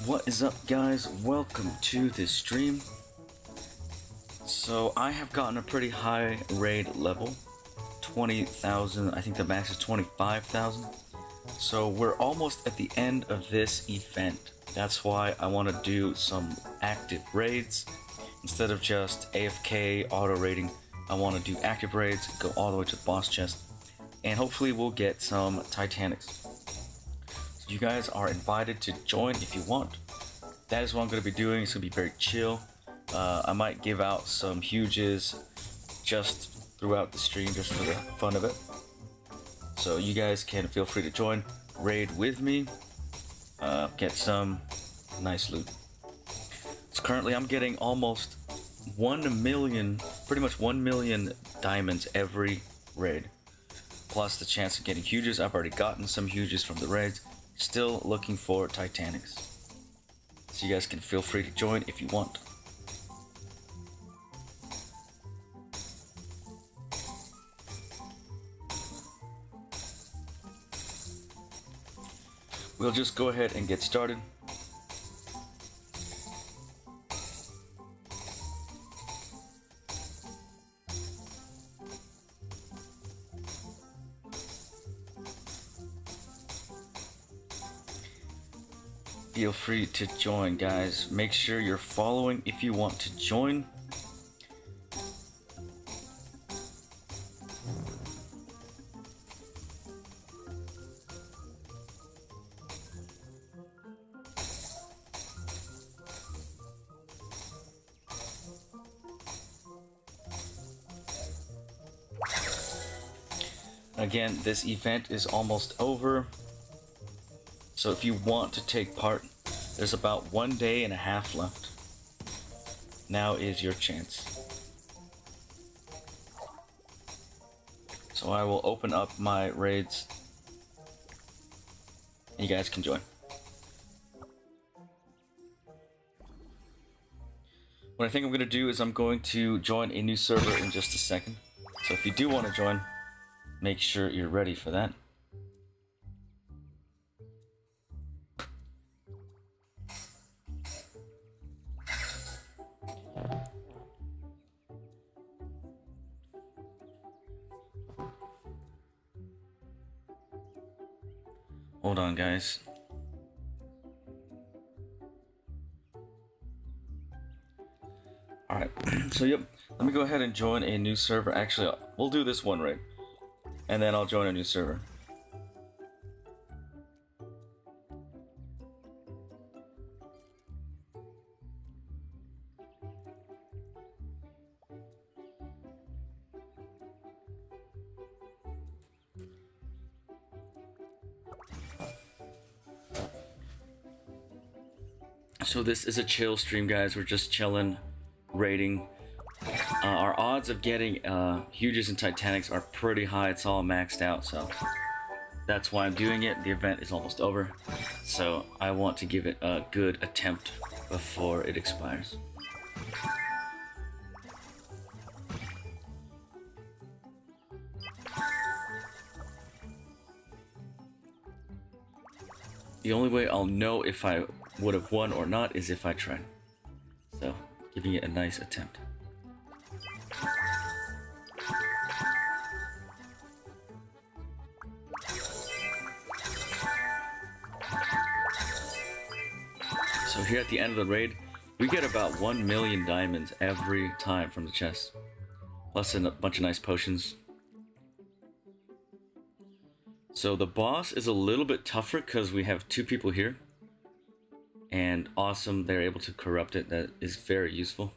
What is up, guys? Welcome to this stream. So I have gotten a pretty high raid level, 20,000. I think the max is 25,000. So we're almost at the end of this event. That's why I want to do some active raids instead of just AFK auto raiding. I want to do active raids, go all the way to the boss chest, and hopefully we'll get some Titanics. So you guys are invited to join if you want. That is what I'm going to be doing. It's going to be very chill. I might give out some huges just throughout the stream, just for the fun of it. So you guys can feel free to join, raid with me, get some nice loot. So currently I'm getting almost 1 million, pretty much 1 million diamonds every raid. Plus the chance of getting huges. I've already gotten some huges from the raids. Still looking for Titanics. So you guys can feel free to join if you want. We'll just go ahead and get started. Feel free to join, guys. Make sure you're following if you want to join. Again, this event is almost over. So if you want to take part, there's about 1 day and a half left. Now is your chance. So I will open up my raids. You guys can join. What I think I'm going to do is I'm going to join a new server in just a second. So if you do want to join, make sure you're ready for that. Hold on, guys. Alright, so yep, let me go ahead and join a new server. Actually, we'll do this one raid, and then I'll join a new server. So this is a chill stream, guys. We're just chilling, raiding. Our odds of getting huges and Titanics are pretty high. It's all maxed out, so that's why I'm doing it. The event is almost over, so I want to give it a good attempt before it expires. The only way I'll know if I would have won or not is if I try. So, giving it a nice attempt. So here at the end of the raid, we get about 1 million diamonds every time from the chest. Plus a bunch of nice potions. So the boss is a little bit tougher because we have 2 people here. And awesome, they're able to corrupt it. That is very useful.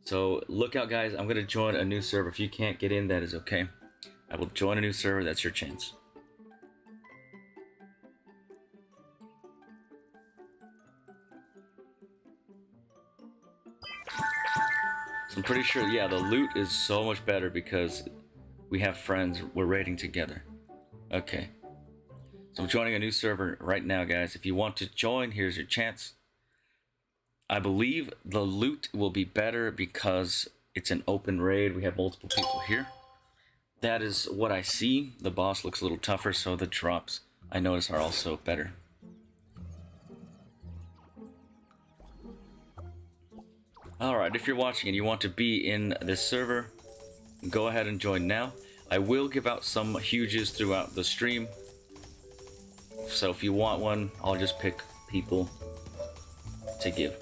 So look out, guys. I'm going to join a new server. If you can't get in, that is okay. I will join a new server. That's your chance. So I'm pretty sure, yeah, the loot is so much better because we have friends. We're raiding together. Okay. So I'm joining a new server right now, guys. If you want to join, here's your chance. I believe the loot will be better because it's an open raid. We have multiple people here. That is what I see. The boss looks a little tougher, so the drops I notice are also better. Alright, if you're watching and you want to be in this server, go ahead and join now. I will give out some huges throughout the stream. So if you want one, I'll just pick people to give.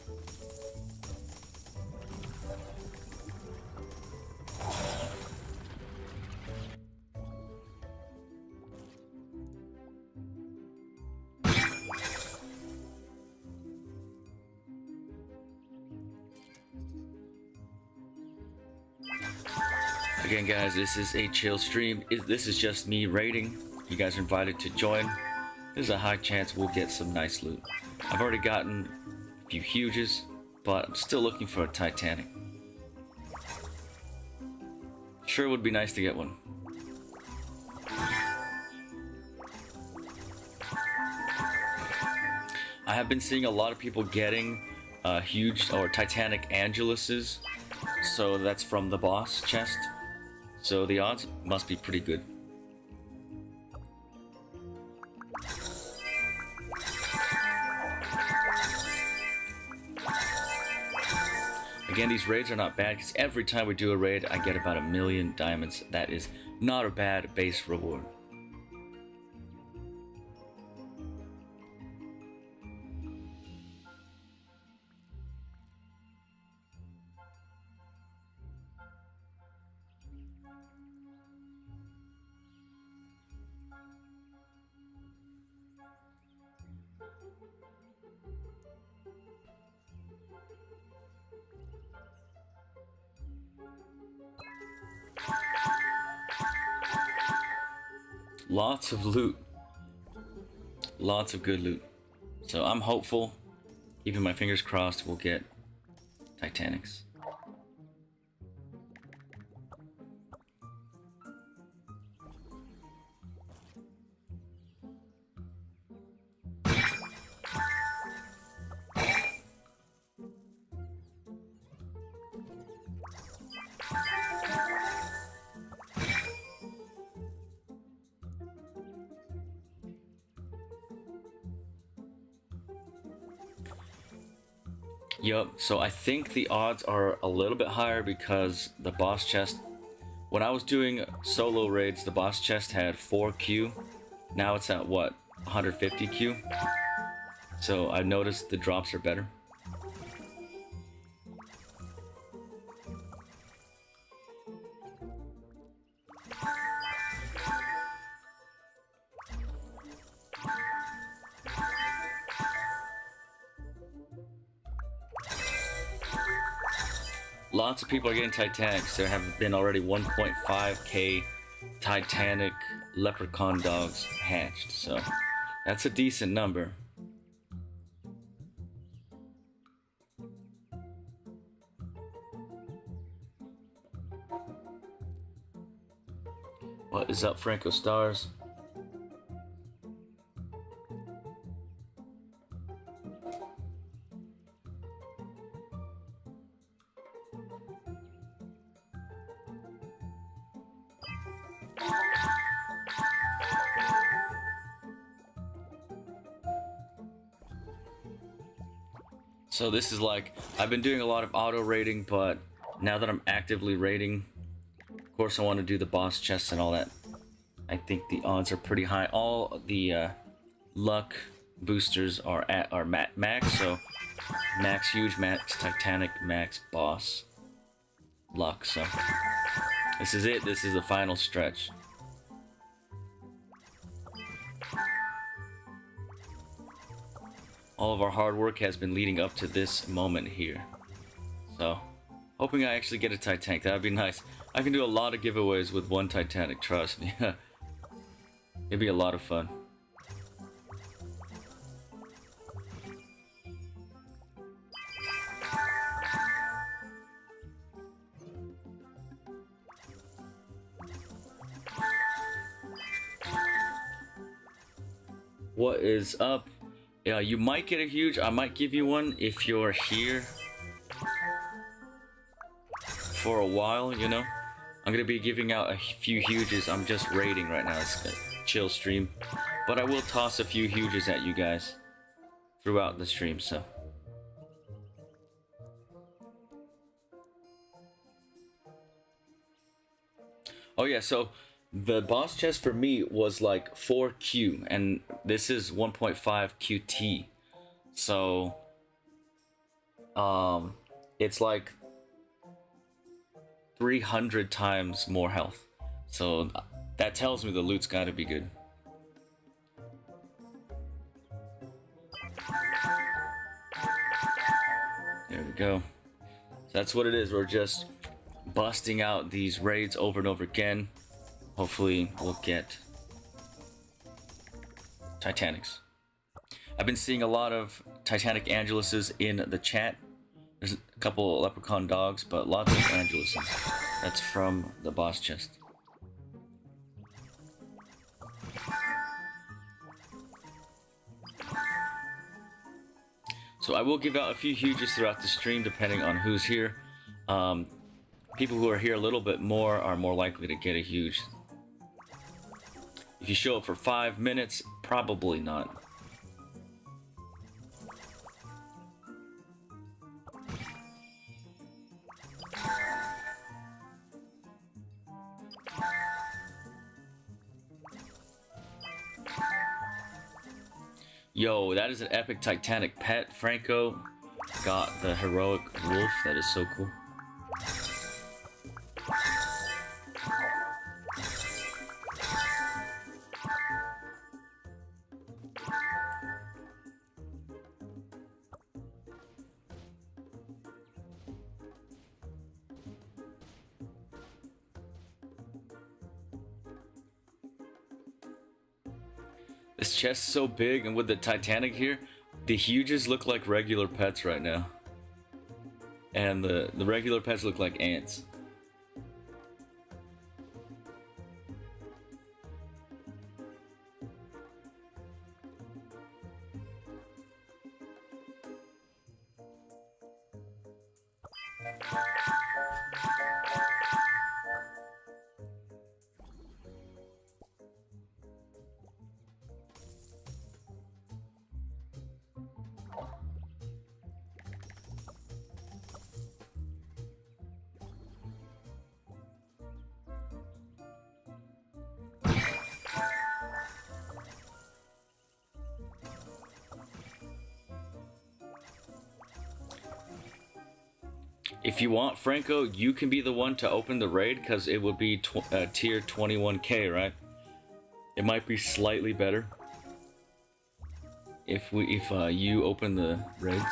Again, guys, this is a chill stream. This is just me raiding. You guys are invited to join. There's a high chance we'll get some nice loot. I've already gotten a few huges, but I'm still looking for a Titanic. Sure would be nice to get one. I have been seeing a lot of people getting huge or Titanic Anguluses, so that's from the boss chest. So the odds must be pretty good. Again, these raids are not bad because every time we do a raid, I get about 1,000,000 diamonds. That is not a bad base reward. Lots of loot. Lots of good loot. So I'm hopeful, keeping my fingers crossed, we'll get Titanics. Yup, so I think the odds are a little bit higher because the boss chest, when I was doing solo raids, the boss chest had 4Q. Now it's at what, 150Q? So I noticed the drops are better. Lots of people are getting Titanics. There have been already 1.5k Titanic leprechaun dogs hatched, so that's a decent number. What is up, Franco Stars? So this is like, I've been doing a lot of auto raiding, but now that I'm actively raiding, of course I want to do the boss chests and all that. I think the odds are pretty high. All the luck boosters are at max, so max huge, max Titanic, max boss luck. So this is it. This is the final stretch. All of our hard work has been leading up to this moment here. So, hoping I actually get a Titanic. That would be nice. I can do a lot of giveaways with one Titanic, trust me. It'd be a lot of fun. What is up? Yeah, you might get a huge. I might give you one if you're here for a while, you know. I'm gonna be giving out a few huges. I'm just raiding right now. It's a chill stream, but I will toss a few huges at you guys throughout the stream. So Oh yeah, so the boss chest for me was like 4Q, and this is 1.5 QT. So, it's like 300 times more health. So that tells me the loot's gotta be good. There we go. So that's what it is. We're just busting out these raids over and over again. Hopefully we'll get Titanics. I've been seeing a lot of Titanic Anguluses in the chat. There's a couple of leprechaun dogs, but lots of Anguluses. That's from the boss chest. So I will give out a few huges throughout the stream depending on who's here. People who are here a little bit more are more likely to get a huge. If you show up for 5 minutes, probably not. Yo, that is an epic Titanic pet. Franco got the heroic wolf. That is so cool. This chest is so big, and with the Titanic here, the huges look like regular pets right now. And the regular pets look like ants. If you want, Franco, you can be the one to open the raid because it would be tier 21k, right? It might be slightly better if you open the raids.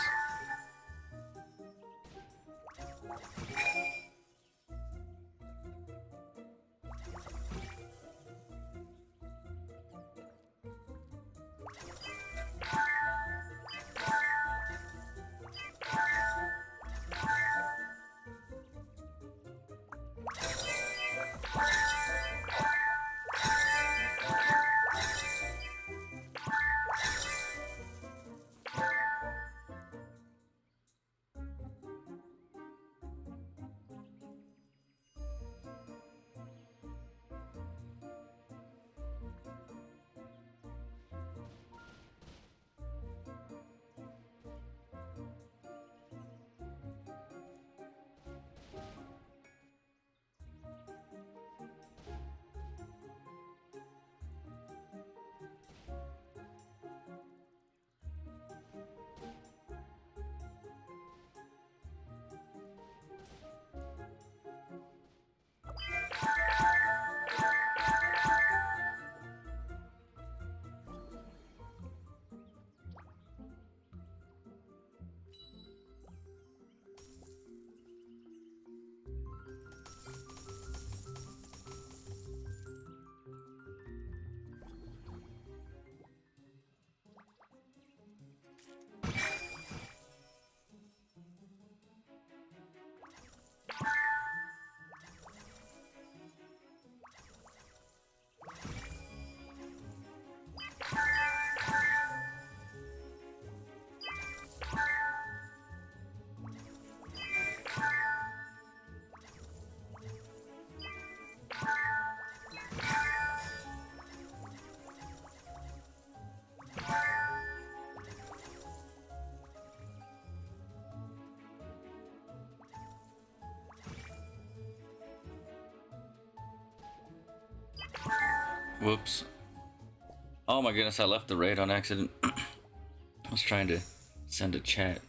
Whoops. Oh my goodness, I left the raid on accident. I was trying to send a chat.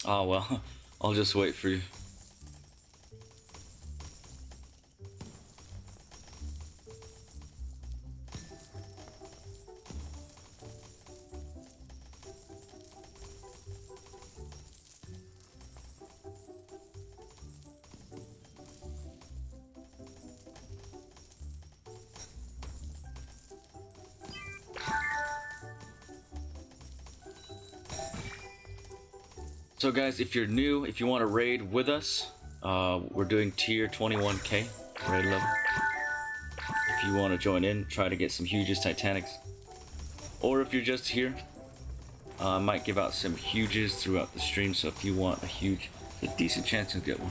Oh well, I'll just wait for you. So guys, if you're new, if you want to raid with us, we're doing tier 21k raid level. If you want to join in, try to get some HUGES Titanics. Or if you're just here, I might give out some HUGES throughout the stream, so if you want a HUGE, a decent chance to get one.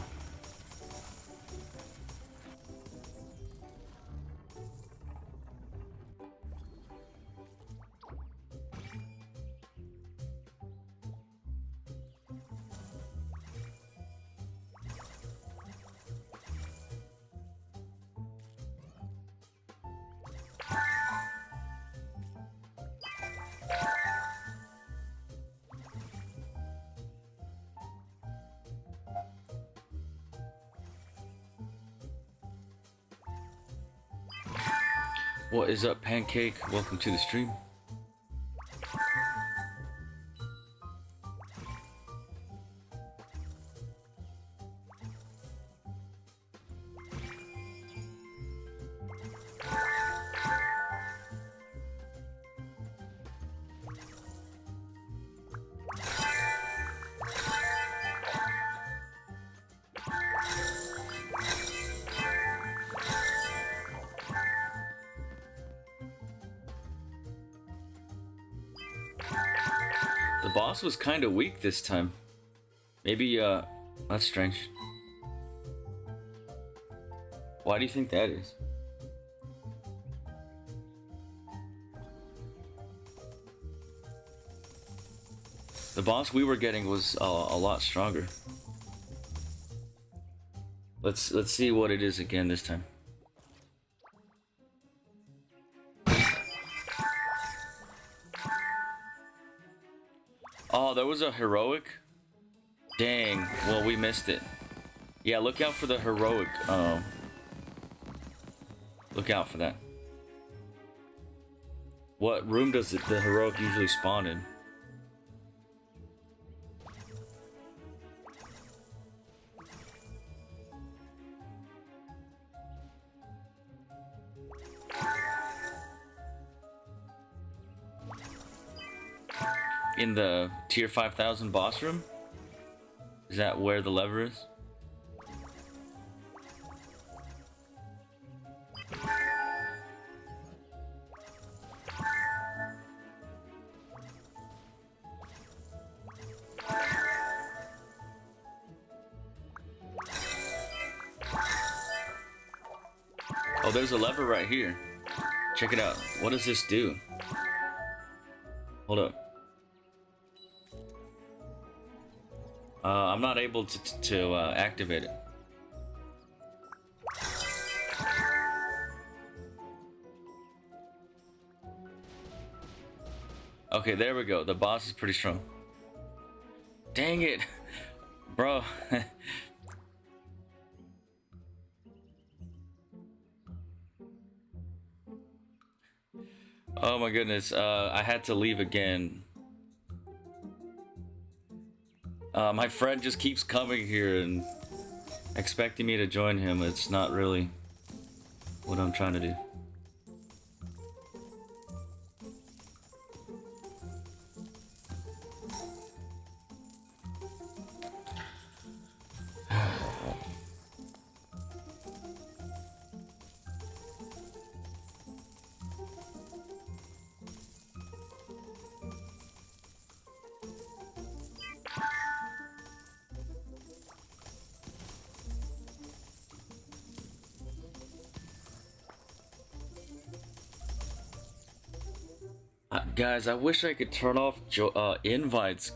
What is up, Pancake? Welcome to the stream. The boss was kind of weak this time. Maybe, that's strange. Why do you think that is? The boss we were getting was a lot stronger. Let's see what it is again this time. Oh, there was a heroic? Dang, well, we missed it. Yeah, look out for the heroic. Look out for that. What room does the heroic usually spawn in? In the tier 5000 boss room? Is that where the lever is? Oh, there's a lever right here. Check it out. What does this do? Hold up. I'm not able to activate it. Okay, there we go. The boss is pretty strong. Dang it, bro. Oh my goodness, I had to leave again. My friend just keeps coming here and expecting me to join him. It's not really what I'm trying to do. Guys, I wish I could turn off invites.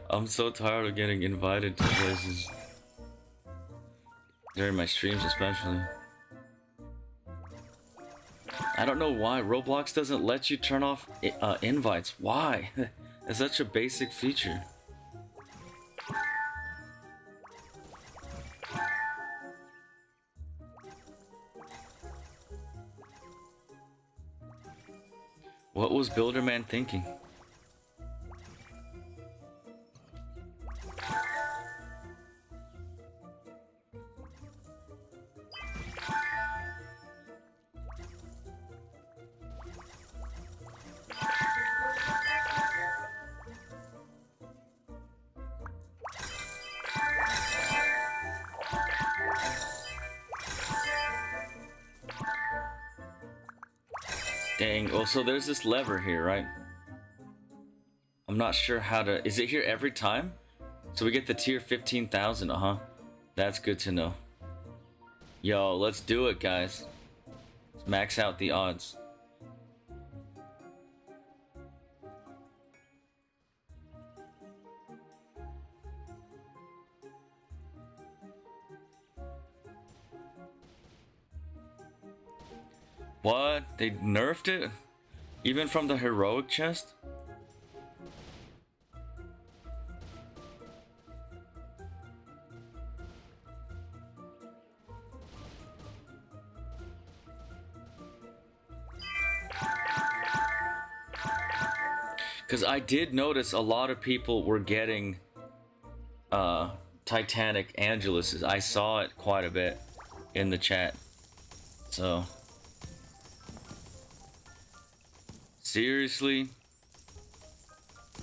I'm so tired of getting invited to places. During my streams especially. I don't know why Roblox doesn't let you turn off invites. Why? It's such a basic feature. What was Builderman thinking? Dang, oh, so there's this lever here, right? I'm not sure how to... Is it here every time? So we get the tier 15,000, uh-huh. That's good to know. Yo, let's do it, guys. Let's max out the odds. What? They nerfed it? Even from the heroic chest? Because I did notice a lot of people were getting Titanic Angeluses. I saw it quite a bit in the chat. So... Seriously?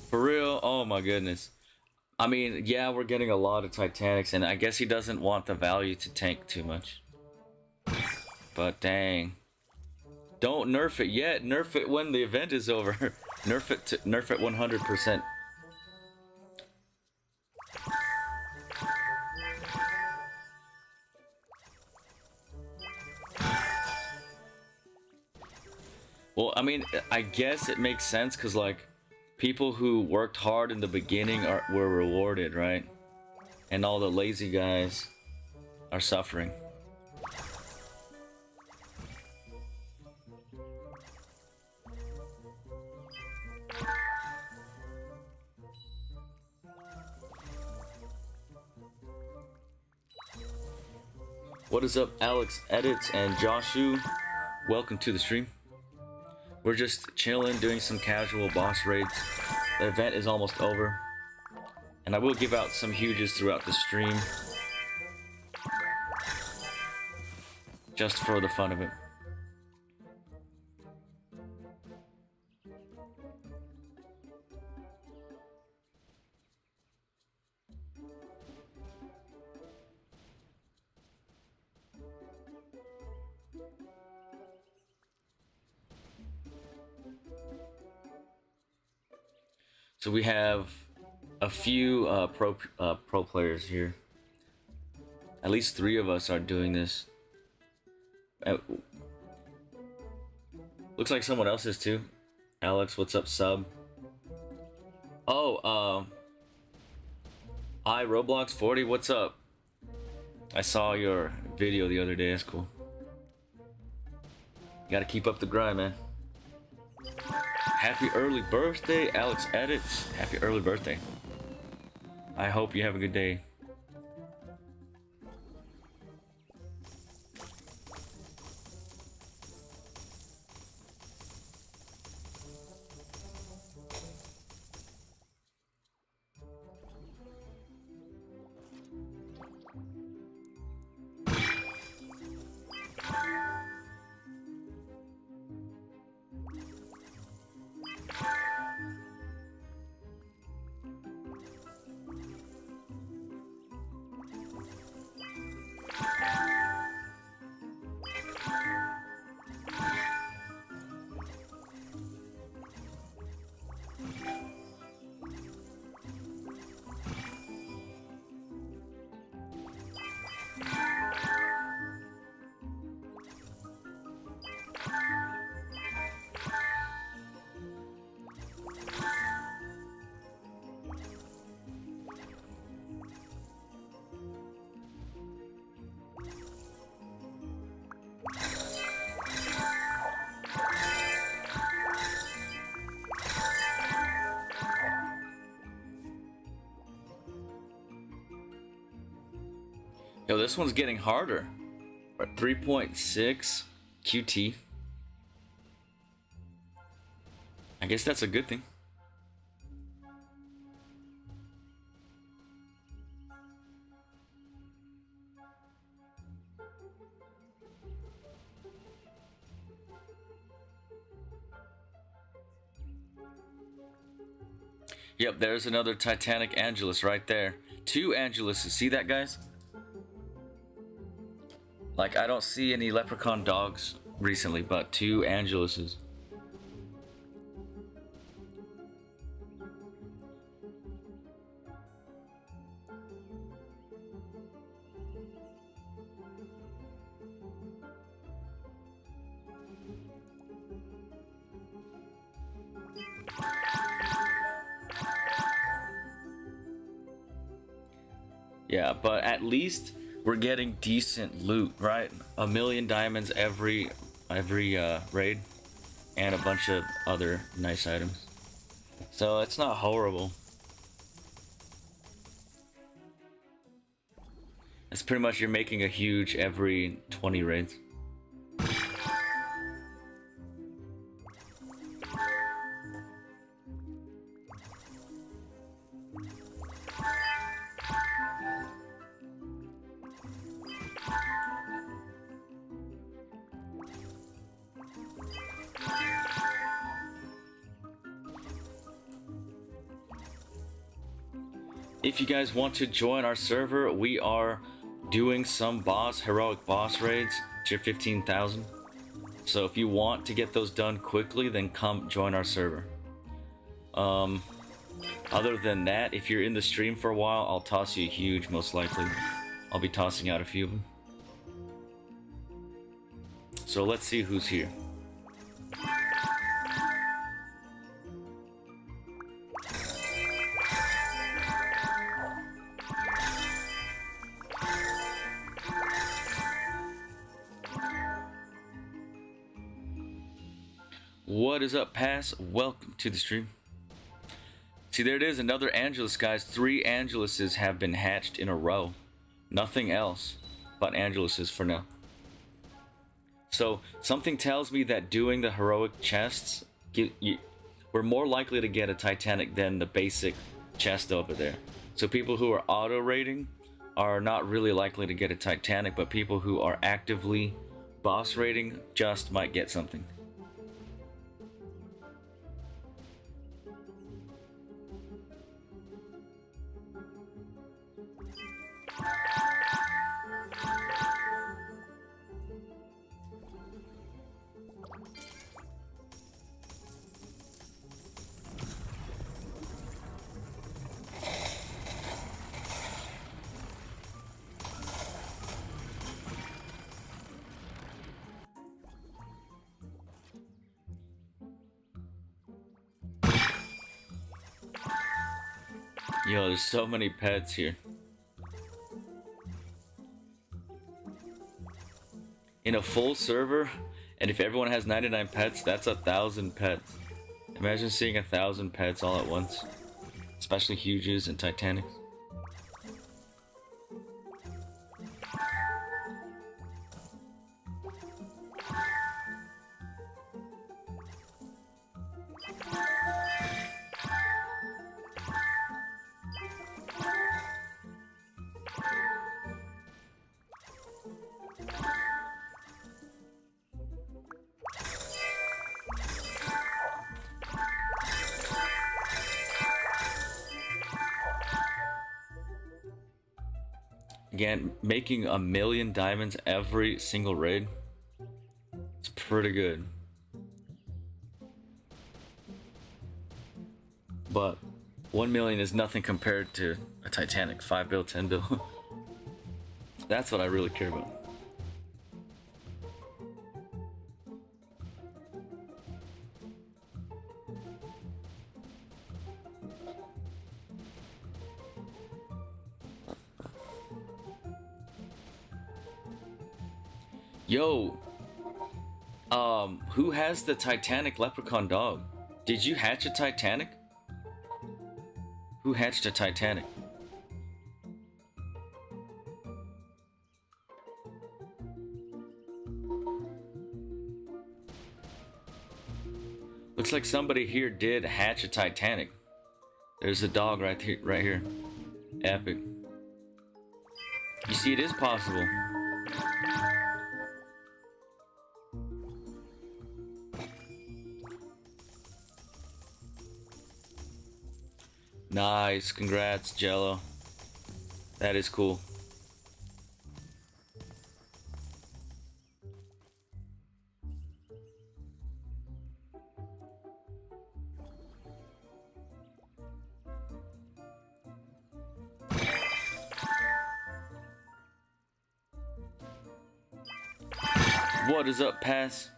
For real? Oh my goodness. I mean, yeah, we're getting a lot of Titanics, and I guess he doesn't want the value to tank too much. But dang. Don't nerf it yet. Nerf it when the event is over. Nerf it 100%. Well, I mean, I guess it makes sense because, like, people who worked hard in the beginning were rewarded, right? And all the lazy guys are suffering. What is up, Alex Edits and Joshu? Welcome to the stream. We're just chilling, doing some casual boss raids. The event is almost over. And I will give out some huges throughout the stream. Just for the fun of it. So we have a few pro players here. At least 3 of us are doing this. Looks like someone else is too. Alex, what's up, sub? Oh, Roblox-40, what's up? I saw your video the other day. That's cool. You gotta keep up the grind, man. Happy early birthday, Alex Edits. Happy early birthday. I hope you have a good day. Yo, this one's getting harder. We're at 3.6 QT. I guess that's a good thing. Yep, there's another Titanic Angelus right there. 2 Anguluses. See that, guys? Like, I don't see any leprechaun dogs recently, but 2 Anguluses. Yeah, but at least we're getting decent loot, right? 1,000,000 diamonds every raid, and a bunch of other nice items. So it's not horrible. It's pretty much you're making a huge every 20 raids. If you guys want to join our server, we are doing some heroic boss raids, tier 15,000. So if you want to get those done quickly, then come join our server. Other than that, if you're in the stream for a while, I'll toss you a huge, most likely. I'll be tossing out a few of them. So let's see who's here. What is up, Pass? Welcome to the stream. See, there it is, another Angelus, guys. 3 Anguluses have been hatched in a row. Nothing else but Anguluses for now. So, something tells me that doing the heroic chests, we're more likely to get a Titanic than the basic chest over there. So people who are auto-raiding are not really likely to get a Titanic, but people who are actively boss raiding just might get something. Yo, there's so many pets here. In a full server, and if everyone has 99 pets, that's 1,000 pets. Imagine seeing 1,000 pets all at once. Especially Huges and Titanics. Again, making 1,000,000 diamonds every single raid, it's pretty good. But 1,000,000 is nothing compared to a Titanic, 5 bill, 10 bill. That's what I really care about. Yo, who has the Titanic leprechaun dog? Did you hatch a Titanic? Who hatched a Titanic? Looks like somebody here did hatch a Titanic. There's a dog right here, right here. Epic. You see, it is possible. Nice, congrats, Jello. That is cool. What is up, Pass?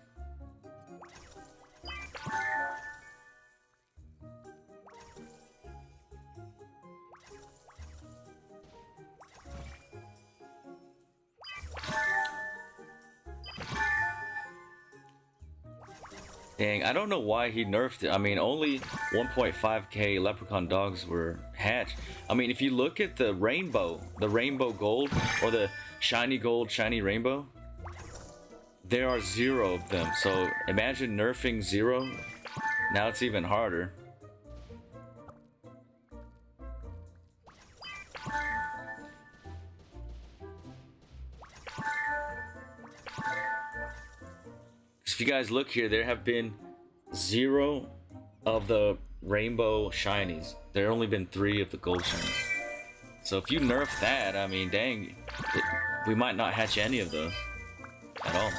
Dang, I don't know why he nerfed it. I mean, only 1.5k leprechaun dogs were hatched. I mean, if you look at the rainbow gold, or the shiny gold, shiny rainbow, there are 0 of them. So imagine nerfing 0. Now it's even harder. If you guys look here, there have been 0 of the rainbow shinies. There have only been 3 of the gold shinies. So if you nerf that, I mean, dang, we might not hatch any of those at all.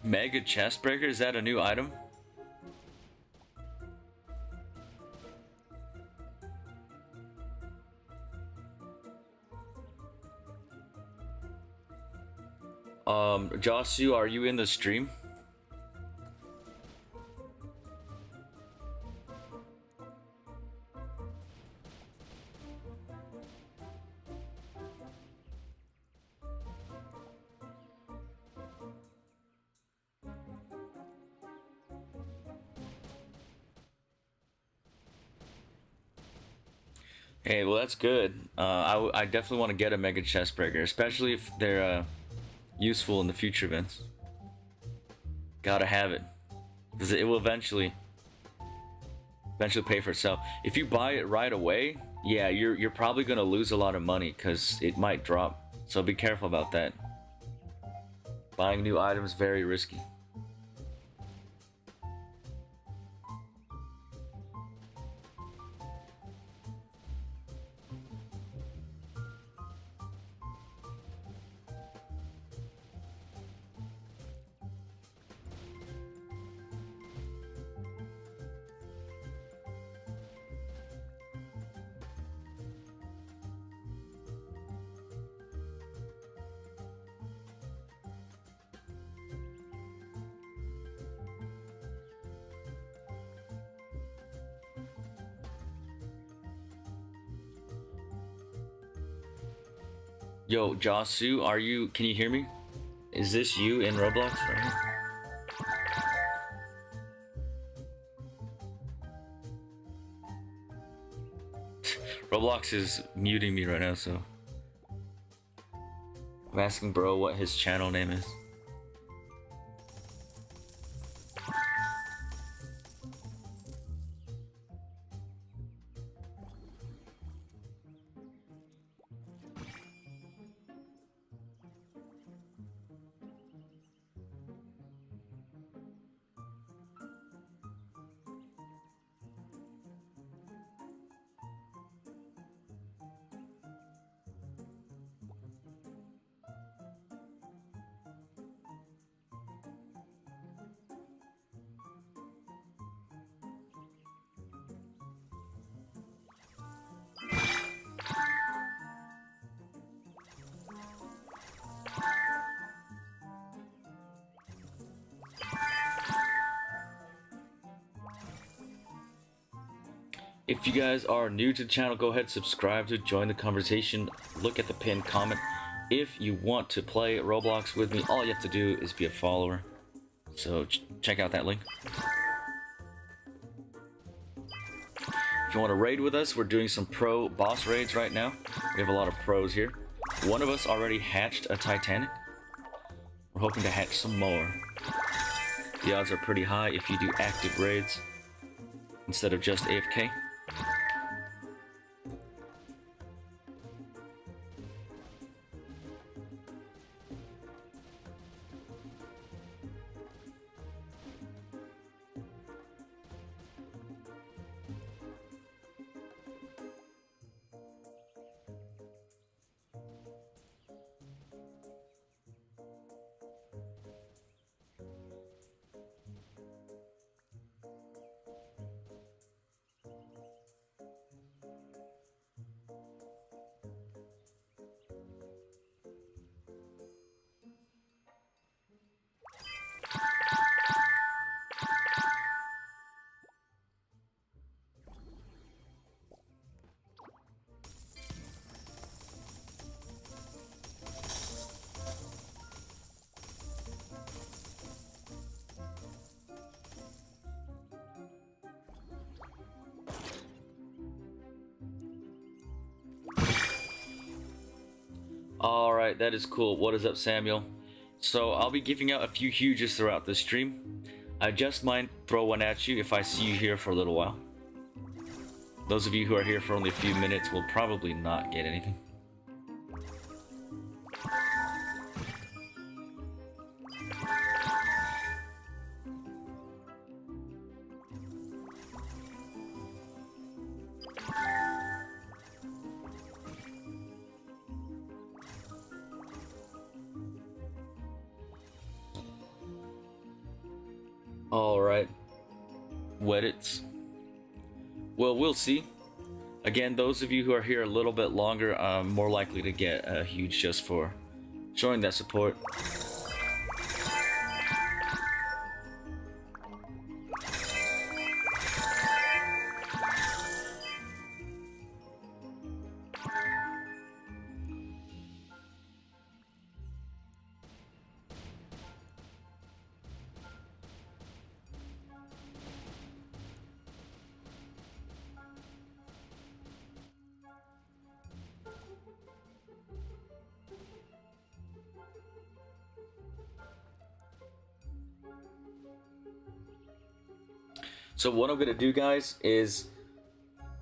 Mega chest breaker, is that a new item? Josu, are you in the stream? Hey, well that's good. I definitely want to get a mega chest breaker, especially if they're useful in the future events. Gotta have it, because it will eventually pay for itself. If you buy it right away, yeah, you're probably gonna lose a lot of money because it might drop. So be careful about that. Buying new items very risky. Yo, Josu, can you hear me? Is this you in Roblox right here? Roblox is muting me right now, so I'm asking bro what his channel name is. If you guys are new to the channel, go ahead, subscribe to join the conversation. Look at the pinned comment. If you want to play Roblox with me, all you have to do is be a follower. So check out that link. If you want to raid with us, we're doing some pro boss raids right now. We have a lot of pros here. One of us already hatched a Titanic. We're hoping to hatch some more. The odds are pretty high if you do active raids instead of just AFK. Alright, that is cool. What is up, Samuel? So, I'll be giving out a few huges throughout the stream. I just might throw one at you if I see you here for a little while. Those of you who are here for only a few minutes will probably not get anything. Alright. Weddits. Well, we'll see. Again, those of you who are here a little bit longer are more likely to get a huge just for showing that support. So what I'm going to do, guys, is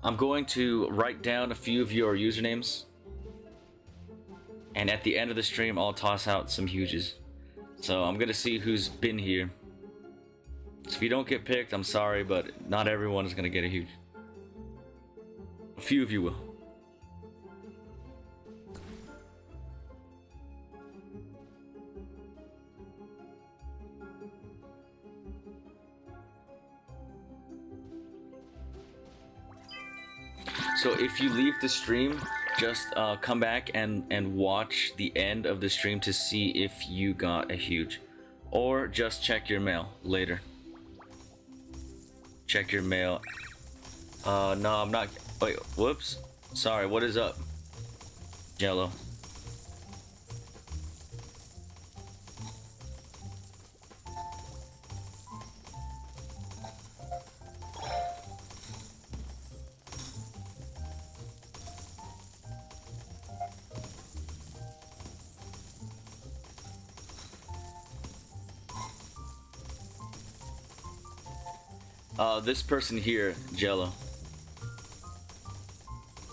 I'm going to write down a few of your usernames. And at the end of the stream, I'll toss out some huges. So I'm going to see who's been here. So if you don't get picked, I'm sorry, but not everyone is going to get a huge. A few of you will. So if you leave the stream, just come back and watch the end of the stream to see if you got a huge. Or just check your mail later. Check your mail. No, I'm not. Wait, whoops. Sorry, what is up? Jello. This person here, Jello.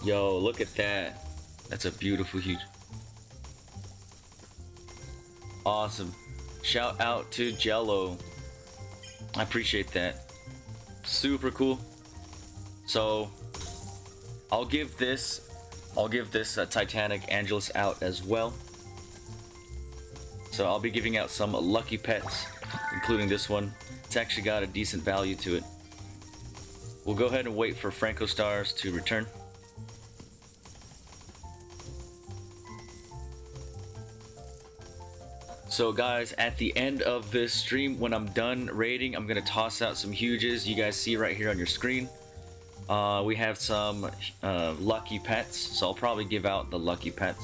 Yo, look at that. That's a beautiful huge. Awesome. Shout out to Jello. I appreciate that. Super cool. So, I'll give this Titanic Angelus out as well. So I'll be giving out some lucky pets, including this one. It's actually got a decent value to it. We'll go ahead and wait for Franco Stars to return. So guys, at the end of this stream, when I'm done raiding, I'm gonna toss out some huges. You guys see right here on your screen. We have some lucky pets, so I'll probably give out the lucky pets.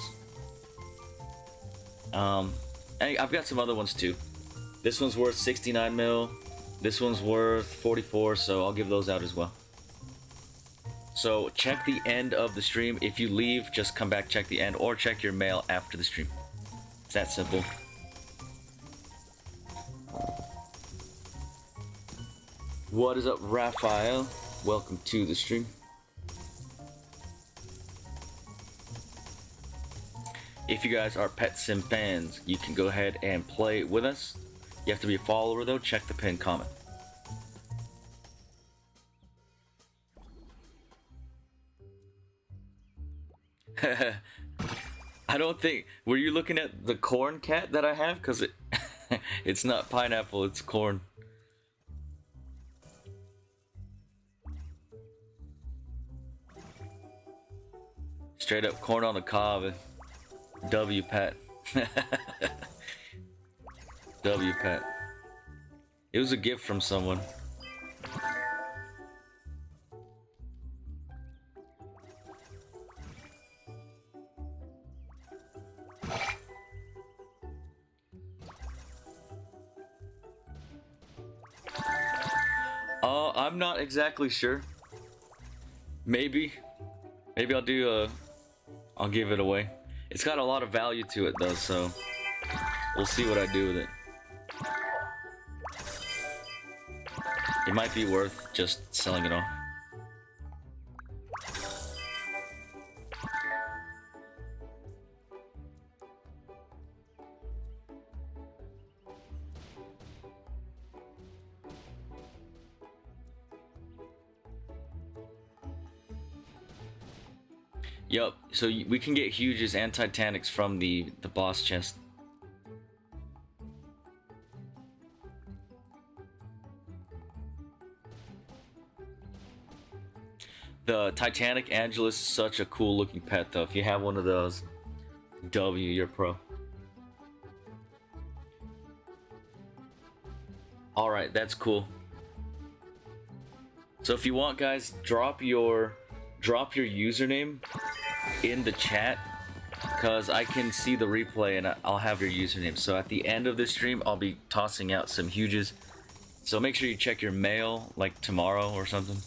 I've got some other ones too. This one's worth 69 mil. This one's worth 44, so I'll give those out as well. So check the end of the stream. If you leave, just come back, check the end, or check your mail after the stream. It's that simple. What is up, Raphael? Welcome to the stream. If you guys are Pet Sim fans, you can go ahead and play with us. You have to be a follower though. Check the pinned comment. I don't think... Were you looking at the corn cat that I have? Because it's not pineapple, it's corn. Straight up corn on the cob. W Pet. W Pet. It was a gift from someone. I'm not exactly sure. Maybe I'll do I'll give it away. It's got a lot of value to it though, so we'll see what I do with it. It might be worth just selling it off. Yup, so we can get Huges and Titanics from the boss chest. The Titanic Angelus is such a cool looking pet though. If you have one of those, W, you're pro. Alright, that's cool. So if you want, guys, drop your username in the chat, because I can see the replay and I'll have your username. So at the end of this stream, I'll be tossing out some Huges. So make sure you check your mail like tomorrow or something.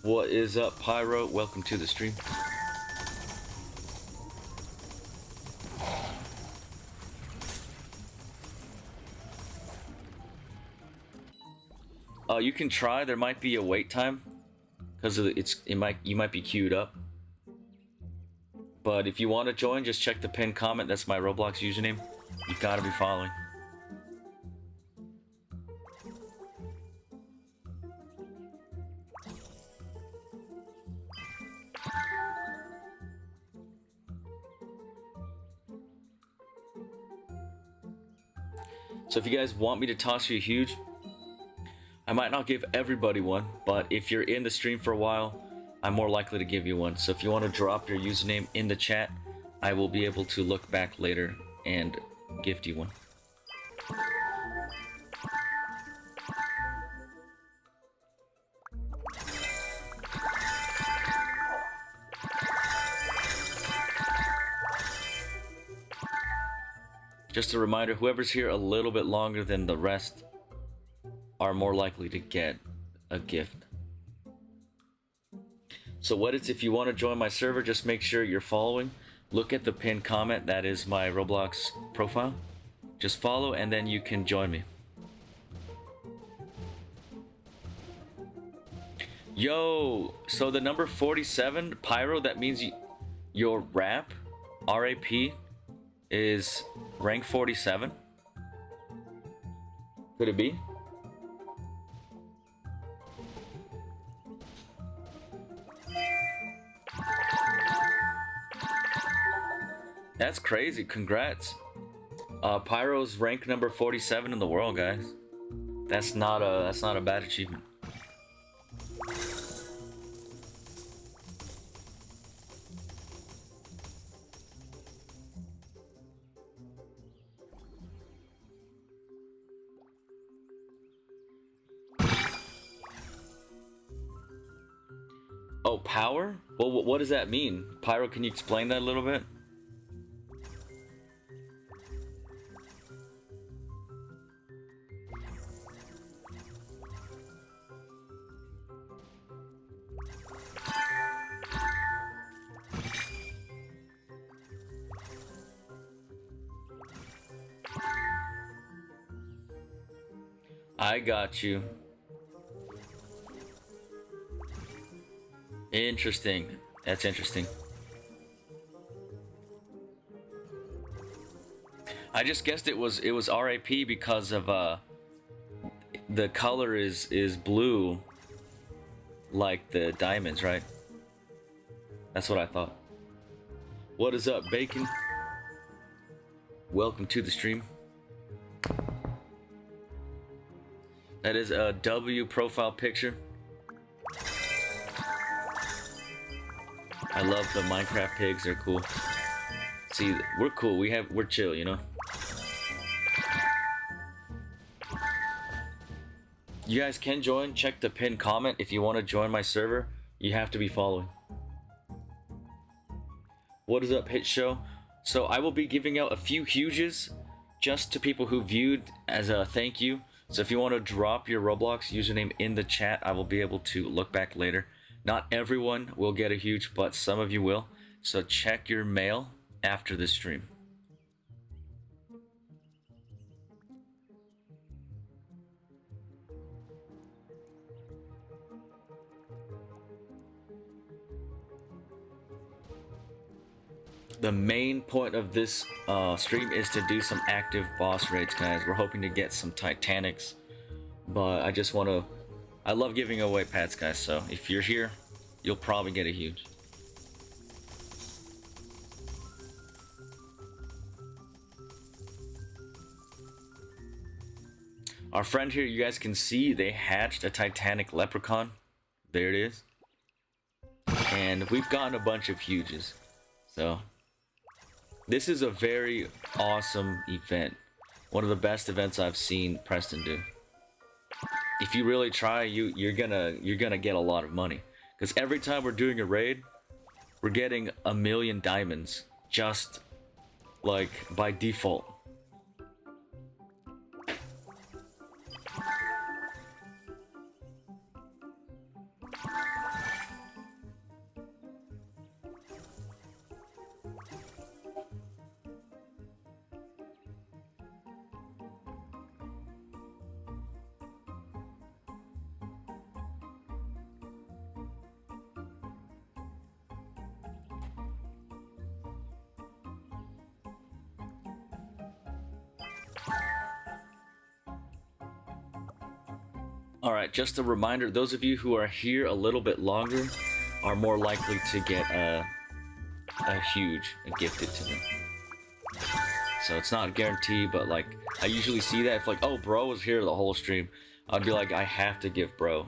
What is up, Pyro? Welcome to the stream. You can try. There might be a wait time because you might be queued up. But if you want to join, just check the pinned comment. That's my Roblox username. You gotta be following. So if you guys want me to toss you a huge, I might not give everybody one, but if you're in the stream for a while, I'm more likely to give you one. So if you want to drop your username in the chat, I will be able to look back later and gift you one. Just a reminder, whoever's here a little bit longer than the rest are more likely to get a gift. So what it's, if you want to join my server, just make sure you're following. Look at the pinned comment, that is my Roblox profile. Just follow and then you can join me. Yo, so the number 47, Pyro, that means your rap, R-A-P, is rank 47. Could it be? That's crazy. Congrats. Pyro's rank number 47 in the world, guys. That's not a bad achievement. Oh, power? Well, what does that mean? Pyro, can you explain that a little bit? I got you. Interesting. That's interesting. I just guessed it was RAP because of the color is blue like the diamonds, right? That's what I thought. What is up, Bacon? Welcome to the stream. That is a W profile picture. I love the Minecraft pigs, they're cool. See, we're cool, we're chill, you know? You guys can join, check the pinned comment if you want to join my server. You have to be following. What is up, Hit Show? So I will be giving out a few huges just to people who viewed as a thank you. So if you want to drop your Roblox username in the chat, I will be able to look back later. Not everyone will get a huge, but some of you will. So check your mail after this stream. The main point of this stream is to do some active boss raids, guys. We're hoping to get some TITANICS, but I just want to... I love giving away pets, guys, so if you're here, you'll probably get a huge. Our friend here, you guys can see, they hatched a Titanic leprechaun. There it is. And we've gotten a bunch of huges, so... This is a very awesome event. One of the best events I've seen Preston do. If you really try, you're gonna get a lot of money. Because every time we're doing a raid, we're getting 1,000,000 diamonds. Just like by default. Alright, just a reminder, those of you who are here a little bit longer are more likely to get a huge gifted to them. So it's not a guarantee, but like, I usually see that if like, oh, bro was here the whole stream, I'd be like, I have to give bro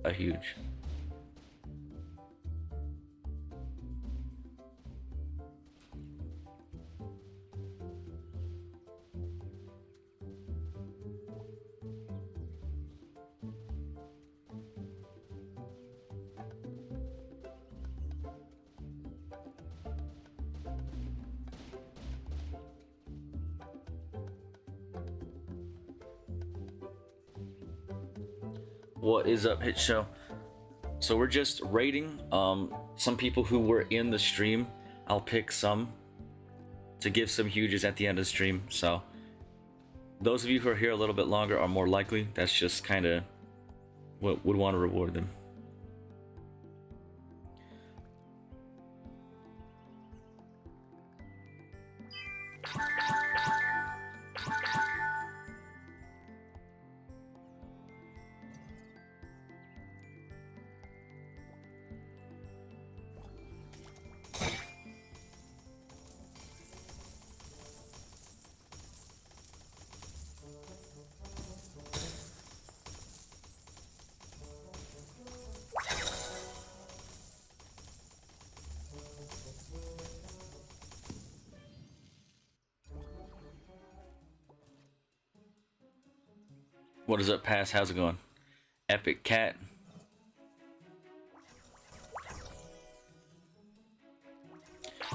a huge. What is up, Hit Show? So we're just rating some people who were in the stream. I'll pick some to give some huges at the end of the stream. So those of you who are here a little bit longer are more likely. That's just kind of what would want to reward them. What is up, Pass? How's it going? Epic Cat.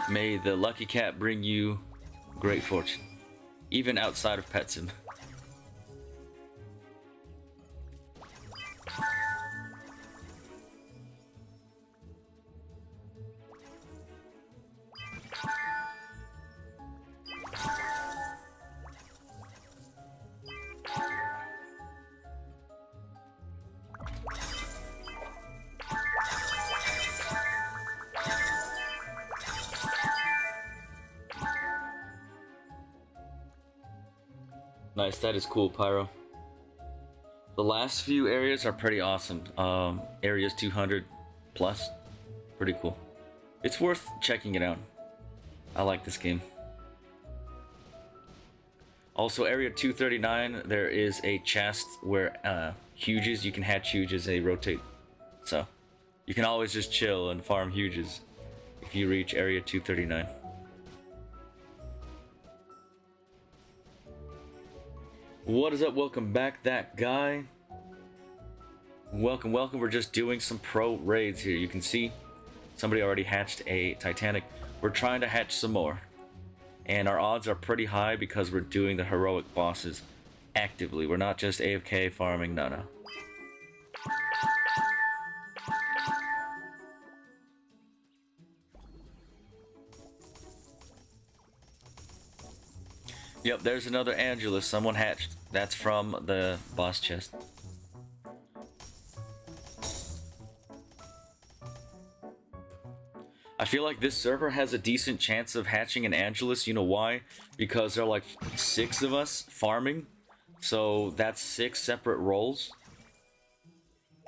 May the lucky cat bring you great fortune, even outside of Pet Sim. Nice, that is cool, Pyro. The last few areas are pretty awesome. Areas 200 plus, pretty cool. It's worth checking it out. I like this game. Also, area 239, there is a chest where HUGES, you can hatch HUGES, they rotate. So, you can always just chill and farm HUGES if you reach area 239. What is up? Welcome back, that guy. Welcome, welcome. We're just doing some pro raids here. You can see somebody already hatched a Titanic. We're trying to hatch some more. And our odds are pretty high because we're doing the heroic bosses actively. We're not just AFK farming, no. Yep, there's another Angelus. Someone hatched. That's from the boss chest. I feel like this server has a decent chance of hatching an Angelus. You know why? Because there are like 6 of us farming. So that's 6 separate roles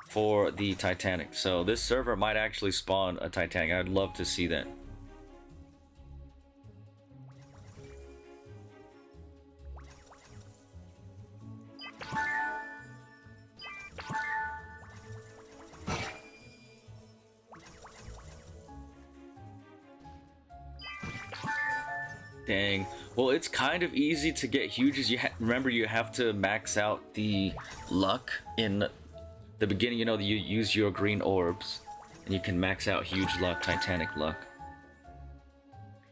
for the Titanic. So this server might actually spawn a Titanic. I'd love to see that. Dang. Well, it's kind of easy to get HUGES. Remember, you have to max out the luck in the beginning. You know, you use your green orbs, and you can max out huge luck, Titanic luck.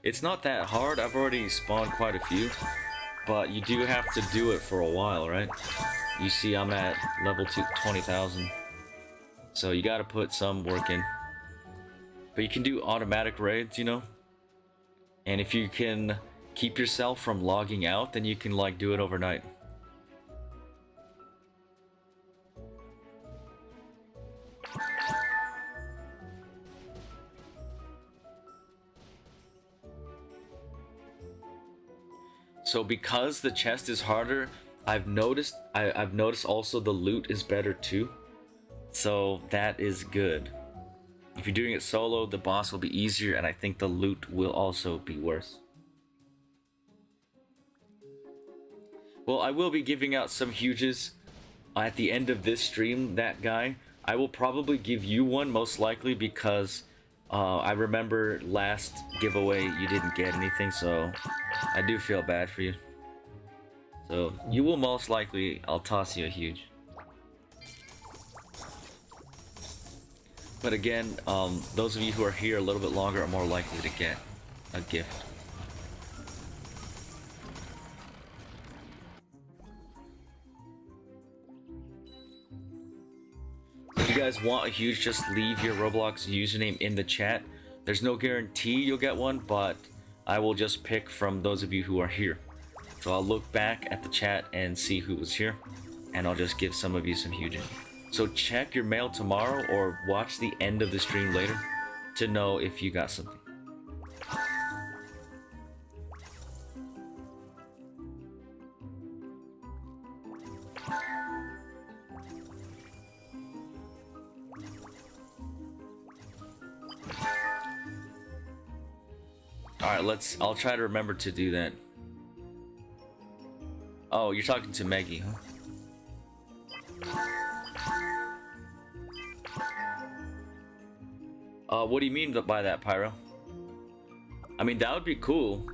It's not that hard. I've already spawned quite a few, but you do have to do it for a while, right? You see, I'm at level 20,000, so you got to put some work in. But you can do automatic raids, you know. And if you can keep yourself from logging out, then you can like do it overnight. So because the chest is harder, I've noticed also the loot is better too. So that is good. If you're doing it solo, the boss will be easier, and I think the loot will also be worse. Well, I will be giving out some HUGES at the end of this stream, that guy. I will probably give you one, most likely, because I remember last giveaway you didn't get anything, so I do feel bad for you. So, you will most likely, I'll toss you a HUGE. But again, those of you who are here a little bit longer are more likely to get a gift. If you guys want a HUGE, just leave your Roblox username in the chat. There's no guarantee you'll get one, but I will just pick from those of you who are here. So I'll look back at the chat and see who was here, and I'll just give some of you some HUGEs. So check your mail tomorrow or watch the end of the stream later to know if you got something. Alright, I'll try to remember to do that. Oh, you're talking to Maggie, huh? What do you mean by that, Pyro? I mean, that would be cool.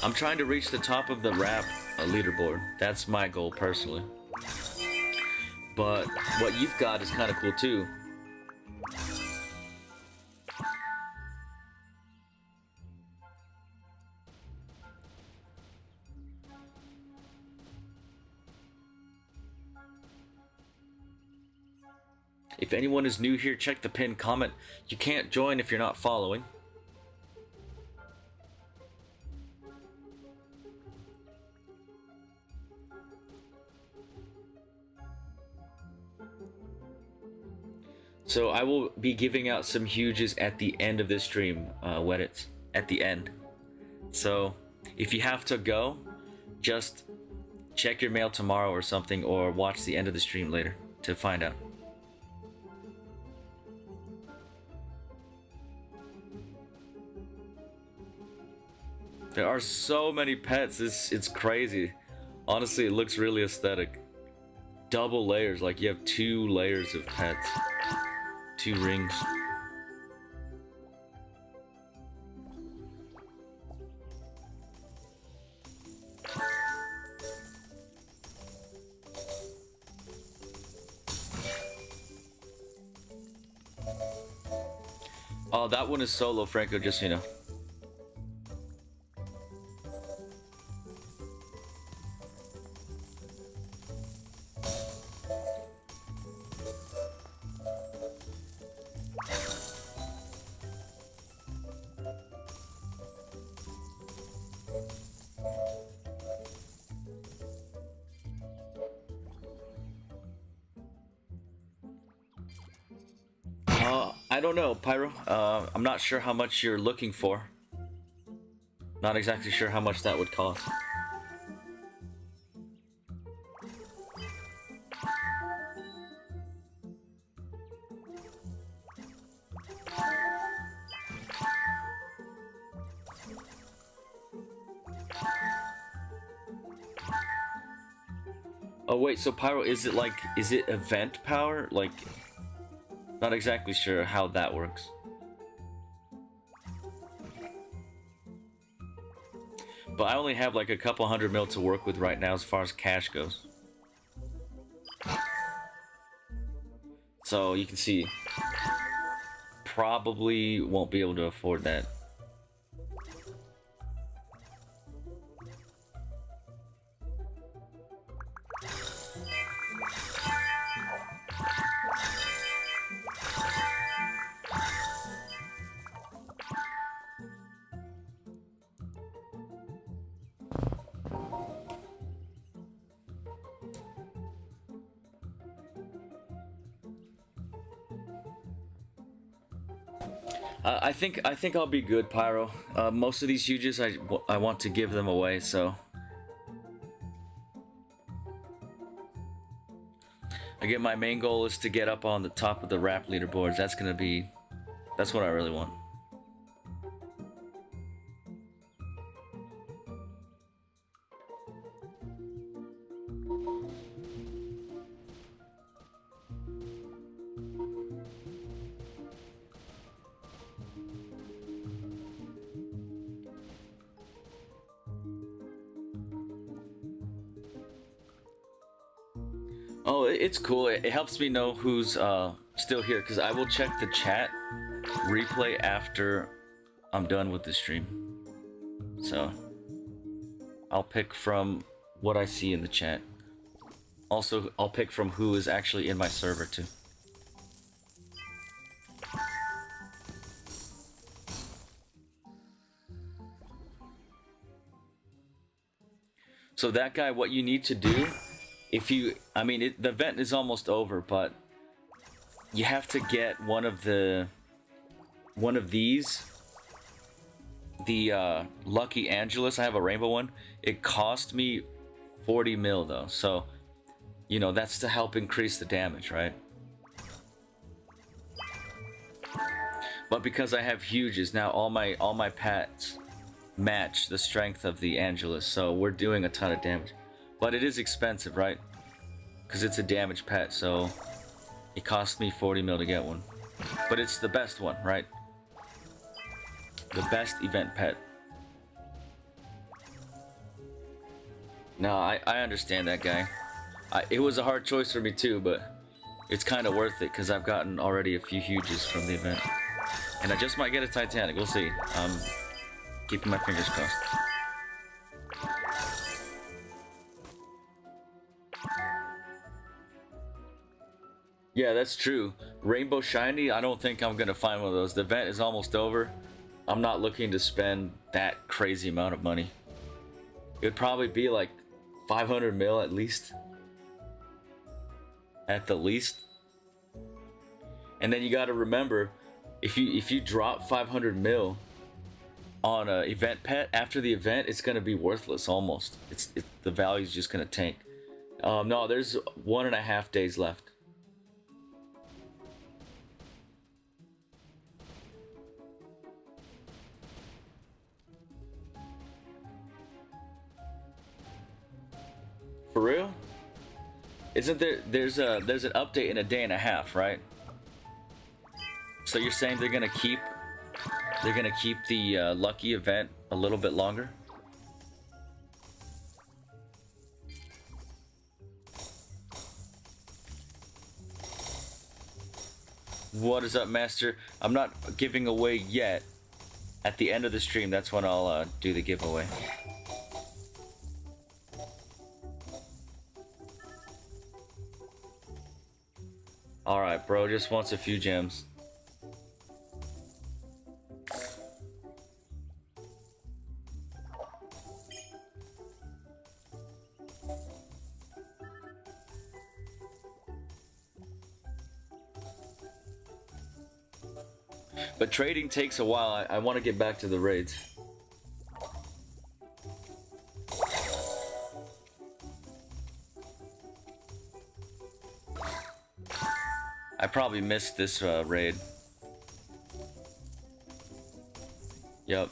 I'm trying to reach the top of the rap leaderboard. That's my goal, personally. But what you've got is kind of cool, too. If anyone is new here, check the pinned comment. You can't join if you're not following. So I will be giving out some huges at the end of this stream, Weddits, at the end. So if you have to go, just check your mail tomorrow or something, or watch the end of the stream later to find out. There are so many pets, it's crazy. Honestly, it looks really aesthetic. Double layers, like you have 2 layers of pets. 2 rings. Oh, that one is solo, Franco, just so you know. I don't know, Pyro. I'm not sure how much you're looking for. Not exactly sure how much that would cost. Oh wait, so Pyro, is it event power? Like, not exactly sure how that works. But I only have like a couple 100 mil to work with right now as far as cash goes. So you can see, probably won't be able to afford that. I think I'll be good, Pyro. Most of these huges, I want to give them away, so. Again, my main goal is to get up on the top of the rap leaderboards. That's what I really want. Oh, it's cool. It helps me know who's still here, because I will check the chat replay after I'm done with the stream. So I'll pick from what I see in the chat. Also, I'll pick from who is actually in my server too. So that guy, what you need to do, the event is almost over, but you have to get one of these. The Lucky Angelus, I have a rainbow one. It cost me 40 mil though, so you know that's to help increase the damage, right? But because I have huges now, all my pets match the strength of the Angelus, so we're doing a ton of damage. But it is expensive, right? Because it's a damaged pet, so it cost me 40 mil to get one. But it's the best one, right? The best event pet. No, I understand that guy. It was a hard choice for me too, but it's kind of worth it because I've gotten already a few huges from the event. And I just might get a Titanic, we'll see. Keeping my fingers crossed. Yeah, that's true. Rainbow Shiny, I don't think I'm gonna find one of those. The event is almost over. I'm not looking to spend that crazy amount of money. It would probably be like 500 mil at least. At the least. And then you gotta remember, if you drop 500 mil on a event pet, after the event, it's gonna be worthless almost. The value's just gonna tank. No, there's 1.5 days left. For real? Isn't there's an update in a day and a half, right? So you're saying they're gonna keep the lucky event a little bit longer? What is up, Master? I'm not giving away yet. At the end of the stream, that's when I'll do the giveaway. Alright, bro, just wants a few gems. But trading takes a while. I want to get back to the raids. I probably missed this raid. Yep.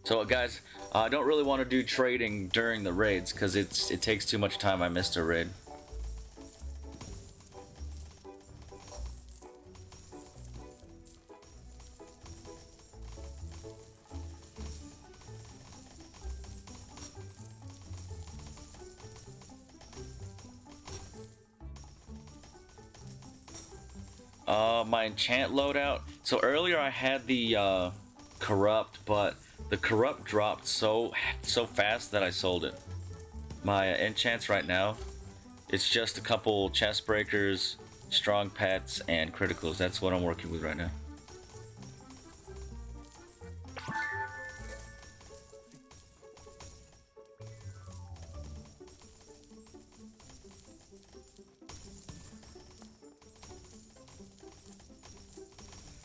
So guys, I don't really want to do trading during the raids because it takes too much time. I missed a raid. My enchant loadout. So earlier I had the corrupt, but the corrupt dropped so fast that I sold it. My enchants right now, it's just a couple chest breakers, strong pets, and criticals. That's what I'm working with right now.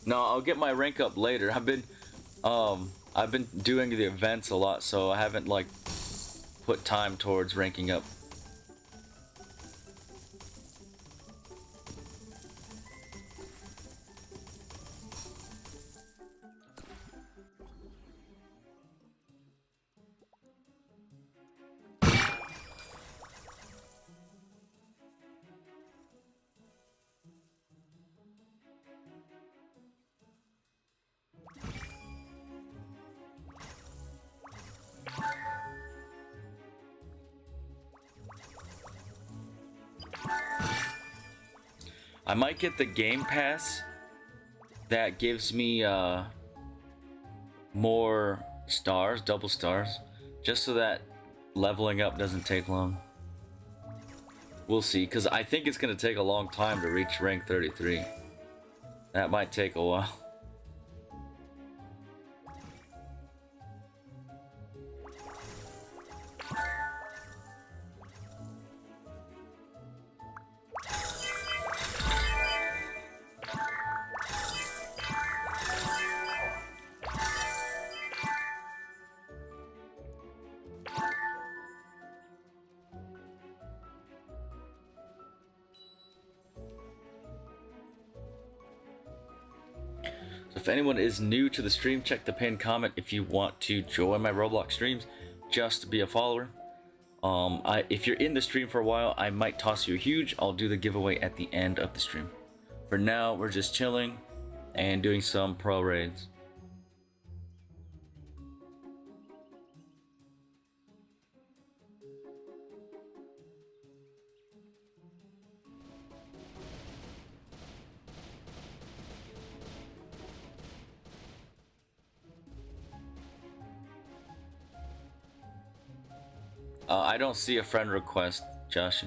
No, I'll get my rank up later. I've been doing the events a lot, so I haven't like put time towards ranking up. I might get the game pass that gives me more stars, double stars, just so that leveling up doesn't take long. We'll see, because I think it's going to take a long time to reach rank 33. That might take a while. If anyone is new to the stream, check the pinned comment if you want to join my Roblox streams, just to be a follower. If you're in the stream for a while, I might toss you a huge. I'll do the giveaway at the end of the stream. For now, we're just chilling and doing some pro raids. I don't see a friend request, Josh.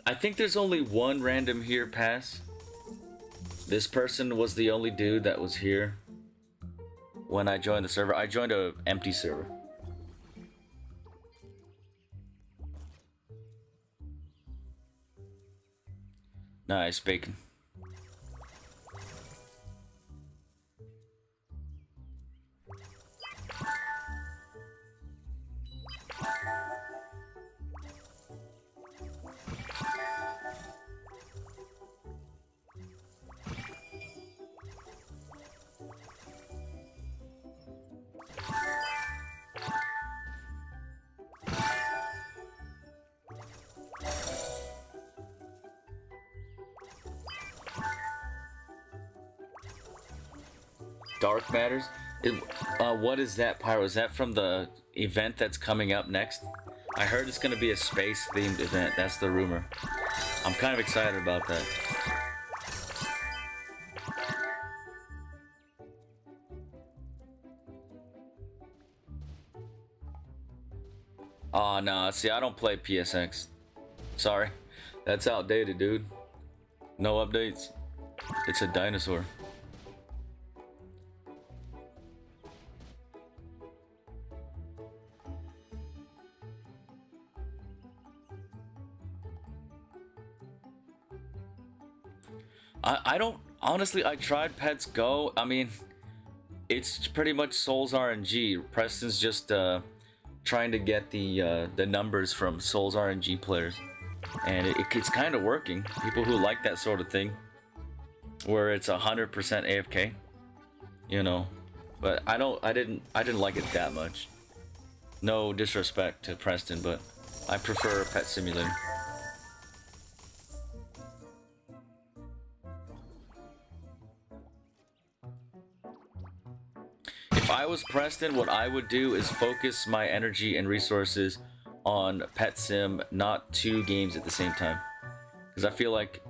I think there's only one random here pass. This person was the only dude that was here when I joined the server. I joined a empty server. Nice, bacon. Dark Matters? What is that, Pyro? Is that from the event that's coming up next? I heard it's gonna be a space-themed event. That's the rumor. I'm kind of excited about that. Aw, nah. See, I don't play PSX. Sorry. That's outdated, dude. No updates. It's a dinosaur. I don't, honestly, I tried Pets Go. I mean, it's pretty much Souls RNG. Preston's just trying to get the numbers from Souls RNG players, and it's kind of working. People who like that sort of thing, where it's 100% AFK, you know. But I didn't like it that much. No disrespect to Preston, but I prefer Pet Simulator. If I was Preston, what I would do is focus my energy and resources on Pet Sim, not 2 games at the same time. Because I feel like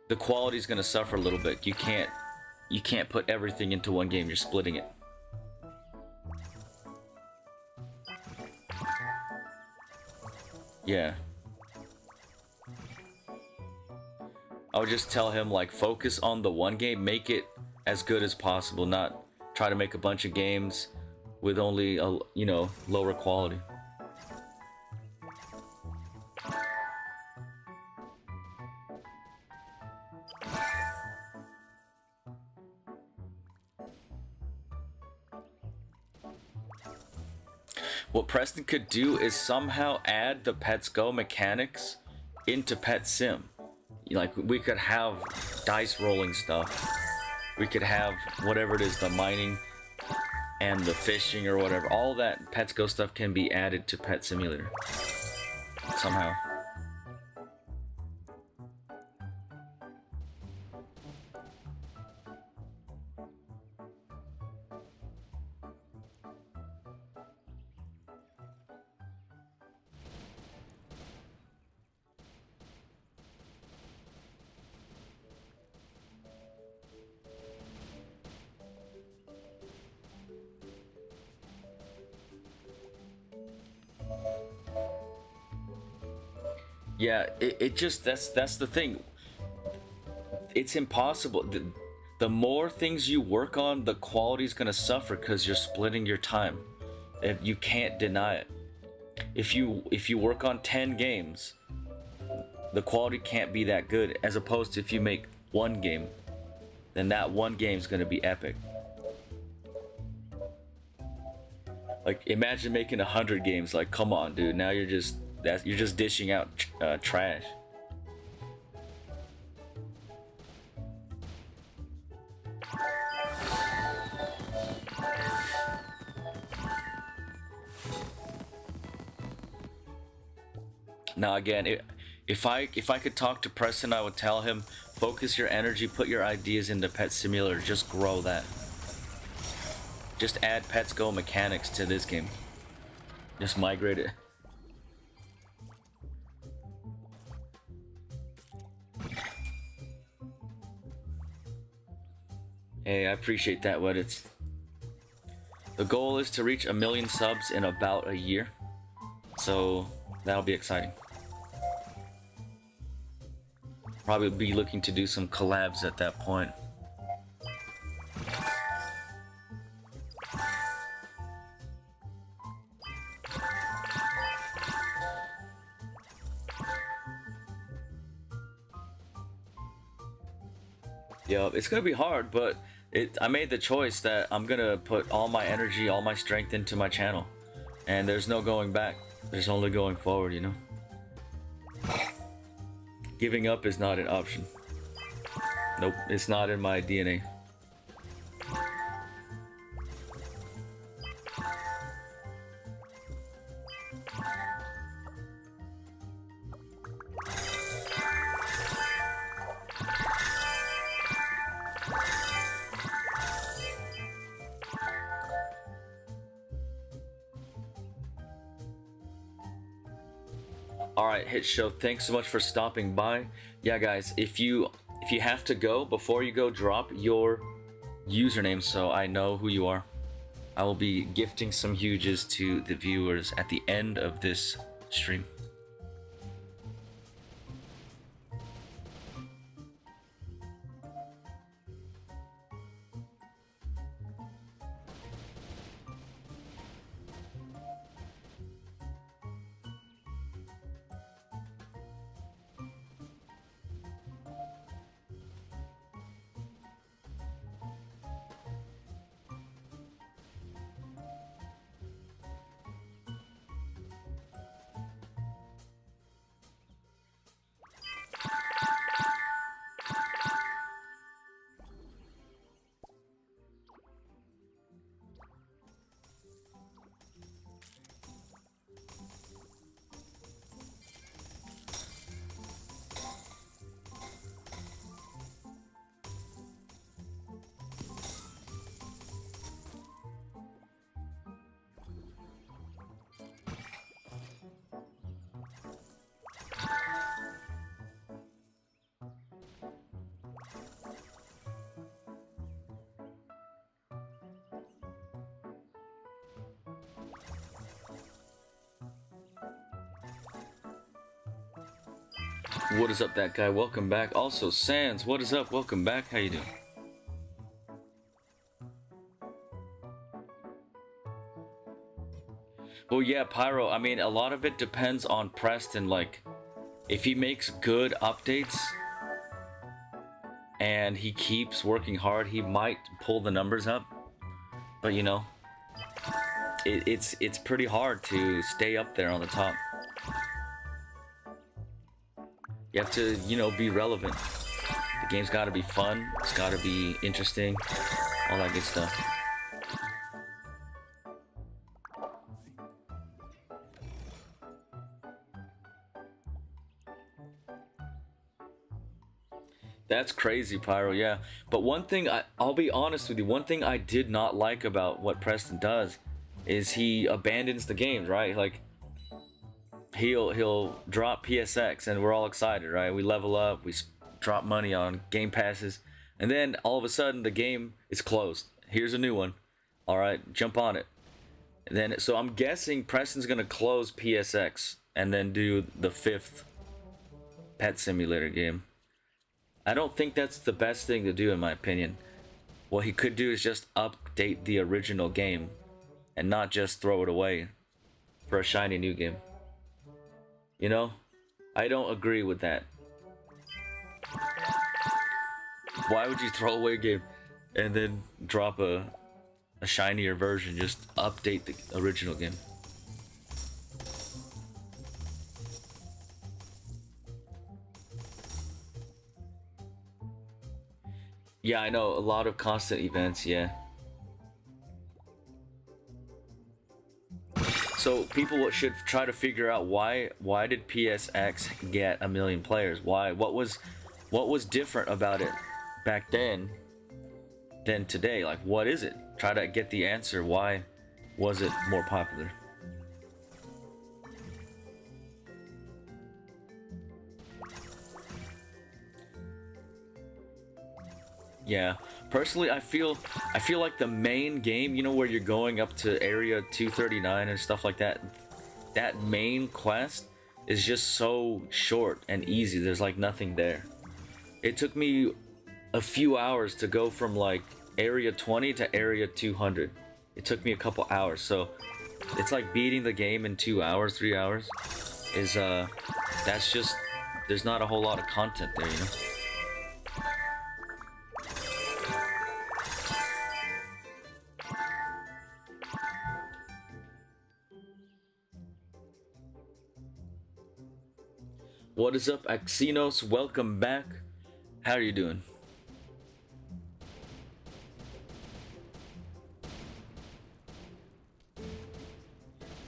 the quality is going to suffer a little bit. You can't put everything into one game. You're splitting it. Yeah. I would just tell him, like, focus on the one game, make it as good as possible, not try to make a bunch of games with only a, you know, lower quality. What Preston could do is somehow add the Pets Go mechanics into Pet Sim. Like, we could have dice rolling stuff. We could have whatever it is, the mining and the fishing or whatever. All that Pets Go stuff can be added to Pet Simulator somehow. Yeah, it just, that's the thing. It's impossible. The more things you work on, the quality's gonna suffer because you're splitting your time. And you can't deny it. If you work on 10 games, the quality can't be that good, as opposed to if you make one game, then that one game's gonna be epic. Like, imagine making 100 games. Like, come on, dude. Now you're just dishing out trash. Now again, if I could talk to Preston, I would tell him, focus your energy, put your ideas into Pet Simulator, just grow that. Just add Pets Go mechanics to this game. Just migrate it. Hey, I appreciate that, Weddits. The goal is to reach 1 million subs in about a year, so that'll be exciting. Probably be looking to do some collabs at that point. Yeah, it's gonna be hard, but I made the choice that I'm gonna put all my energy, all my strength into my channel, and there's no going back. There's only going forward, you know. Giving up is not an option. Nope, it's not in my DNA. Alright, Hit Show, thanks so much for stopping by. Yeah, guys, if you have to go, before you go, drop your username so I know who you are. I will be gifting some huges to the viewers at the end of this stream. What is up, that guy? Welcome back. Also, Sans, what is up? Welcome back. How you doing? Well, yeah, Pyro, I mean, a lot of it depends on Preston. Like, if he makes good updates and he keeps working hard, he might pull the numbers up. But, you know, it's pretty hard to stay up there on the top. You have to, you know, be relevant. The game's got to be fun. It's got to be interesting. All that good stuff. That's crazy, Pyro, yeah. But one thing, I'll be honest with you, one thing I did not like about what Preston does is he abandons the games, right? Like, he'll drop PSX and we're all excited, right? We level up, we drop money on game passes, and then all of a sudden the game is closed. Here's a new one. All right, jump on it. And then, so I'm guessing Preston's gonna close PSX and then do the 5th Pet Simulator game. I don't think that's the best thing to do, in my opinion. What he could do is just update the original game and not just throw it away for a shiny new game. You know, I don't agree with that. Why would you throw away a game and then drop a shinier version? Just update the original game. Yeah, I know, a lot of constant events, yeah. So people should try to figure out why did PSX get 1 million players? Why? What was different about it back then than today? Like, what is it? Try to get the answer. Why was it more popular? Yeah, personally, I feel like the main game, you know, where you're going up to area 239 and stuff like that, that main quest is just so short and easy. There's like nothing there. It took me a few hours to go from like area 20 to area 200. It took me a couple hours, so it's like beating the game in 2 hours, 3 hours. Is that's just, there's not a whole lot of content there, you know. What is up, Axinos? Welcome back. How are you doing?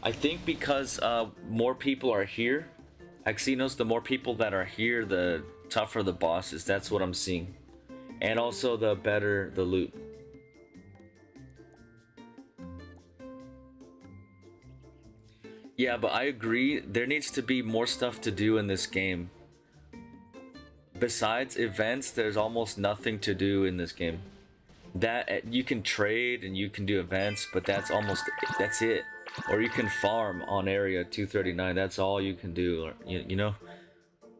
I think because more people are here, Axinos, the more people that are here, the tougher the boss is. That's what I'm seeing. And also the better the loot. Yeah, but I agree. There needs to be more stuff to do in this game. Besides events, there's almost nothing to do in this game. That you can trade and you can do events, but that's it. Or you can farm on area 239. That's all you can do. Or, you know,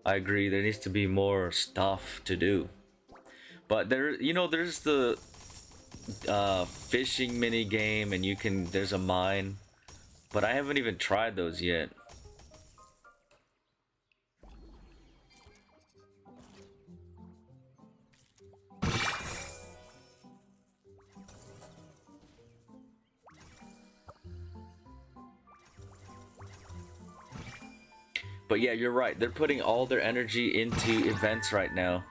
I agree. There needs to be more stuff to do. But there, you know, there's the fishing mini game, and there's a mine. But I haven't even tried those yet. But yeah, you're right. They're putting all their energy into events right now.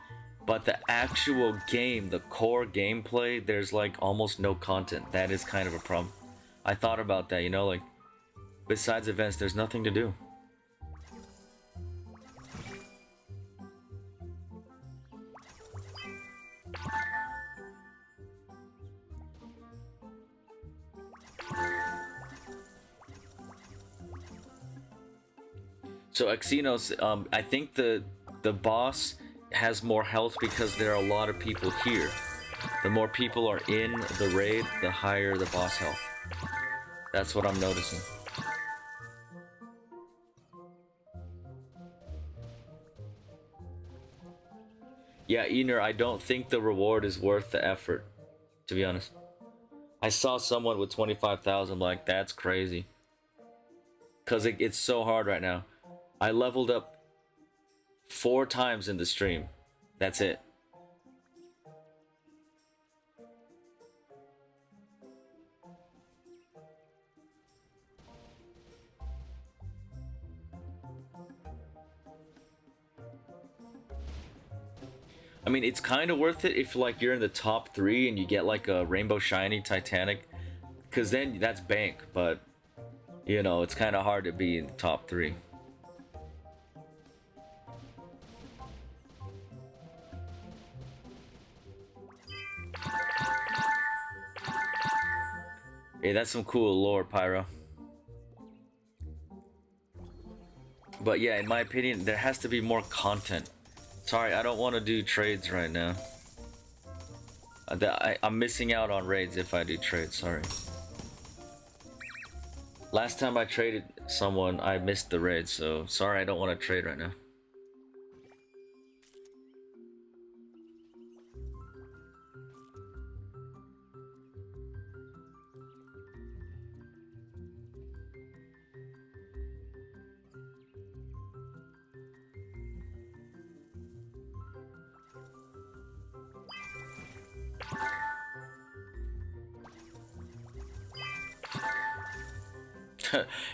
But the actual game, the core gameplay, there's like almost no content. That is kind of a problem. I thought about that, you know, like besides events, there's nothing to do. So Axinos, I think the boss has more health because there are a lot of people here. The more people are in the raid, the higher the boss health. That's what I'm noticing. Yeah, Ener, I don't think the reward is worth the effort, to be honest. I saw someone with 25,000, like, that's crazy. Because it's so hard right now. I leveled up 4 times in the stream. That's it. I mean, it's kind of worth it if like you're in the top 3 and you get like a rainbow shiny Titanic, because then that's bank. But you know, it's kind of hard to be in the top 3. Yeah, that's some cool lore, Pyro. But yeah, in my opinion, there has to be more content. Sorry, I don't want to do trades right now. I'm missing out on raids if I do trades, sorry. Last time I traded someone, I missed the raid, so sorry, I don't want to trade right now.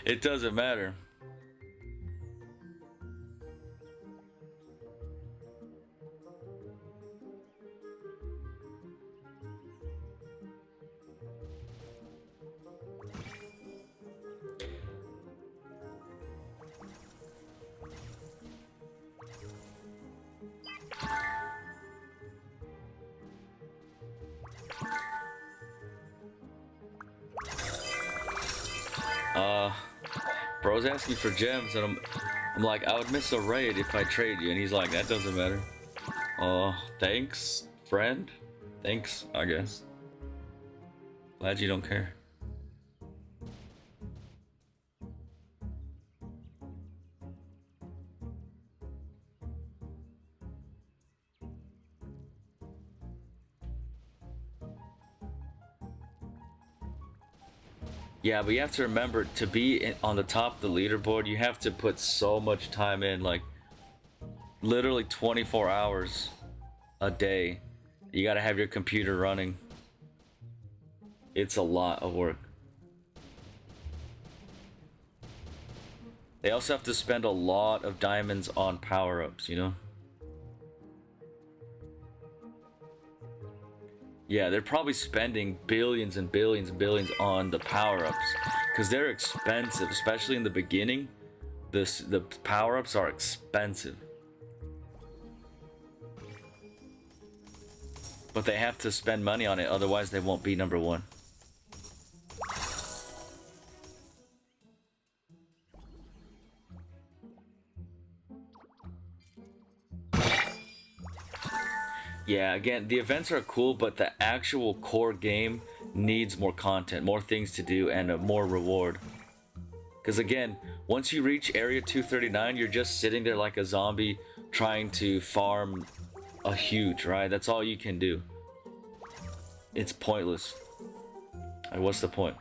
It doesn't matter. Bro's asking for gems, and I'm like, I would miss a raid if I trade you, and he's like, that doesn't matter. Thanks, friend. Thanks, I guess. Glad you don't care. Yeah, but you have to remember, to be on the top of the leaderboard, you have to put so much time in, like literally 24 hours a day. You gotta have your computer running. It's a lot of work. They also have to spend a lot of diamonds on power-ups, you know? Yeah, they're probably spending billions and billions and billions on the power-ups because they're expensive, especially in the beginning. The power-ups are expensive. But they have to spend money on it, otherwise they won't be number one. Yeah, again, the events are cool, but the actual core game needs more content, more things to do, and a more reward. Because again, once you reach Area 239, you're just sitting there like a zombie trying to farm a huge, right? That's all you can do. It's pointless. Like, what's the point?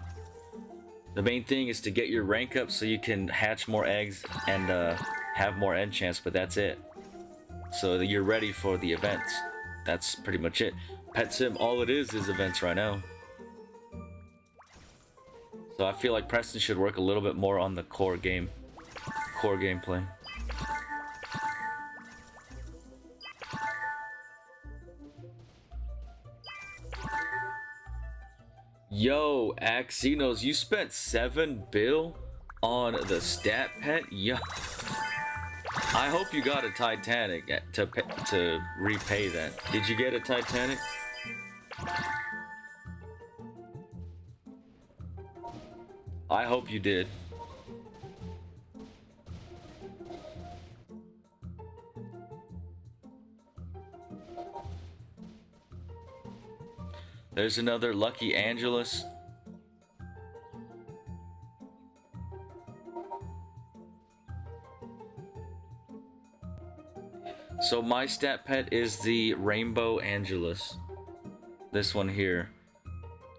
The main thing is to get your rank up so you can hatch more eggs and have more enchants, but that's it. So that you're ready for the events. That's pretty much it. Pet Sim, all it is events right now. So I feel like Preston should work a little bit more on the core gameplay. Yo, Axinos, you spent 7 bill on the stat pet? Yo. I hope you got a Titanic to repay that. Did you get a Titanic? I hope you did. There's another Lucky Angelus. So my stat pet is the Rainbow Angelus. This one here.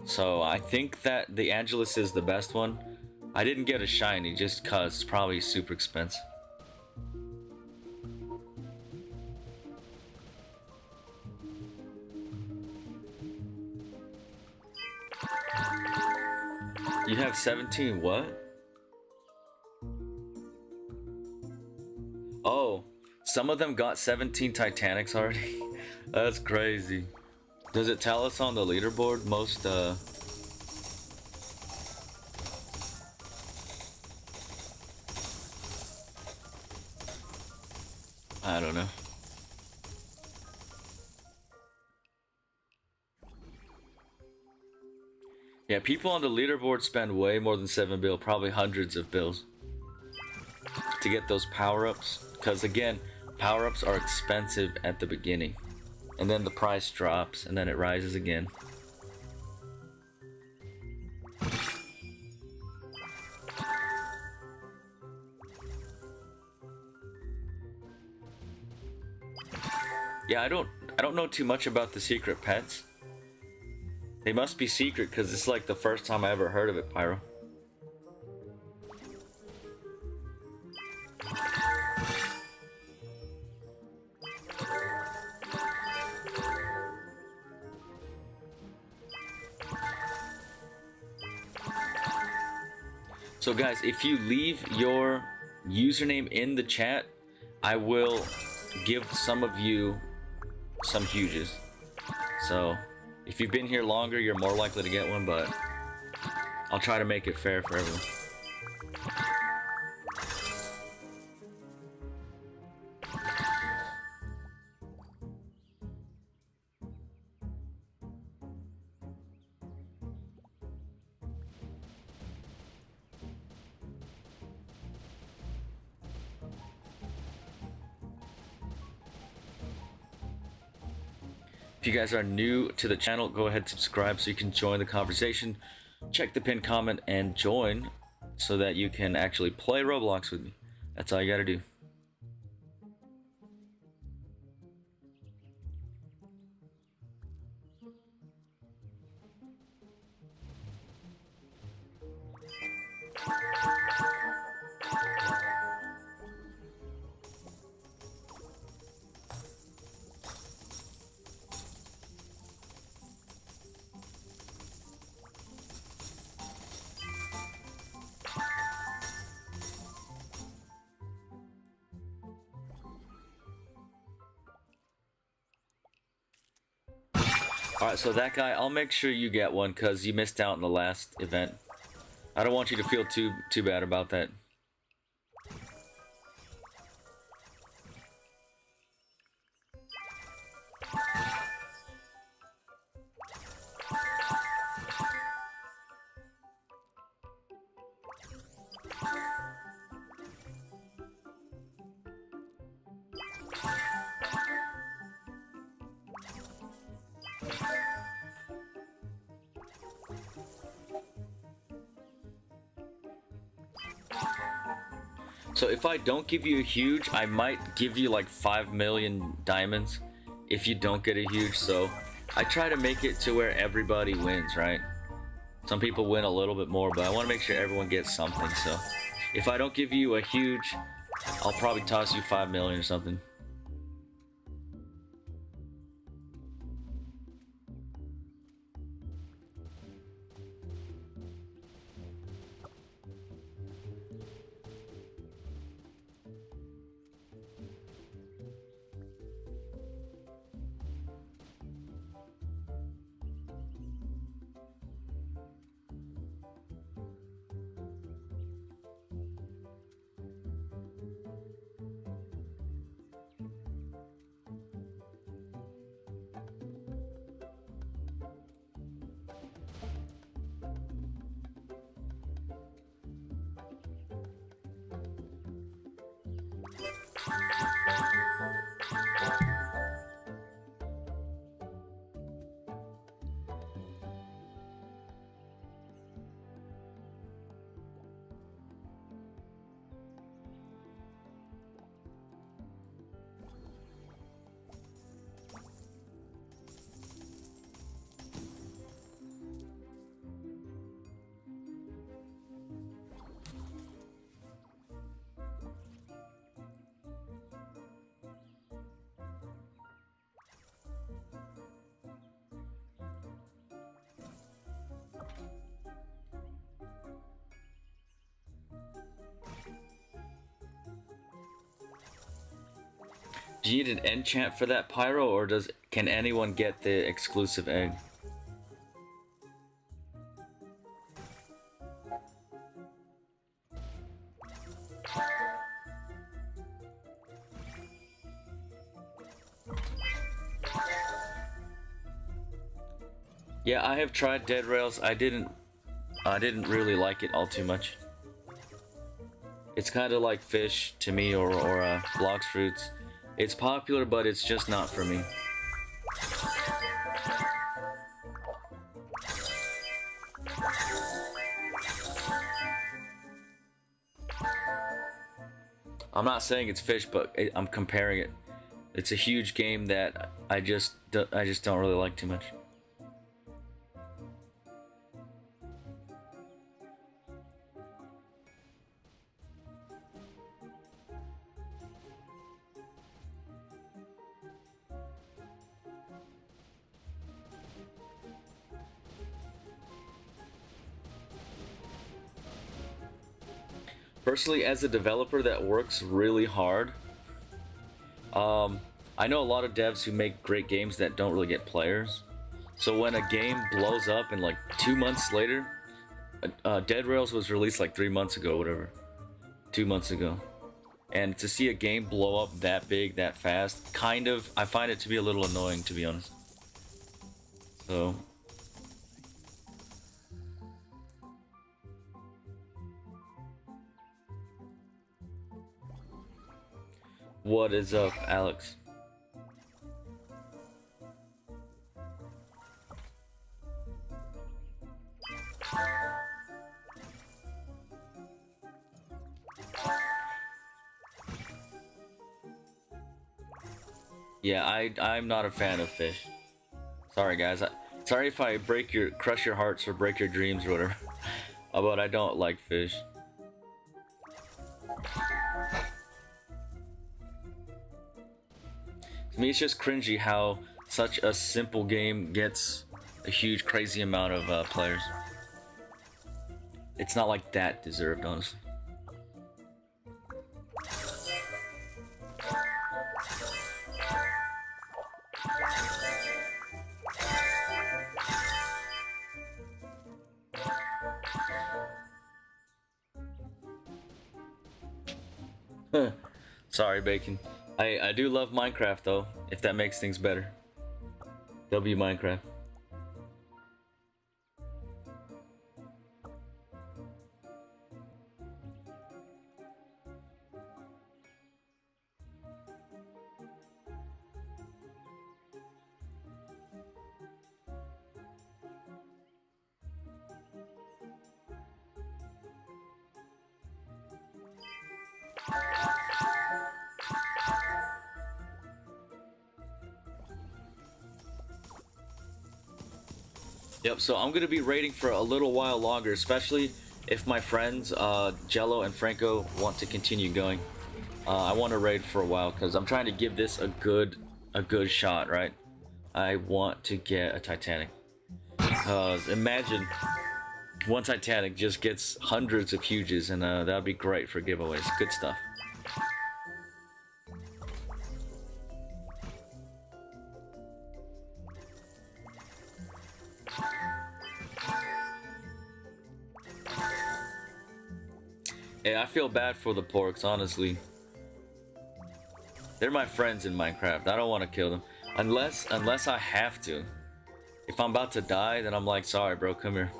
So I think that the Angelus is the best one. I didn't get a shiny just cause it's probably super expensive. You have 17 what? Oh, some of them got 17 Titanics already? That's crazy. Does it tell us on the leaderboard most I don't know. Yeah, people on the leaderboard spend way more than 7 bill, probably hundreds of bills to get those power-ups. Because again, power-ups are expensive at the beginning. And then the price drops, and then it rises again. Yeah, I don't know too much about the secret pets. They must be secret because it's like the first time I ever heard of it, Pyro. So guys, if you leave your username in the chat, I will give some of you some huges. So if you've been here longer, you're more likely to get one, but I'll try to make it fair for everyone. If you guys are new to the channel, go ahead and subscribe so you can join the conversation. Check the pinned comment and join so that you can actually play Roblox with me. That's all you gotta do. Alright, so that guy, I'll make sure you get one because you missed out in the last event. I don't want you to feel too bad about that. So if I don't give you a huge, I might give you like 5 million diamonds if you don't get a huge. So I try to make it to where everybody wins, right? Some people win a little bit more, but I want to make sure everyone gets something. So if I don't give you a huge, I'll probably toss you 5 million or something. Do you need an enchant for that pyro, or can anyone get the exclusive egg? Yeah, I have tried Dead Rails. I didn't really like it all too much. It's kind of like fish to me, or Blox Fruits. It's popular, but it's just not for me. I'm not saying it's fish, but I'm comparing it. It's a huge game that I just don't really like too much. Personally, as a developer that works really hard, I know a lot of devs who make great games that don't really get players. So when a game blows up and like 2 months later, Dead Rails was released like 3 months ago, whatever, 2 months ago, and to see a game blow up that big, that fast, kind of, I find it to be a little annoying, to be honest. So. What is up, Alex? Yeah, I'm not a fan of fish. Sorry guys. Sorry if I crush your hearts or break your dreams or whatever. But I don't like fish. To me, it's just cringy how such a simple game gets a huge, crazy amount of players. It's not like that deserved, honestly. Sorry, Bacon. I do love Minecraft though, if that makes things better. W Minecraft. Yep, so I'm gonna be raiding for a little while longer, especially if my friends Jello and Franco want to continue going. I want to raid for a while because I'm trying to give this a good shot, right? I want to get a Titanic. Imagine one Titanic just gets hundreds of huges, and that would be great for giveaways. Good stuff. Hey, I feel bad for the porks, honestly. They're my friends in Minecraft. I don't want to kill them. Unless I have to. If I'm about to die, then I'm like, sorry, bro, come here.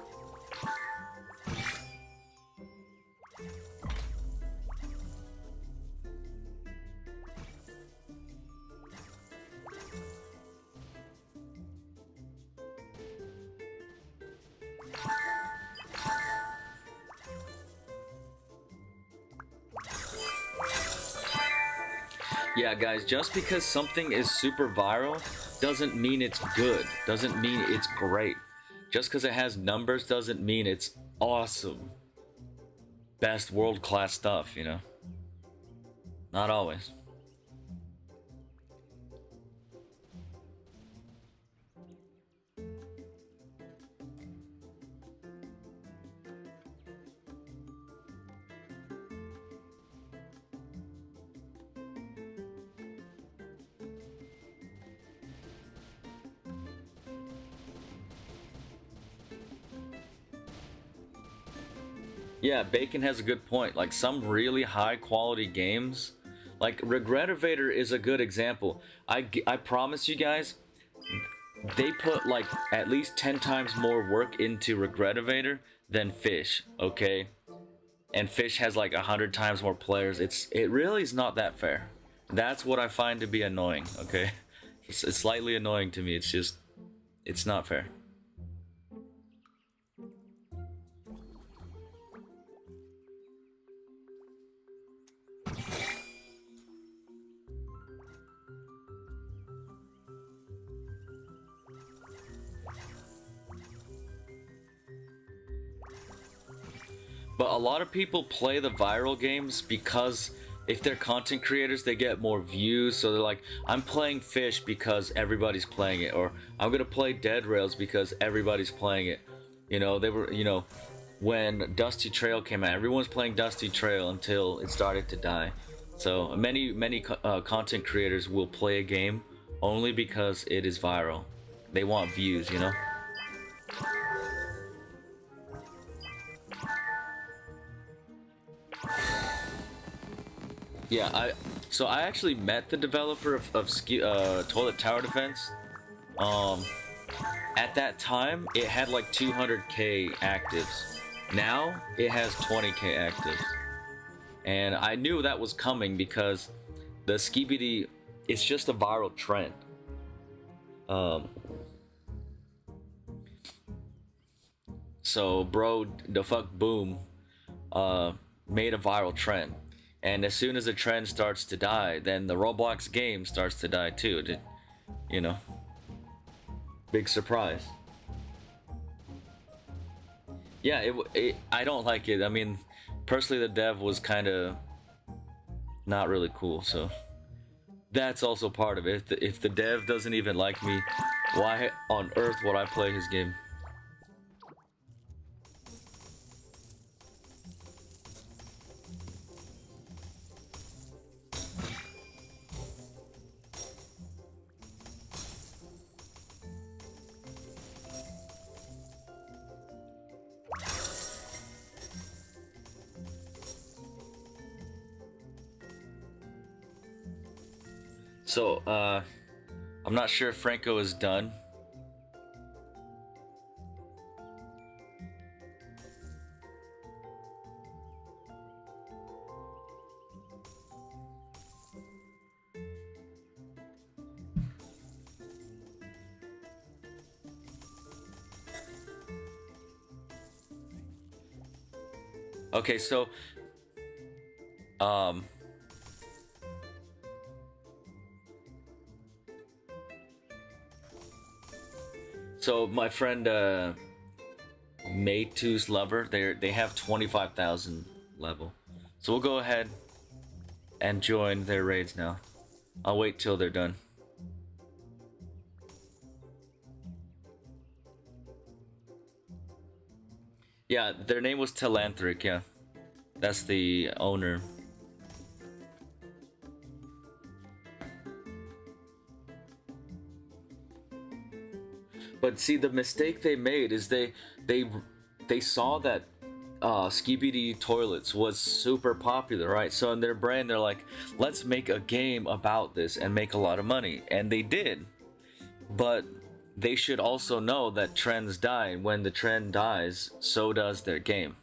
Yeah, guys, just because something is super viral doesn't mean it's good, doesn't mean it's great. Just because it has numbers doesn't mean it's awesome. Best world-class stuff, you know? Not always. Yeah, Bacon has a good point. Like some really high quality games, like Regretivator is a good example. I promise you guys, they put like at least 10 times more work into Regretivator than Fish, okay? And Fish has like 100 times more players. It really is not that fair. That's what I find to be annoying, okay? It's slightly annoying to me. It's not fair. But a lot of people play the viral games because if they're content creators, they get more views. So they're like, I'm playing Fish because everybody's playing it, or I'm gonna play Dead Rails because everybody's playing it. You know, they were, you know, when Dusty Trail came out, everyone was playing Dusty Trail until it started to die. So many content creators will play a game only because it is viral. They want views, you know. Yeah, I actually met the developer of Toilet Tower Defense. At that time, it had like 200k actives. Now, it has 20k actives. And I knew that was coming because the Skibidi, it's just a viral trend. So, bro, the fuck boom, made a viral trend. And as soon as the trend starts to die, then the Roblox game starts to die too. You know, big surprise. Yeah, I don't like it. I mean, personally, the dev was kind of not really cool. So that's also part of it. If the dev doesn't even like me, why on earth would I play his game? So, I'm not sure if Franco is done. Okay, so, um, so my friend, Maytu's lover, they have 25,000 level. So we'll go ahead and join their raids now. I'll wait till they're done. Yeah, their name was Telanthric, yeah. That's the owner. But see, the mistake they made is they saw that Skibidi toilets was super popular, right? So in their brand, they're like, let's make a game about this and make a lot of money, and they did. But they should also know that trends die. When the trend dies, so does their game.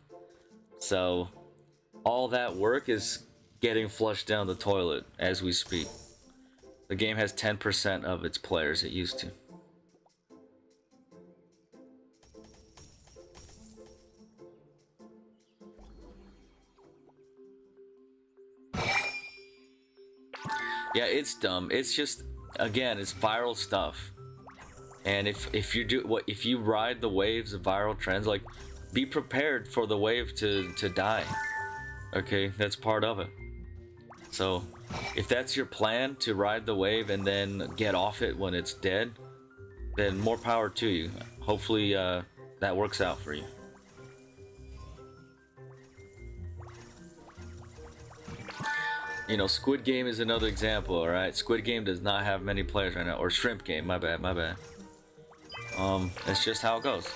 So all that work is getting flushed down the toilet as we speak. The game has 10% of its players it used to. Yeah, it's dumb. It's just, again, it's viral stuff. And if you ride the waves of viral trends, like, be prepared for the wave to die. Okay, that's part of it. So if that's your plan, to ride the wave and then get off it when it's dead, then more power to you. Hopefully that works out for you. You know, Squid Game is another example, alright? Squid Game does not have many players right now. Or Shrimp Game, my bad, my bad. That's just how it goes.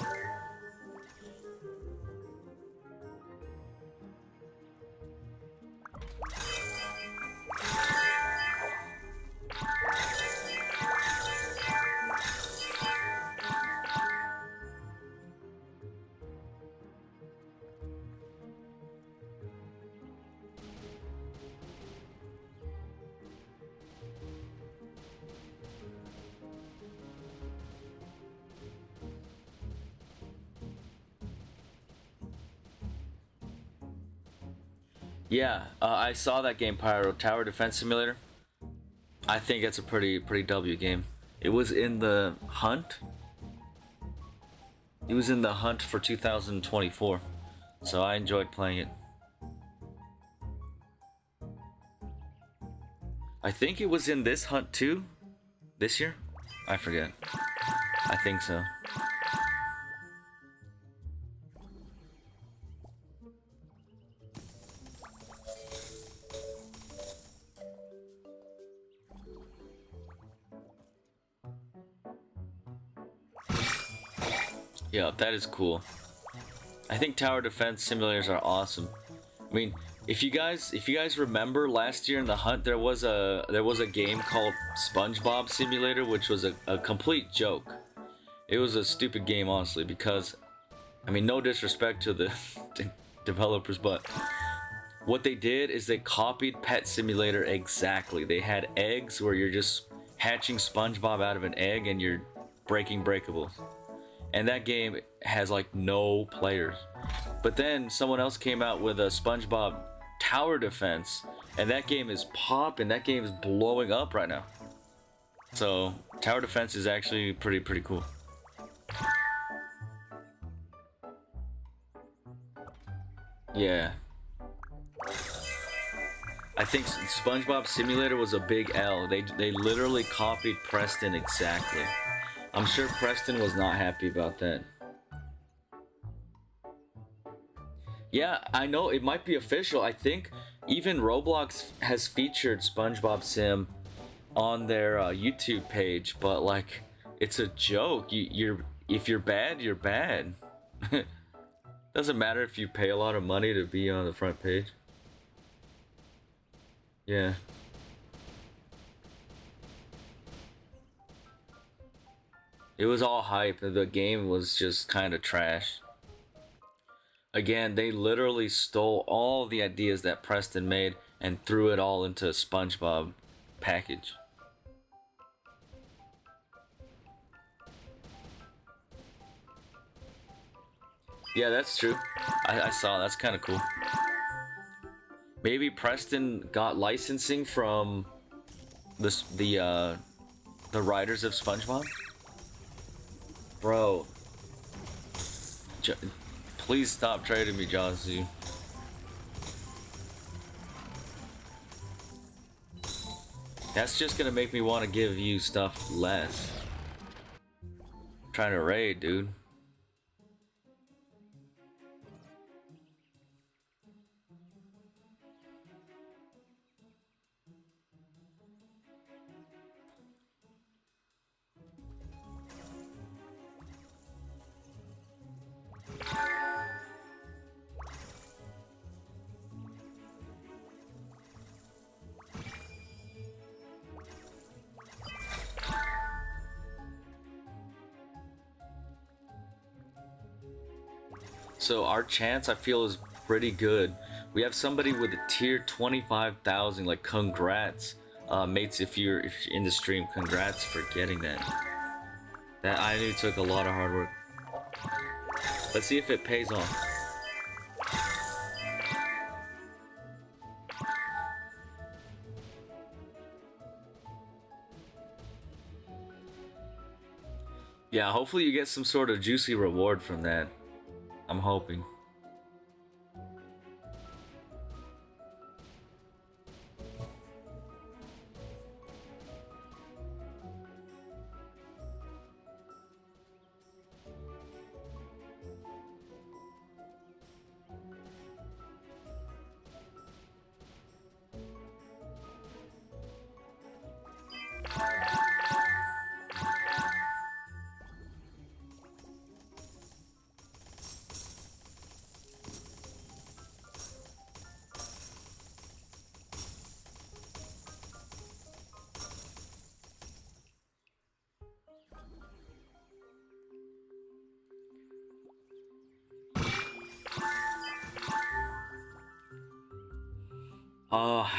Yeah, I saw that game, Pyro. Tower Defense Simulator. I think it's a pretty W game. It was in the hunt. It was in the hunt for 2024, so I enjoyed playing it. I think it was in this hunt too, this year. I forget. I think so. Yeah, that is cool. I think tower defense simulators are awesome. I mean, if you guys remember last year in the hunt, there was a game called SpongeBob Simulator, which was a complete joke. It was a stupid game, honestly, because, I mean, no disrespect to the developers, but what they did is they copied Pet Simulator exactly. They had eggs where you're just hatching SpongeBob out of an egg and you're breaking breakables. And that game has like no players. But then someone else came out with a SpongeBob Tower Defense, and that game is popping. That game is blowing up right now. So Tower Defense is actually pretty cool. Yeah. I think SpongeBob Simulator was a big L. They literally copied Preston exactly. I'm sure Preston was not happy about that. Yeah, I know, it might be official. I think even Roblox has featured SpongeBob Sim on their YouTube page, but like, it's a joke. If you're bad, you're bad. Doesn't matter if you pay a lot of money to be on the front page. Yeah. It was all hype, and the game was just kind of trash. Again, they literally stole all the ideas that Preston made and threw it all into a SpongeBob package. Yeah, that's true. I saw. That's kind of cool. Maybe Preston got licensing from the writers of SpongeBob. Bro, please stop trading me, Josu. That's just gonna make me want to give you stuff less. I'm trying to raid, dude. So our chance, I feel, is pretty good. We have somebody with a tier 25,000. Like, congrats, mates. If you're in the stream, congrats for getting that. That I knew took a lot of hard work. Let's see if it pays off. Yeah, hopefully you get some sort of juicy reward from that. I'm hoping.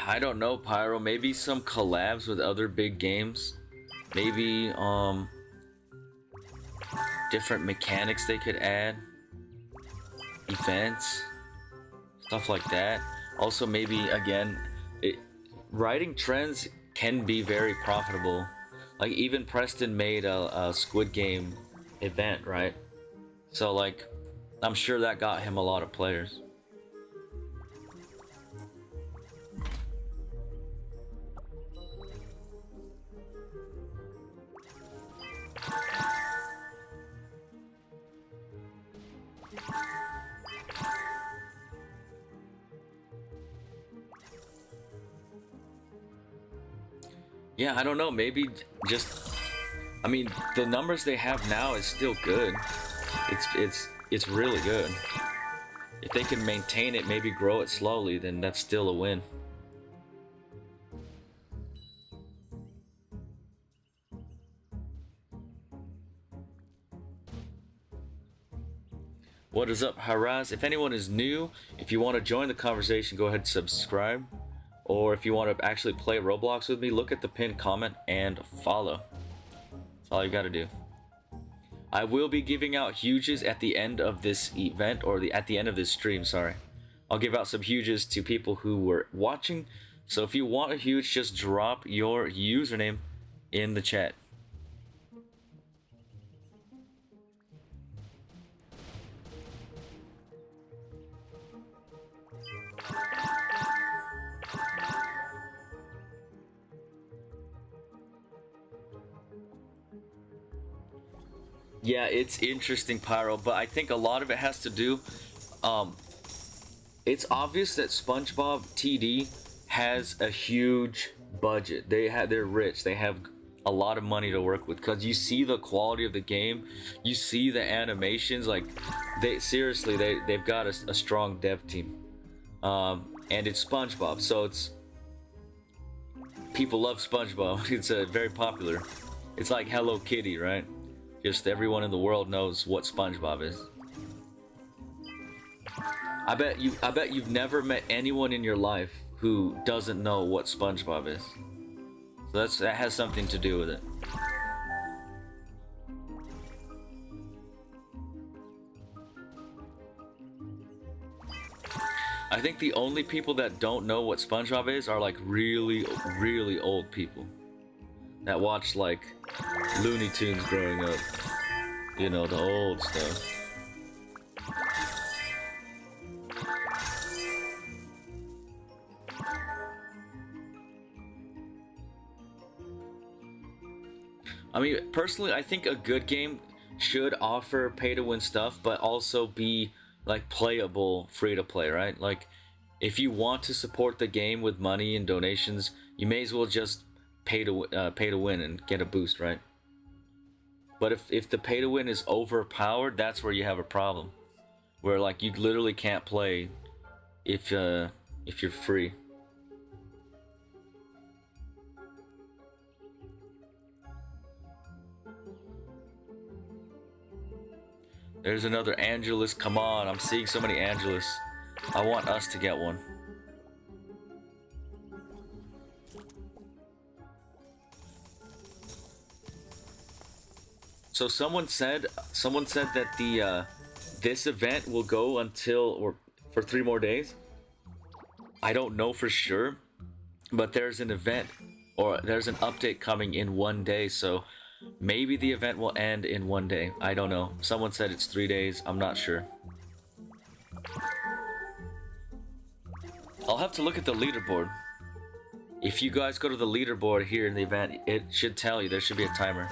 I don't know, Pyro. Maybe some collabs with other big games. Maybe, different mechanics they could add. Events. Stuff like that. Also, maybe, again, writing trends can be very profitable. Like, even Preston made a Squid Game event, right? So, like, I'm sure that got him a lot of players. Yeah, I don't know. Maybe just, I mean, the numbers they have now is still good. It's really good. If they can maintain it, maybe grow it slowly, then that's still a win. What is up, Haraz? If anyone is new, if you want to join the conversation, go ahead and subscribe. Or if you want to actually play Roblox with me, look at the pinned comment and follow. That's all you gotta do. I will be giving out huges at the end of this event, or at the end of this stream, sorry. I'll give out some huges to people who were watching. So if you want a huge, just drop your username in the chat. Yeah, it's interesting, Pyro, but I think a lot of it has to do, it's obvious that SpongeBob TD has a huge budget. They're rich. They have a lot of money to work with, because you see the quality of the game, you see the animations. Like, they've got a strong dev team, and it's SpongeBob, so it's, people love SpongeBob. It's very popular. It's like Hello Kitty, right? Just everyone in the world knows what SpongeBob is. I bet you've never met anyone in your life who doesn't know what SpongeBob is. So that has something to do with it. I think the only people that don't know what SpongeBob is are like really, really old people that watch like Looney Tunes growing up. You know, the old stuff. I mean, personally, I think a good game should offer pay-to-win stuff, but also be like playable free-to-play, right? Like, if you want to support the game with money and donations, you may as well just pay to win and get a boost, right? But if the pay-to-win is overpowered, that's where you have a problem, where like you literally can't play if you're free. There's another Angelus. Come on, I'm seeing so many Angelus. I want us to get one. So someone said that the this event will go until or for 3 more days. I don't know for sure, but there's an event or there's an update coming in 1 day, so maybe the event will end in 1 day. I don't know. Someone said it's 3 days. I'm not sure. I'll have to look at the leaderboard. If you guys go to the leaderboard here in the event, it should tell you. There should be a timer.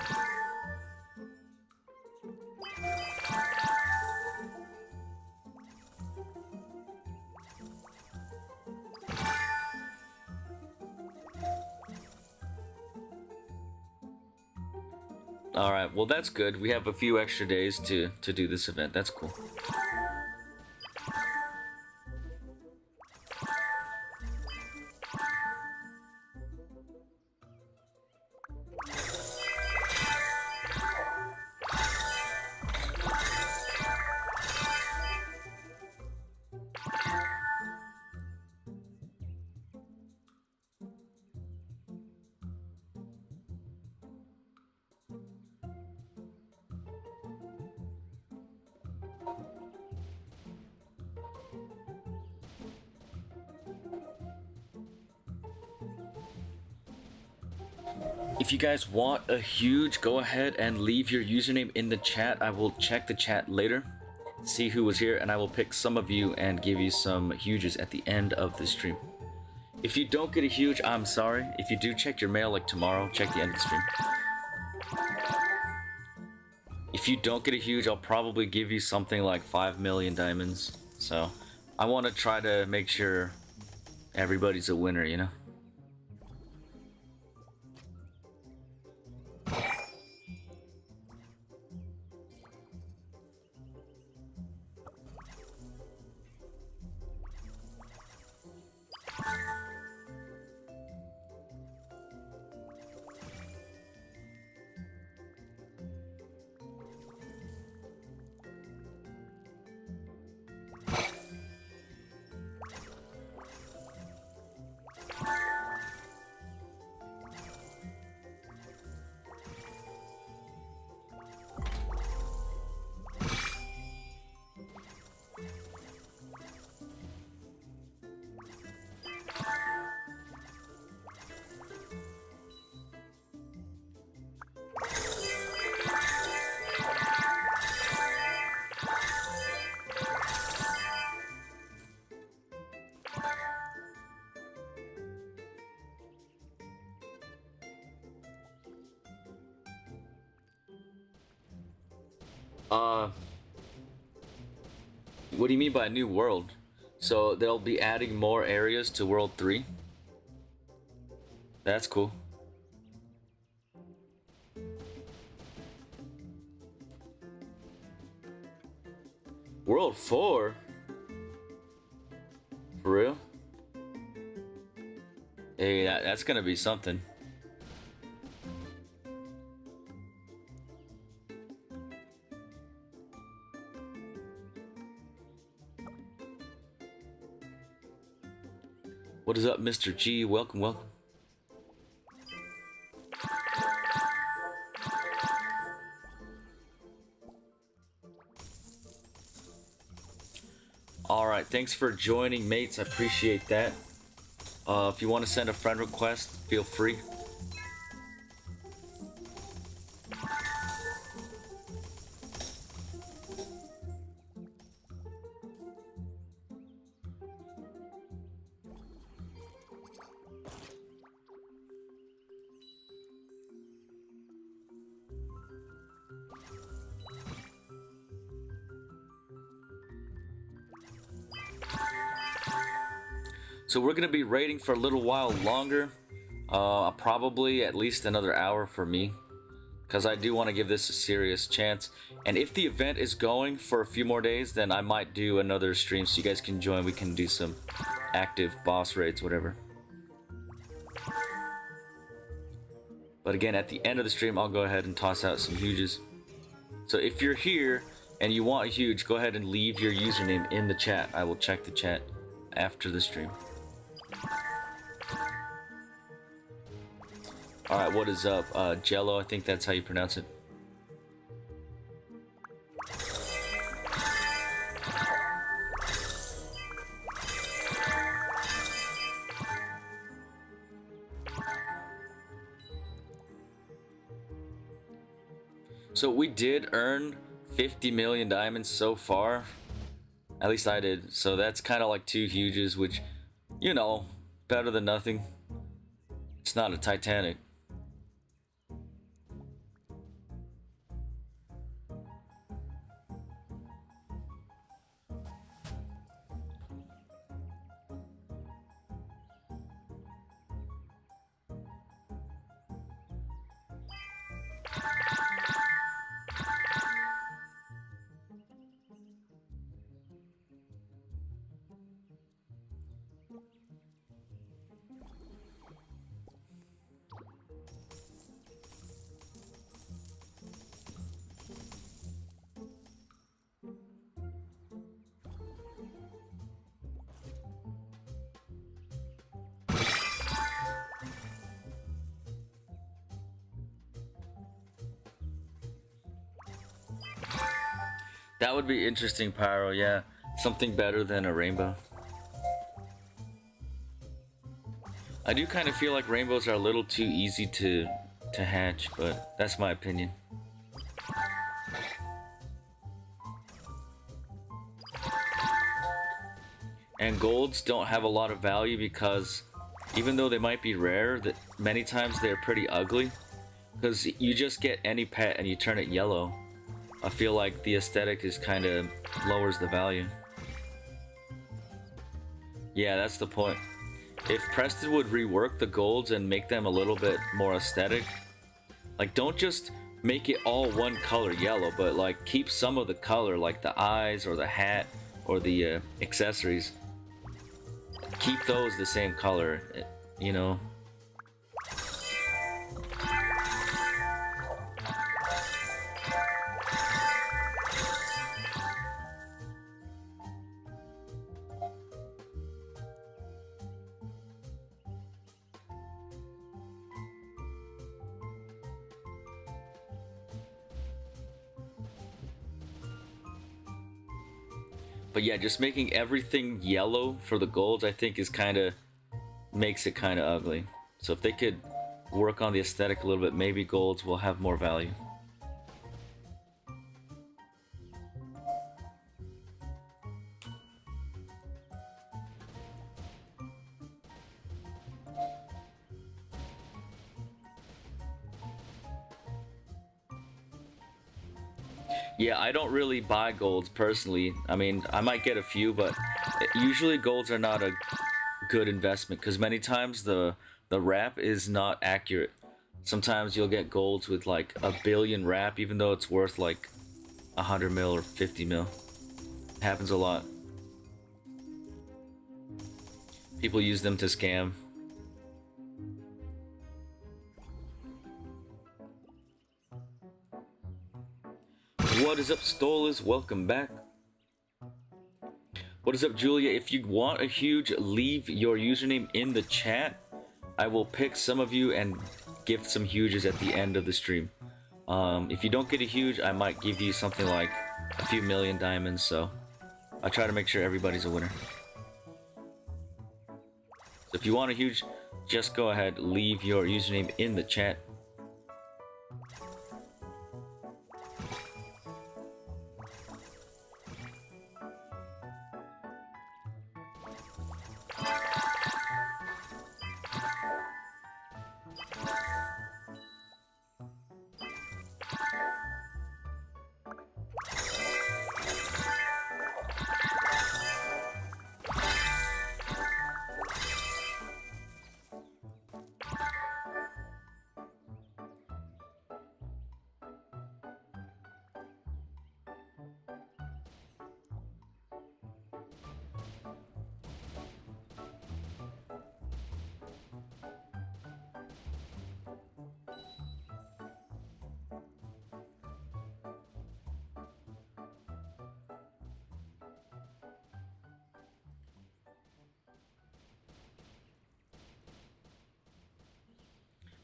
Alright, well that's good. We have a few extra days to do this event. That's cool. If you guys want a huge, go ahead and leave your username in the chat. I will check the chat later, see who was here, and I will pick some of you and give you some huges at the end of the stream. If you don't get a huge, I'm sorry. If you do, check your mail like tomorrow. Check the end of the stream. If you don't get a huge, I'll probably give you something like 5 million diamonds. So I want to try to make sure everybody's a winner, you know? What do you mean by a new world? So they'll be adding more areas to World 3? That's cool. World 4? For real? Hey, that's gonna be something. What is up, Mr. G? Welcome, welcome. Alright, thanks for joining, mates. I appreciate that. If you want to send a friend request, feel free. So we're going to be raiding for a little while longer. Probably at least another hour for me, because I do want to give this a serious chance. And if the event is going for a few more days, then I might do another stream so you guys can join. We can do some active boss raids, whatever. But again, at the end of the stream, I'll go ahead and toss out some huges. So if you're here and you want a huge, go ahead and leave your username in the chat. I will check the chat after the stream. Alright, what is up? Jello, I think that's how you pronounce it. So we did earn 50 million diamonds so far. At least I did. So that's kind of like 2 huges, which, you know, better than nothing. It's not a Titanic. That would be interesting, Pyro, yeah. Something better than a rainbow. I do kind of feel like rainbows are a little too easy to hatch, but that's my opinion. And golds don't have a lot of value because even though they might be rare, that many times they're pretty ugly. Because you just get any pet and you turn it yellow. I feel like the aesthetic is kind of lowers the value. Yeah, that's the point. If Preston would rework the golds and make them a little bit more aesthetic, like don't just make it all one color yellow, but like keep some of the color, like the eyes or the hat or the accessories. Keep those the same color, you know. But yeah, just making everything yellow for the golds, I think, is makes it kind of ugly. So if they could work on the aesthetic a little bit, maybe golds will have more value. Yeah, I don't really buy golds personally. I mean, I might get a few, but usually golds are not a good investment because many times the wrap is not accurate. Sometimes you'll get golds with like 1 billion wrap, even though it's worth like 100 mil or 50 mil. It happens a lot. People use them to scam. What is up, Stolas? Welcome back. What is up, Julia? If you want a huge, leave your username in the chat. I will pick some of you and gift some huges at the end of the stream. If you don't get a huge, I might give you something like a few million diamonds, so I try to make sure everybody's a winner. So if you want a huge, just go ahead, leave your username in the chat.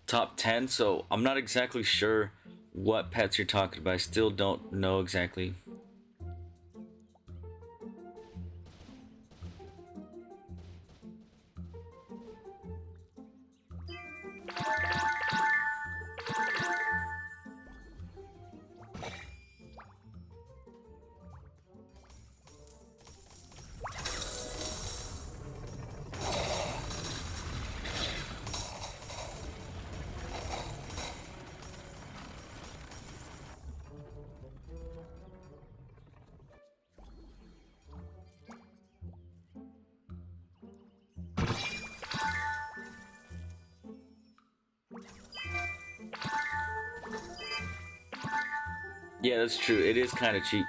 Top 10, so I'm not exactly sure what pets you're talking about. I still don't know exactly. Yeah, that's true. It is kind of cheap.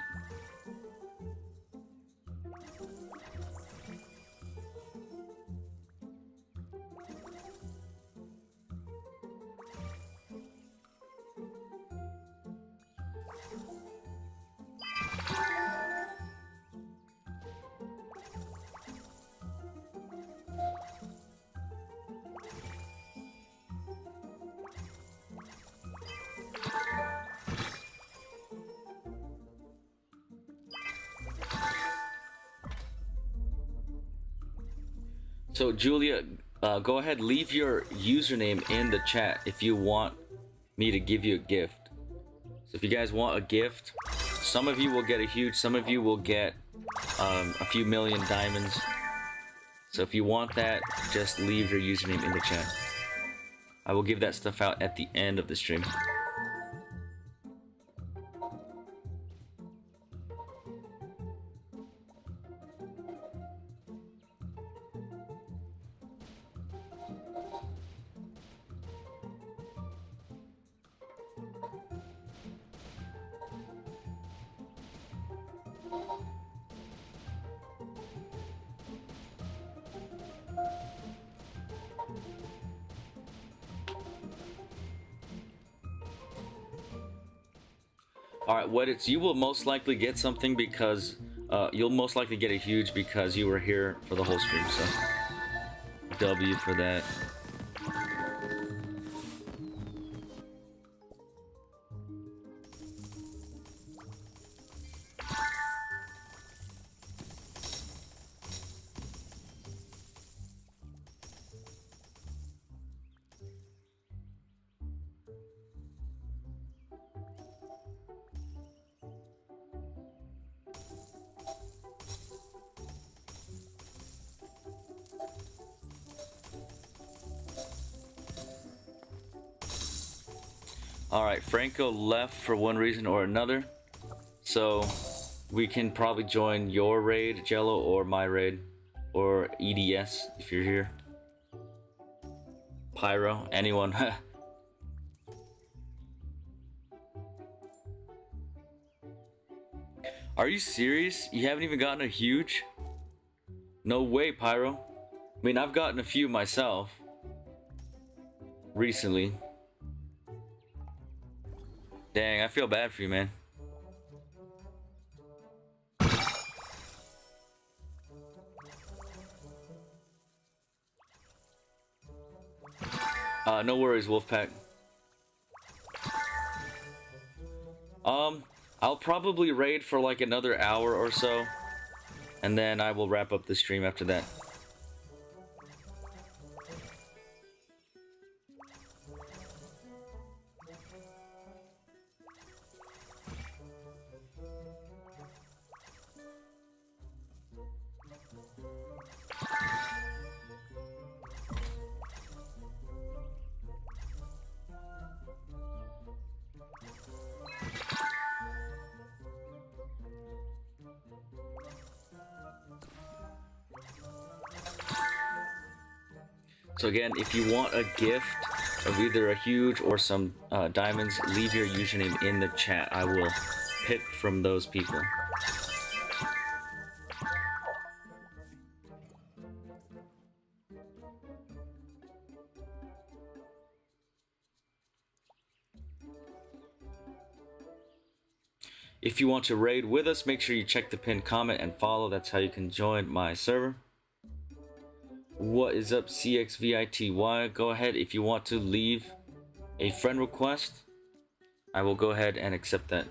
So Julia, go ahead, leave your username in the chat if you want me to give you a gift. So if you guys want a gift, some of you will get a huge, some of you will get a few million diamonds. So if you want that, just leave your username in the chat. I will give that stuff out at the end of the stream. Alright, what it's, you will most likely get something because, you'll most likely get a huge because you were here for the whole stream, so. W for that. Alright, Franco left for one reason or another, so we can probably join your raid, Jello, or my raid, or EDS if you're here. Pyro, anyone. Are you serious? You haven't even gotten a huge? No way, Pyro. I mean, I've gotten a few myself recently. Dang, I feel bad for you, man. No worries, Wolfpack. I'll probably raid for like another hour or so, and then I will wrap up the stream after that. So again, if you want a gift of either a huge or some diamonds, leave your username in the chat. I will pick from those people. If you want to raid with us, make sure you check the pinned comment and follow. That's how you can join my server. What is up, CXVITY? Go ahead if you want to leave a friend request. I will go ahead and accept that.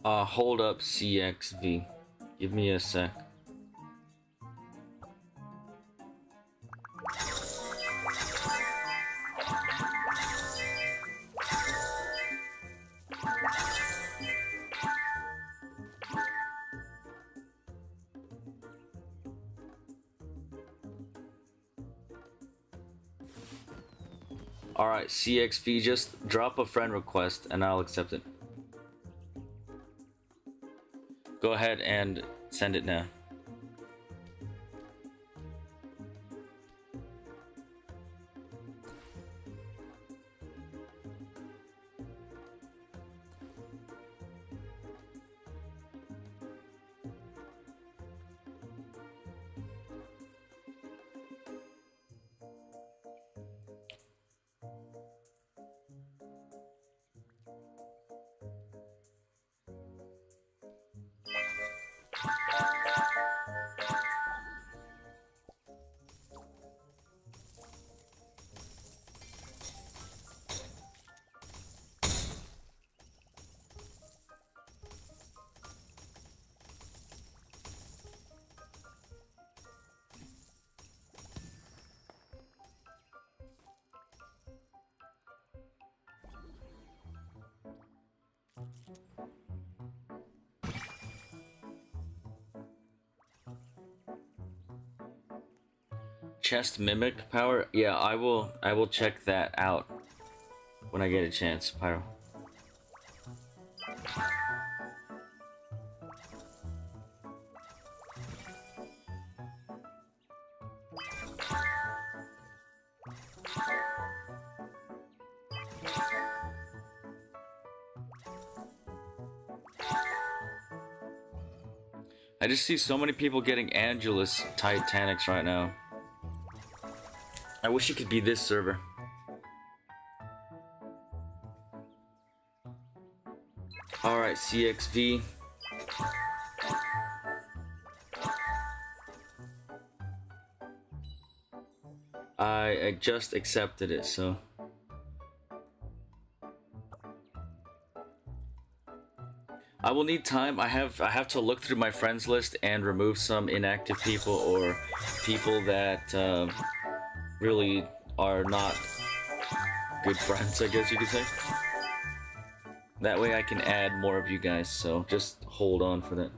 Hold up, CXV. Give me a sec. Alright, CXV, just drop a friend request and I'll accept it. Go ahead and send it now. Chest mimic power? Yeah, I will check that out when I get a chance, Pyro. I just see so many people getting Angelus Titanics right now. I wish it could be this server. Alright, CXV. I just accepted it, so. I will need time. I have to look through my friends list and remove some inactive people or people that really are not good friends, I guess you could say. That way I can add more of you guys, so just hold on for that.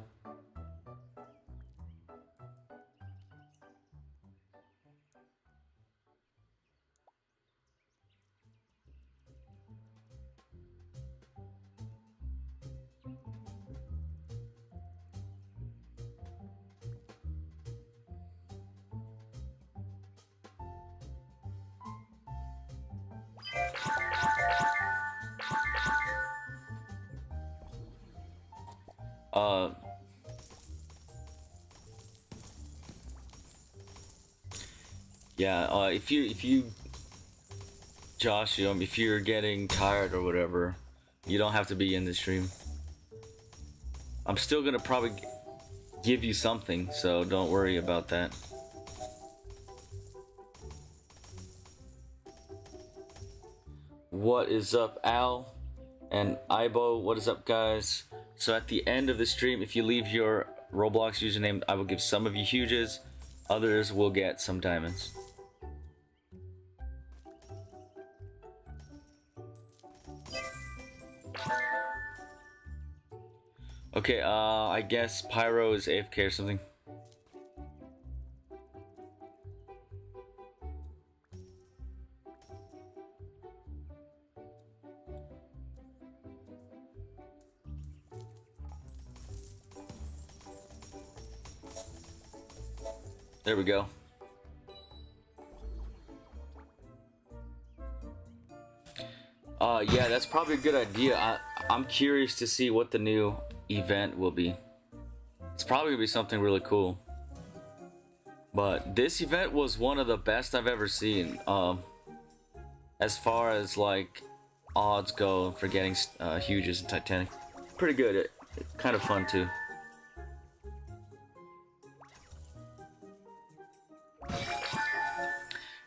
Uh, yeah. If you, Josh, if you're getting tired or whatever, you don't have to be in the stream. I'm still gonna probably give you something, so don't worry about that. What is up, Al and Ibo? What is up, guys? So at the end of the stream, if you leave your Roblox username, I will give some of you huges, others will get some diamonds. Okay, I guess Pyro is AFK or something. There we go. Yeah, that's probably a good idea. I'm curious to see what the new event will be. It's probably gonna be something really cool. But this event was one of the best I've ever seen. As far as like odds go for getting huges in Titanic, pretty good. Kind of fun too.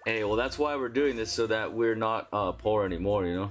Hey, well that's why we're doing this, so that we're not poor anymore, you know.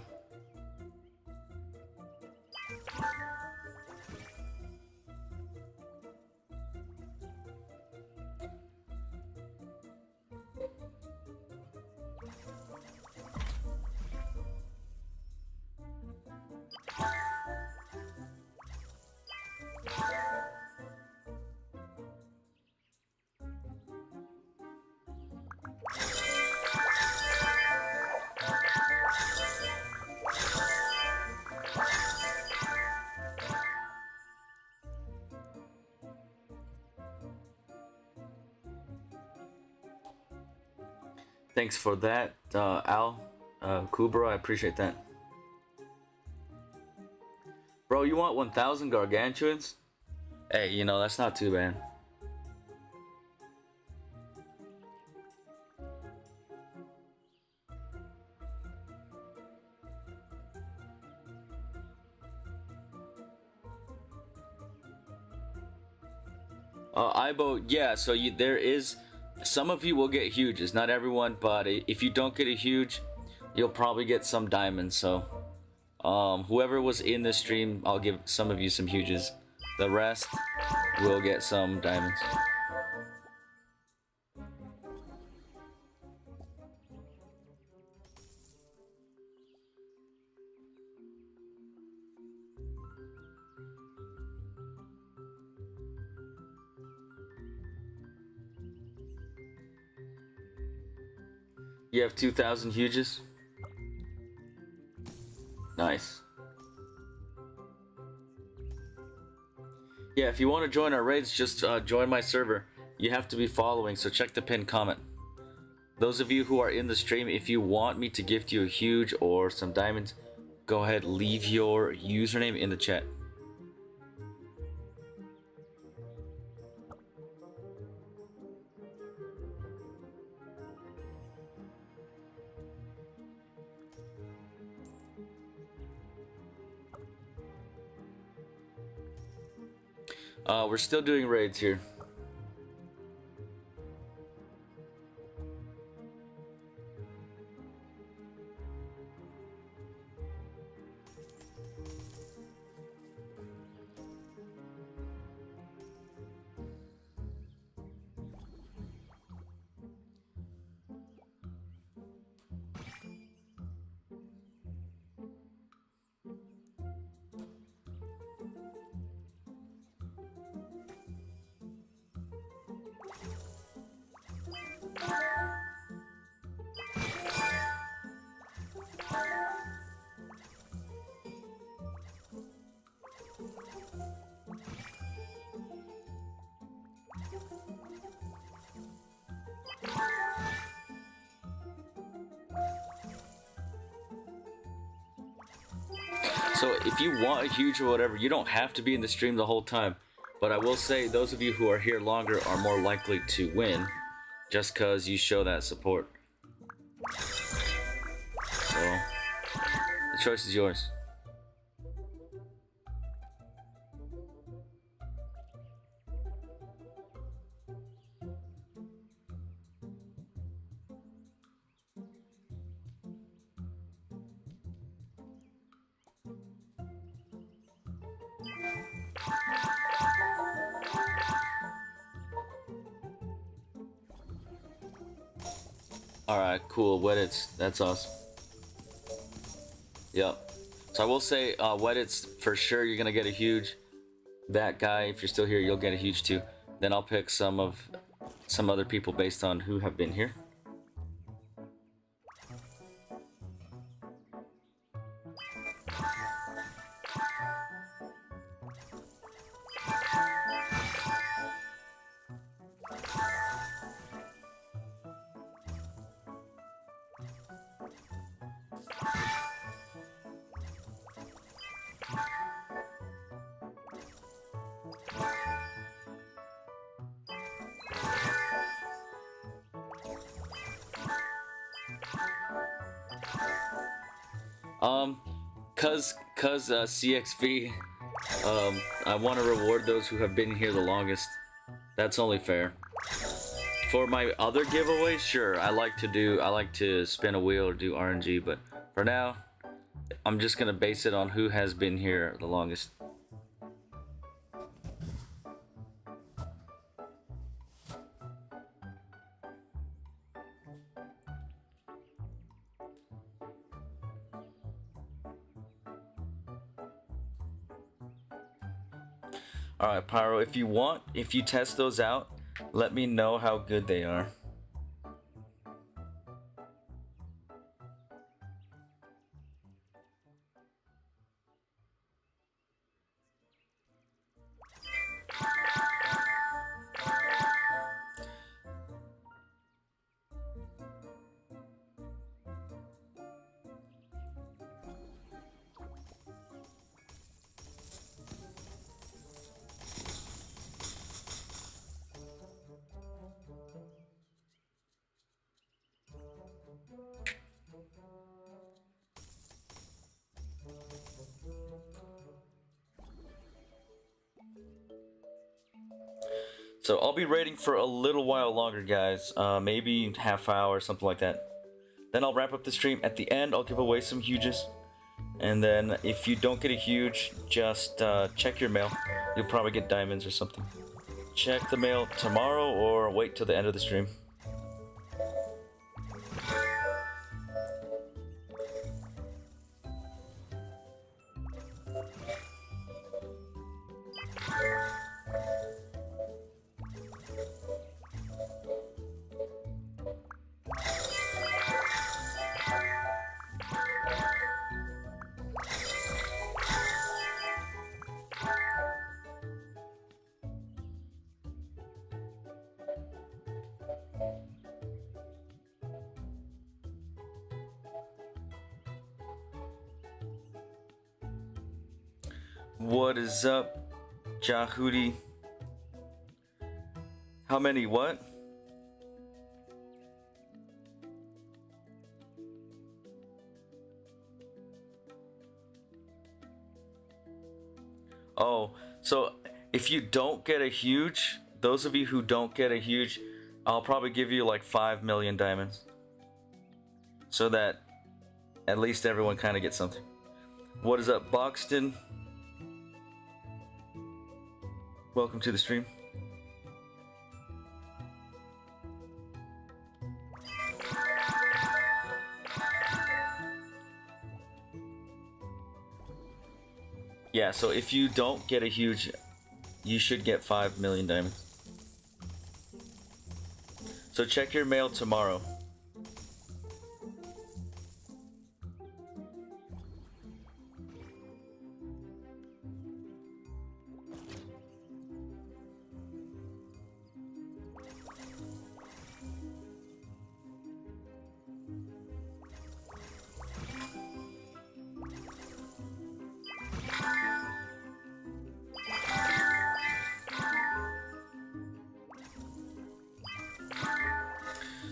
Thanks for that, Al, Kubra. I appreciate that. Bro, you want 1,000 gargantuans? Hey, you know, that's not too bad. Ibo, yeah, so there is, some of you will get huges, not everyone, but if you don't get a huge, you'll probably get some diamonds, so whoever was in the stream, I'll give some of you some huges. The rest will get some diamonds. You have 2,000 huges? Nice. Yeah, if you want to join our raids, just join my server. You have to be following, so check the pinned comment. Those of you who are in the stream, if you want me to gift you a huge or some diamonds, go ahead, leave your username in the chat. We're still doing raids here. So if you want a huge or whatever, you don't have to be in the stream the whole time. But I will say those of you who are here longer are more likely to win just because you show that support. So the choice is yours. Alright, cool. Weddits. That's awesome. Yep. So I will say, Weddits, for sure you're gonna get a huge. That guy, if you're still here, you'll get a huge too. Then I'll pick some other people based on who have been here. Cause CXV, I want to reward those who have been here the longest. That's only fair. For my other giveaways, sure, I like to spin a wheel or do RNG, but for now, I'm just gonna base it on who has been here the longest. Alright, Pyro, if you test those out, let me know how good they are. So I'll be raiding for a little while longer, guys. Maybe half hour or something like that. Then I'll wrap up the stream. At the end, I'll give away some huges. And then if you don't get a huge, just check your mail. You'll probably get diamonds or something. Check the mail tomorrow or wait till the end of the stream. What is up, Jahudi? How many what? Oh, so if you don't get a huge, those of you who don't get a huge, I'll probably give you like 5 million diamonds. So that at least everyone kind of gets something. What is up, Boxton? Welcome to the stream. Yeah, so if you don't get a huge, you should get 5 million diamonds. So check your mail tomorrow.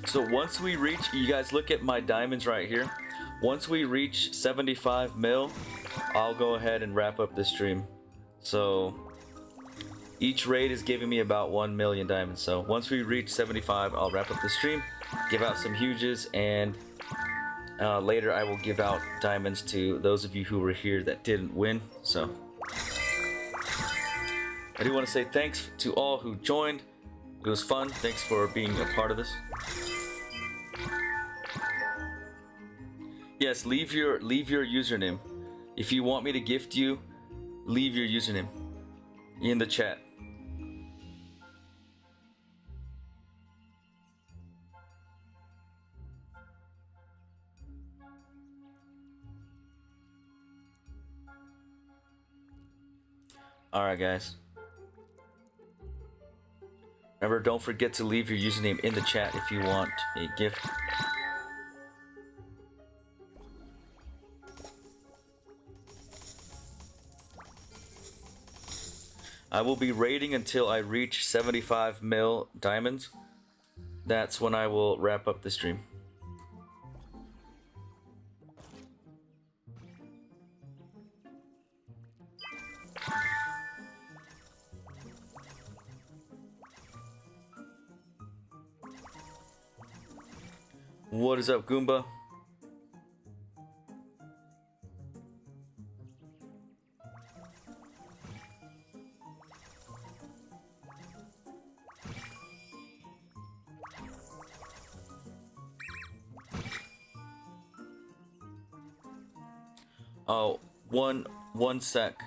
So once we reach, you guys look at my diamonds right here. Once we reach 75 mil, I'll go ahead and wrap up this stream. So each raid is giving me about 1 million diamonds. So once we reach 75, I'll wrap up the stream, give out some huges, and later I will give out diamonds to those of you who were here that didn't win. So I do want to say thanks to all who joined. It was fun. Thanks for being a part of this. Yes, leave your username. If you want me to gift you, leave your username in the chat. Alright guys. Remember, don't forget to leave your username in the chat if you want a gift. I will be raiding until I reach 75 mil diamonds. That's when I will wrap up the stream. What is up, Goomba? Oh, one sec.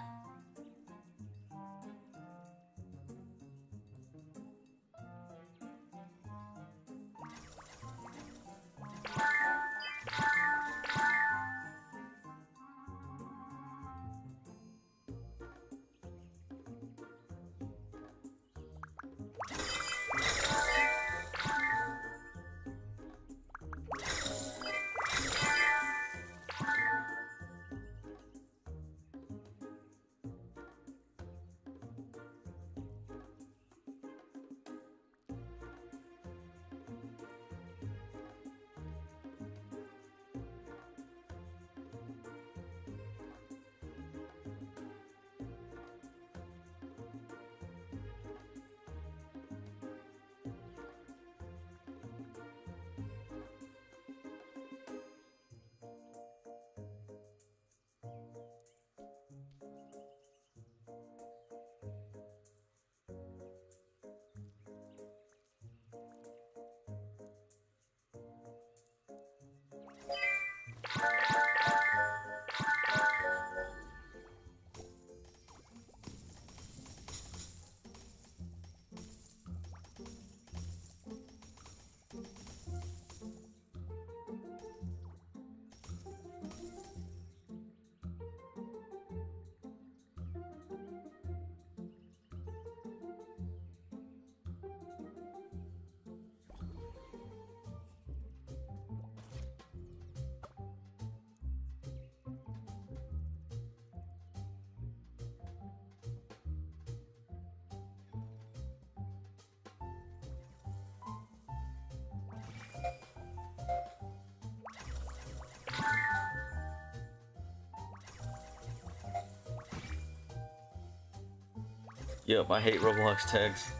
Yep, I hate Roblox tags.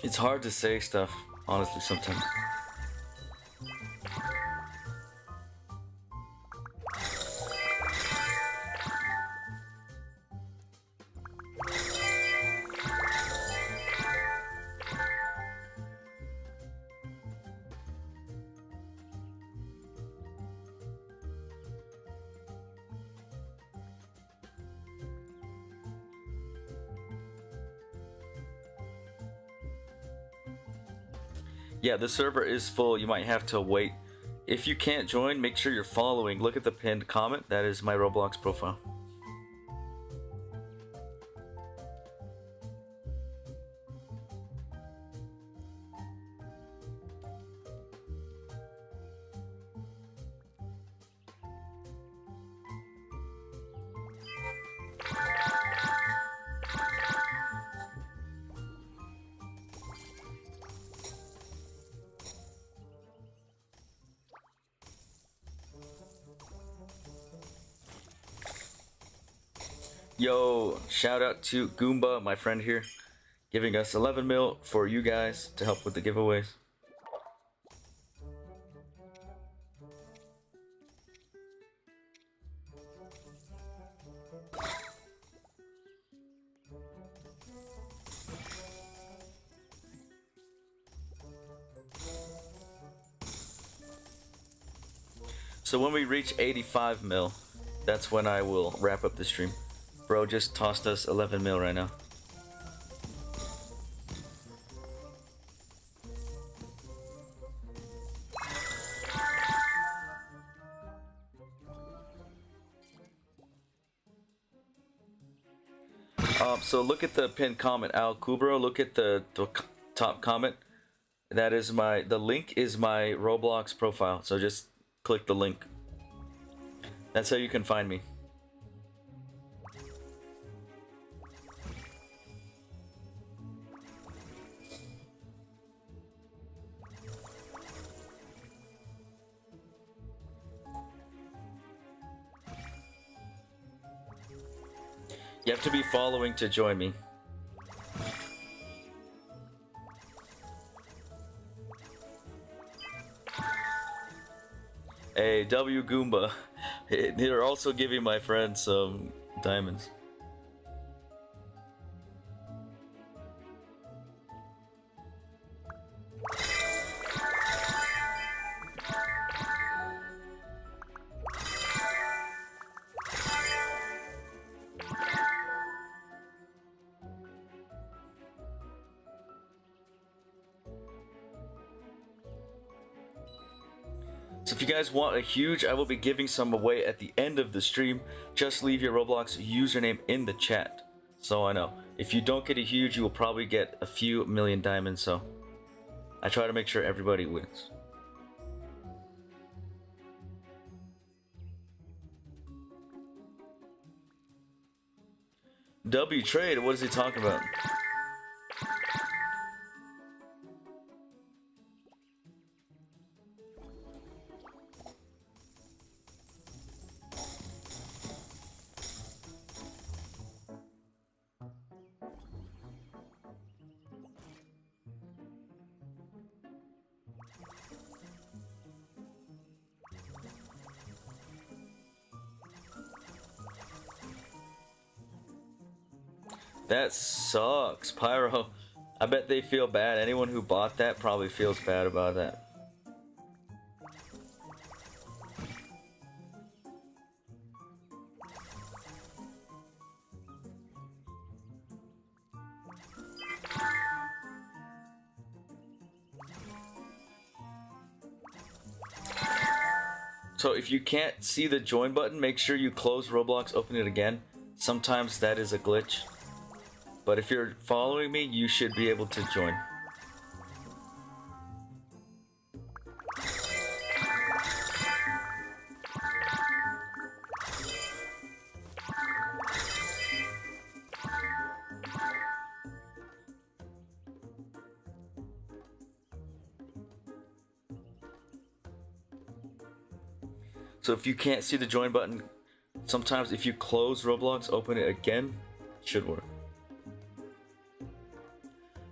It's hard to say stuff, honestly, sometimes. Yeah, the server is full. You might have to wait. If you can't join, make sure you're following. Look at the pinned comment. That is my Roblox profile. Yo, shout out to Goomba, my friend here, giving us 11 mil for you guys to help with the giveaways. So when we reach 85 mil, that's when I will wrap up the stream. Bro just tossed us 11 mil right now. So look at the pinned comment, Al Kubro. Look at the top comment. That is the link is my Roblox profile. So just click the link. That's how you can find me. You have to be following to join me. Hey, W Goomba. They're also giving my friend some diamonds. So if you guys want a huge, I will be giving some away at the end of the stream. Just leave your Roblox username in the chat, so I know. If you don't get a huge, you will probably get a few million diamonds, so I try to make sure everybody wins. W trade, what is he talking about? That sucks, Pyro. I bet they feel bad. Anyone who bought that probably feels bad about that. So if you can't see the join button, make sure you close Roblox, open it again. Sometimes that is a glitch. But if you're following me, you should be able to join. So if you can't see the join button, sometimes if you close Roblox, open it again, it should work.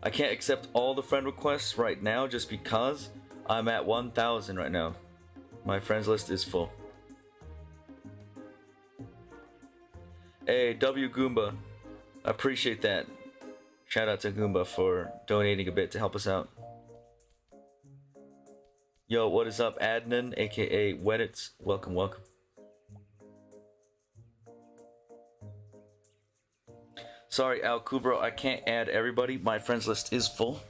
I can't accept all the friend requests right now just because I'm at 1,000 right now. My friends list is full. Hey, W Goomba. I appreciate that. Shout out to Goomba for donating a bit to help us out. Yo, what is up, Adnan, aka Weddits? Welcome, welcome. Sorry, Al Kubro, I can't add everybody. My friends list is full.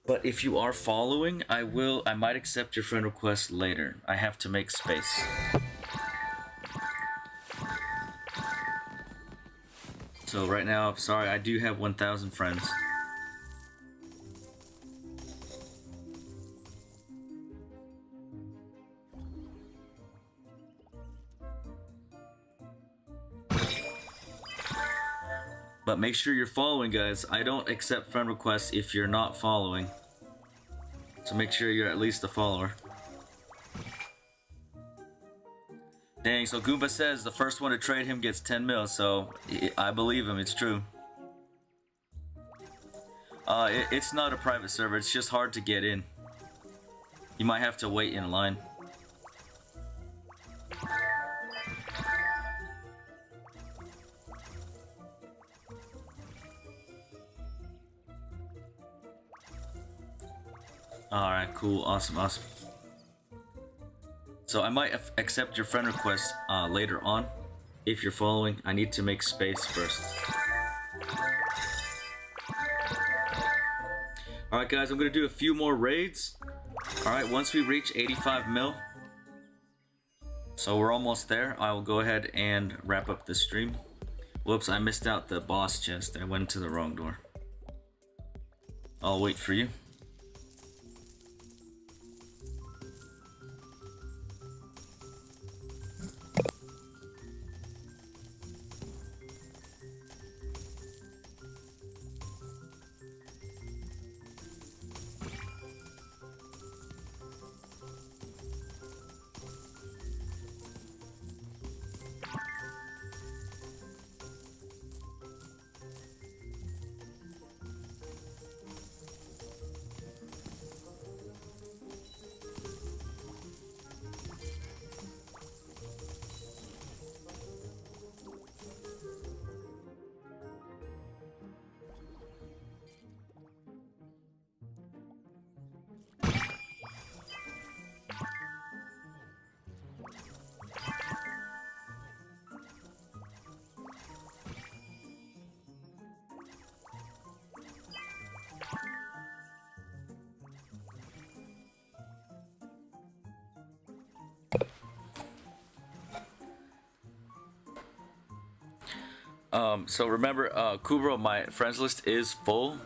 But if you are following, I might accept your friend request later. I have to make space. So right now, sorry, I do have 1,000 friends. But make sure you're following, guys. I don't accept friend requests if you're not following. So make sure you're at least a follower. Dang, so Goomba says the first one to trade him gets 10 mil, so I believe him, it's true. It's not a private server, it's just hard to get in. You might have to wait in line. Alright, cool, awesome, awesome. So I might accept your friend request later on. If you're following, I need to make space first. Alright guys, I'm gonna do a few more raids. Alright, once we reach 85 mil, so we're almost there, I will go ahead and wrap up the stream. Whoops, I missed out the boss chest. I went to the wrong door. I'll wait for you. So remember, Kubro, my friends list is full.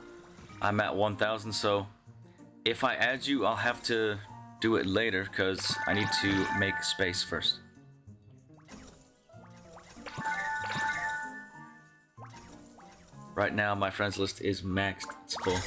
I'm at 1,000, so if I add you, I'll have to do it later because I need to make space first. Right now, my friends list is maxed. It's full.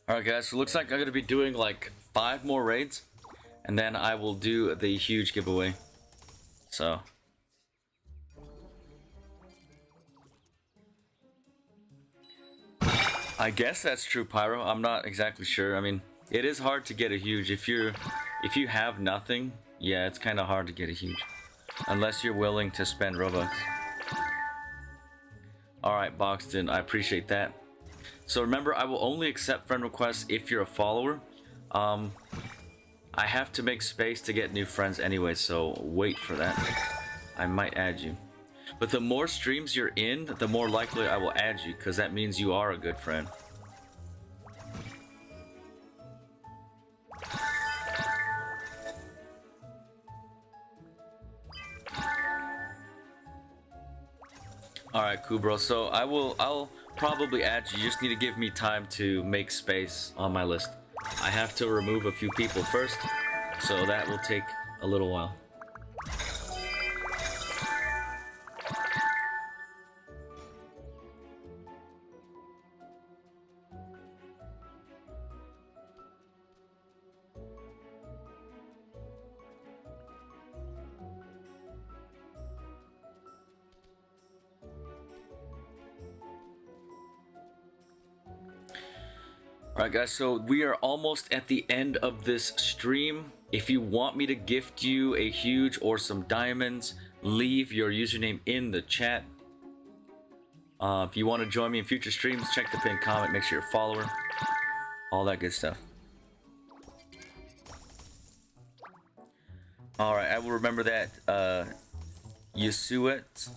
Alright guys, so it looks like I'm going to be doing like 5 more raids, and then I will do the huge giveaway. So I guess that's true, Pyro. I'm not exactly sure. I mean, it is hard to get a huge. If you have nothing, yeah, it's kind of hard to get a huge. Unless you're willing to spend Robux. Alright, Boxton, I appreciate that. So remember, I will only accept friend requests if you're a follower. I have to make space to get new friends anyway, so wait for that. I might add you. But the more streams you're in, the more likely I will add you, because that means you are a good friend. Alright, cool, bro. So I'll probably add you. You just need to give me time to make space on my list. I have to remove a few people first, so that will take a little while. Alright guys, so we are almost at the end of this stream. If you want me to gift you a huge or some diamonds, leave your username in the chat. If you want to join me in future streams, check the pinned comment, make sure you're a follower. All that good stuff. All right, I will remember that. Yasuit.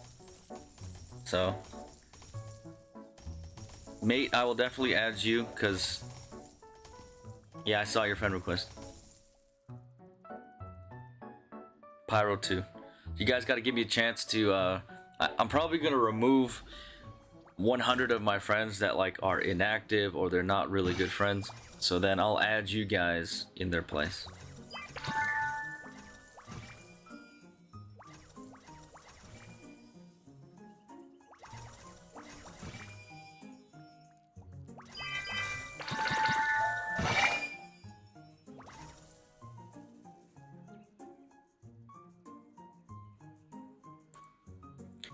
So, mate, I will definitely add you because, yeah, I saw your friend request. Pyro 2. You guys got to give me a chance to. I'm probably gonna remove 100 of my friends that like are inactive or they're not really good friends. So then I'll add you guys in their place.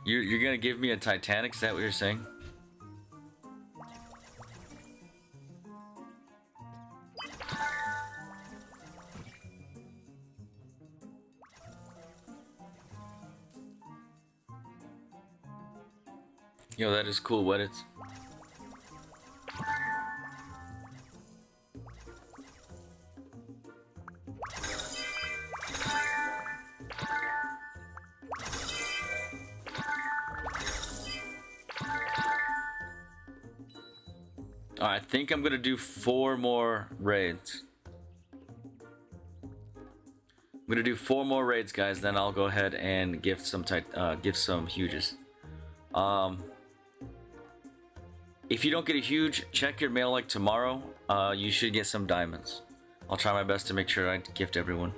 You're gonna give me a Titanic? Is that what you're saying? Yo, that is cool. What it's. I think I'm gonna do 4 more raids. I'm gonna do 4 more raids, guys. Then I'll go ahead and gift some huges. If you don't get a huge, check your mail like tomorrow. You should get some diamonds. I'll try my best to make sure I gift everyone.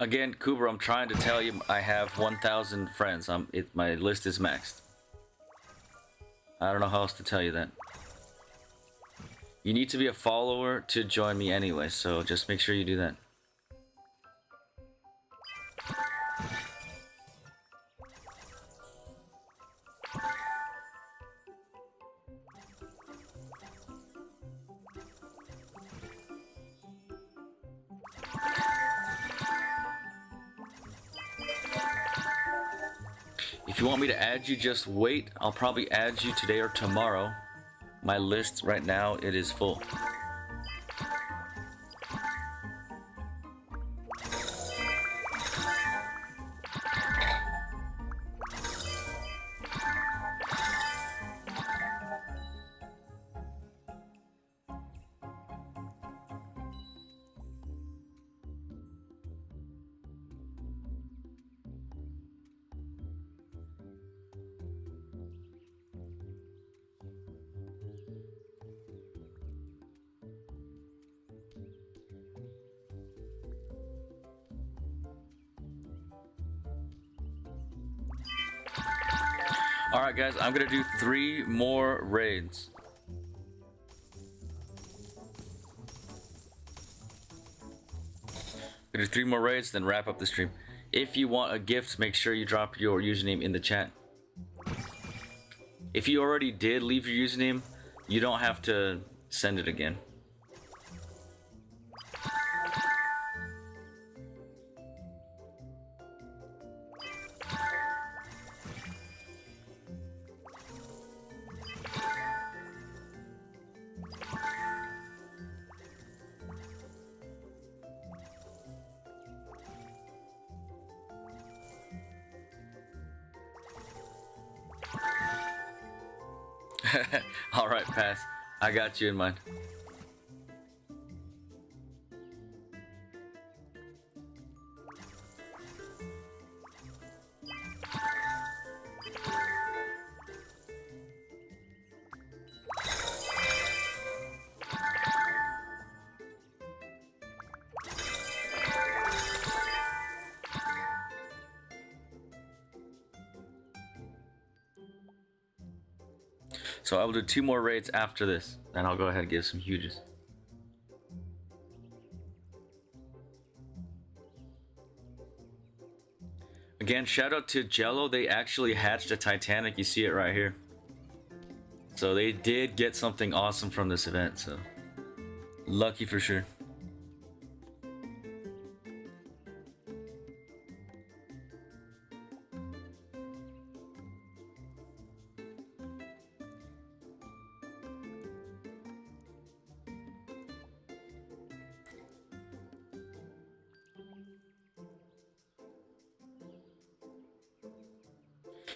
Again, Cooper, I'm trying to tell you I have 1,000 friends. My list is maxed. I don't know how else to tell you that. You need to be a follower to join me anyway, so just make sure you do that. If you want me to add you, just wait. I'll probably add you today or tomorrow. My list right now, it is full. Alright guys, I'm gonna do 3 more raids. Gonna do 3 more raids, then wrap up the stream. If you want a gift, make sure you drop your username in the chat. If you already did leave your username, you don't have to send it again. Alright, pass. I got you in mind. So I will do 2 more raids after this. Then I'll go ahead and give some huges. Again, shout out to Jello. They actually hatched a Titanic. You see it right here. So they did get something awesome from this event. So lucky for sure.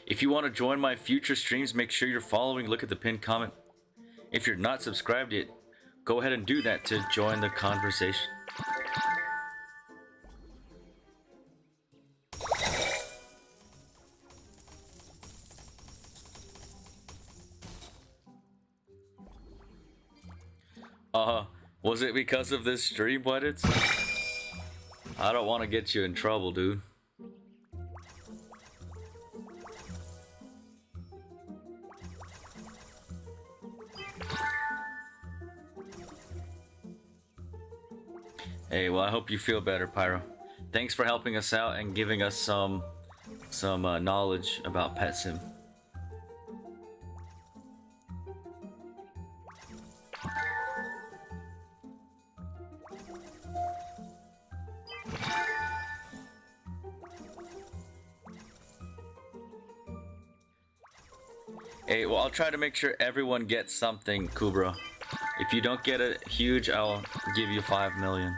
If you want to join my future streams, make sure you're following. Look at the pinned comment. If you're not subscribed yet, go ahead and do that to join the conversation. Was it because of this stream, what it's? I don't want to get you in trouble, dude. Hey, well, I hope you feel better, Pyro. Thanks for helping us out and giving us some knowledge about Pet Sim. Hey, well, I'll try to make sure everyone gets something, Kubra. If you don't get a huge, I'll give you 5 million.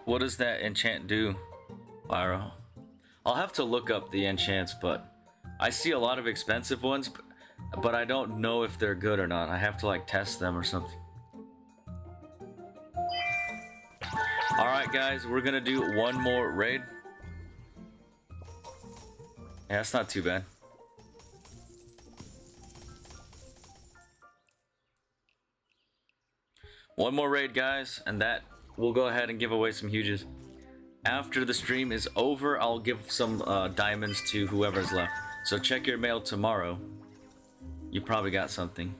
What does that enchant do, Pyro? I'll have to look up the enchants, but I see a lot of expensive ones, but I don't know if they're good or not. I have to like test them or something. Alright guys, we're gonna do 1 more raid. Yeah, that's not too bad. One more raid, guys, and that we'll go ahead and give away some huges. After the stream is over, I'll give some diamonds to whoever's left. So check your mail tomorrow. You probably got something.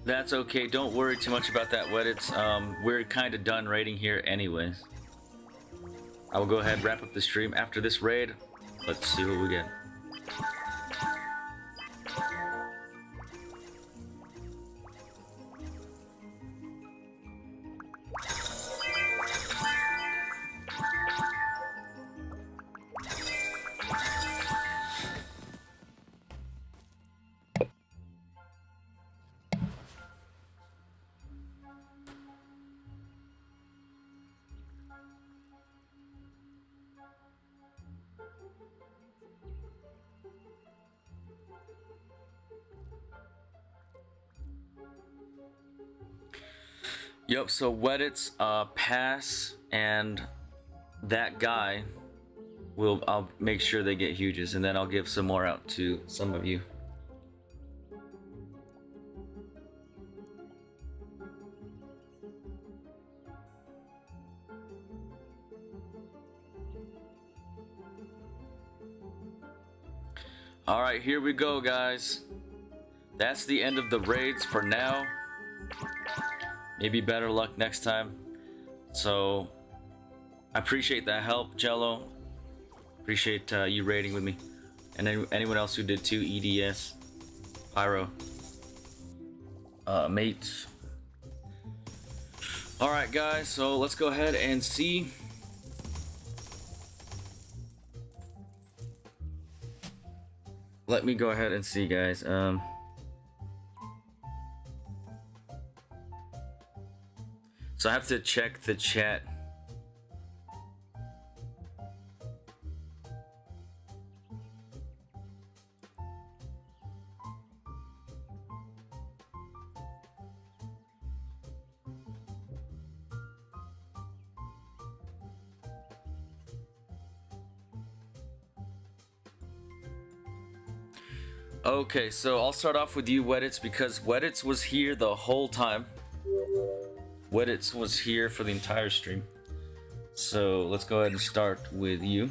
That's okay, don't worry too much about that, Weddits. We're kind of done raiding here anyways. I will go ahead and wrap up the stream after this raid. Let's see what we get. Yep, so Weddits, pass, and that guy I'll make sure they get huges, and then I'll give some more out to some of you. Alright, here we go, guys. That's the end of the raids for now. Maybe better luck next time. So, I appreciate that help, Jello. Appreciate you raiding with me. And then anyone else who did too, EDS. Pyro. Mate. Alright guys, so let's go ahead and see. Let me go ahead and see, guys. So I have to check the chat. Okay, so I'll start off with you, Weddits, because Weddits was here the whole time. Weddits was here for the entire stream. So let's go ahead and start with you.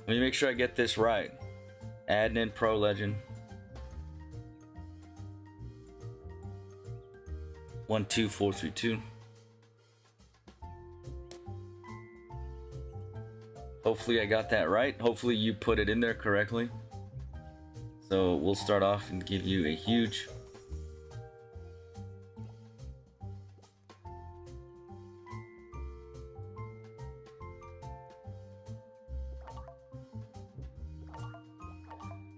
Let me make sure I get this right. Admin Pro Legend. 12432. Hopefully I got that right. Hopefully you put it in there correctly. So we'll start off and give you a huge.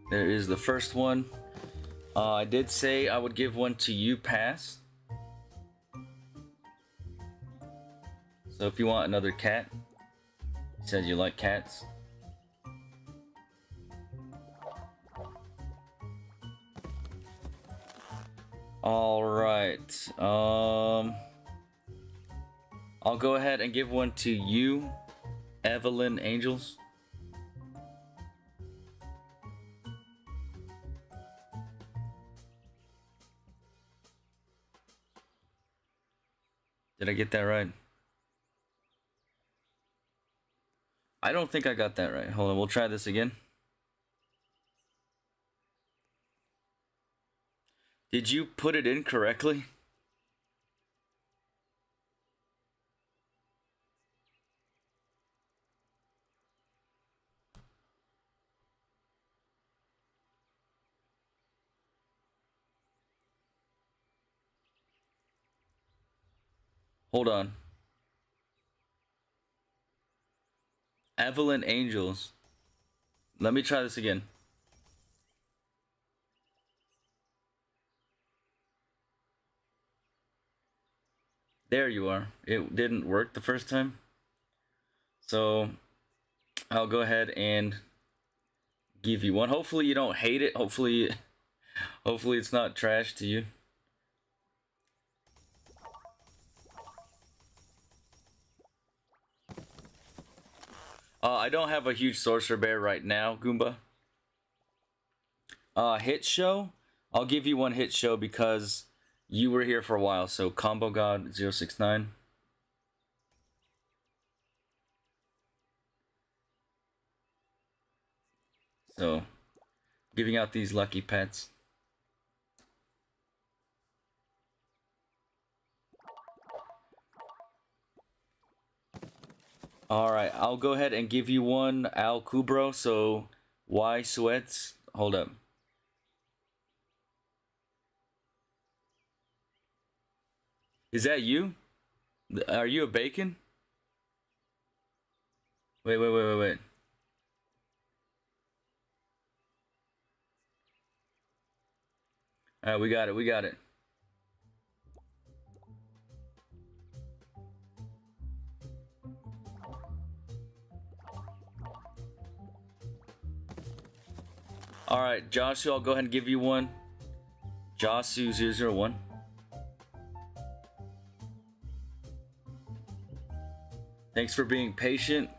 There is the first one. I did say I would give one to you, pass. So if you want another cat. Said you like cats. All right. I'll go ahead and give one to you, Evelyn Angels. Did I get that right? I don't think I got that right. Hold on, we'll try this again. Did you put it in correctly? Hold on. Evelyn Angels. Let me try this again. There you are. It didn't work the first time. So I'll go ahead and give you one. Hopefully you don't hate it. Hopefully it's not trash to you. I don't have a huge sorcerer bear right now, Goomba. Hit show. I'll give you one hit show because you were here for a while. So Combo God 069. So giving out these lucky pets. Alright, I'll go ahead and give you one Al Kubro, so Y Sweats. Hold up. Is that you? Are you a bacon? Wait. Alright, we got it. Alright, Joshua, I'll go ahead and give you one. Josu001. Thanks for being patient.